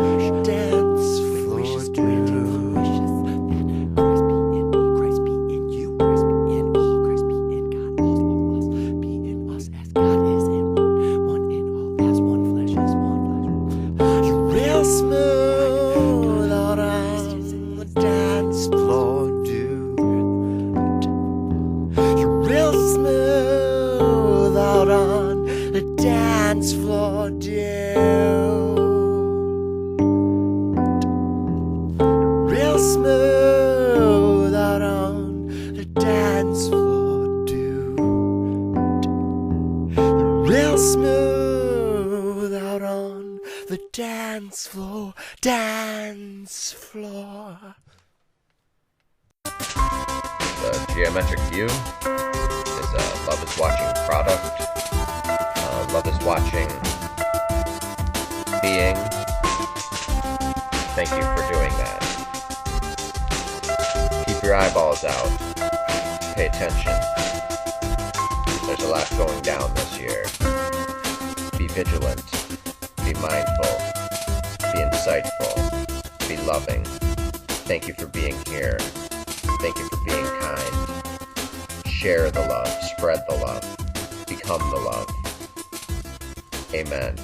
dance floor too. Christ be in me, Christ be in you, Christ be in me, Christ be in God. the dance floor do. Real smooth out on the dance floor do. Real smooth out on the dance floor, dance floor. The geometric view is a Loveiswatching product. Loveiswatching being. Thank you for doing that. Keep your eyeballs out. Pay attention. There's a lot going down this year. Be vigilant. Be mindful. Be insightful. Be loving. Thank you for being here. Thank you for being kind. Share the love. Spread the love. Become the love. Amen.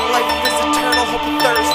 Life is eternal, hope and thirsty.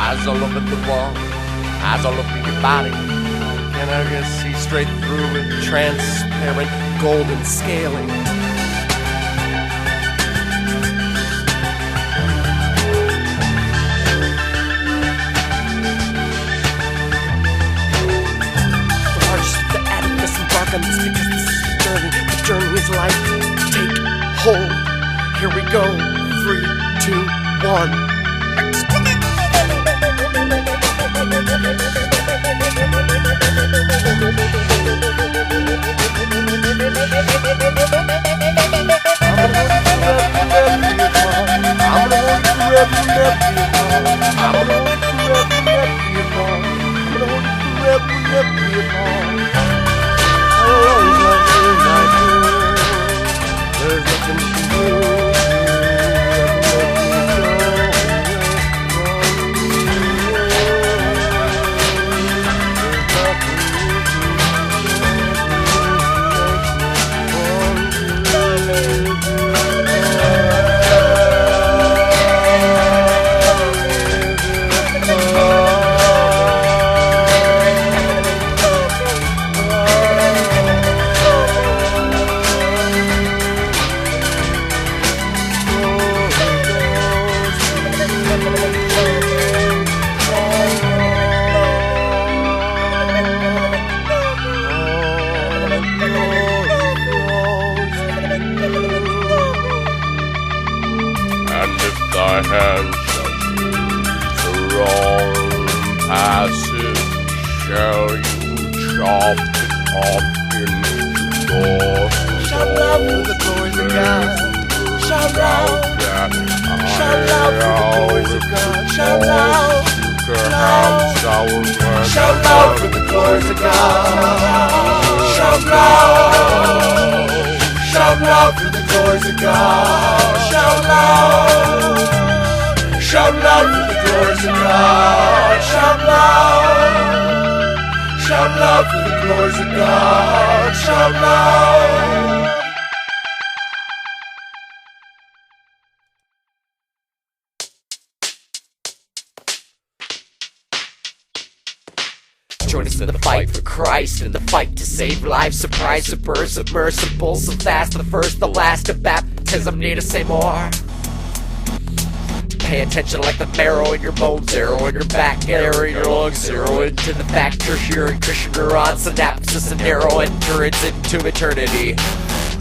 Eyes all over the wall, eyes all over your body. And I can see straight through it, transparent, golden scaling. The largest of the atom must embark on this because this is the journey. The journey is life. Take hold. Here we go. 3, 2, 1. Join us in the fight for Christ, in the fight to save lives. Surprise, submersible, so fast, the first, the last of baptism. Need to say more. Pay attention like the marrow in your bones, arrow in your back, arrow in your lungs, zero into the back, tertiary Christian neurons, synapses and narrow endurance into eternity.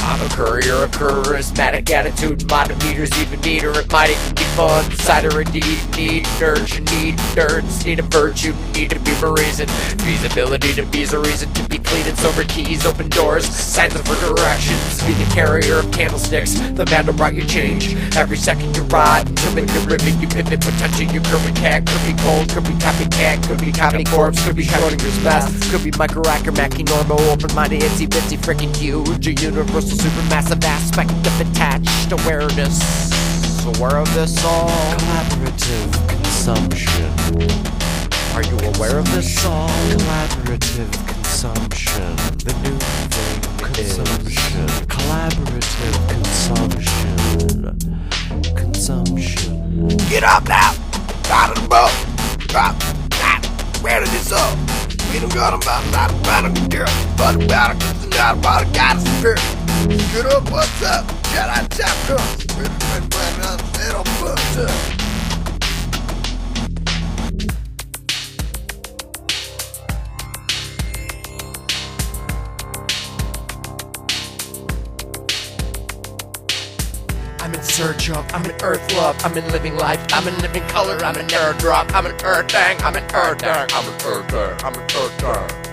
I'm a courier, a charismatic attitude, meters even meter, it might even be fun. Cider indeed, need nerds, you need nerds, need a virtue, need to be a reason. Feasibility to be is a reason to be clean and sober, keys, open doors, signs for directions. Be the carrier of candlesticks, the man who brought you change. Every second you ride, until make a ribbon, you pivot, potential, you curve and cat. Could be cold, could be copycat, could be copy corpse, could be Schrodinger's best. Could be micro-actor, Mackie, normal, open-minded, itsy-bitsy, freaking huge, a universal supermassive aspect of attached awareness. Aware of this all? Collaborative consumption. Are you aware of this all? Collaborative consumption. The new thing consumption. Collaborative consumption. Consumption. Get up now! Out of the boat! Drop! Where did this up? We don't got about not about a girl, but about a not about a goddess spirit. Get up, what's up? Jedi chapter. Spirit red planet on the middle foot. I'm in search of, I'm in earth love, I'm in living life, I'm in living color, I'm an air drop, I'm an earth thing, I'm an earth thing, I'm an earth thing, I'm an earth thing.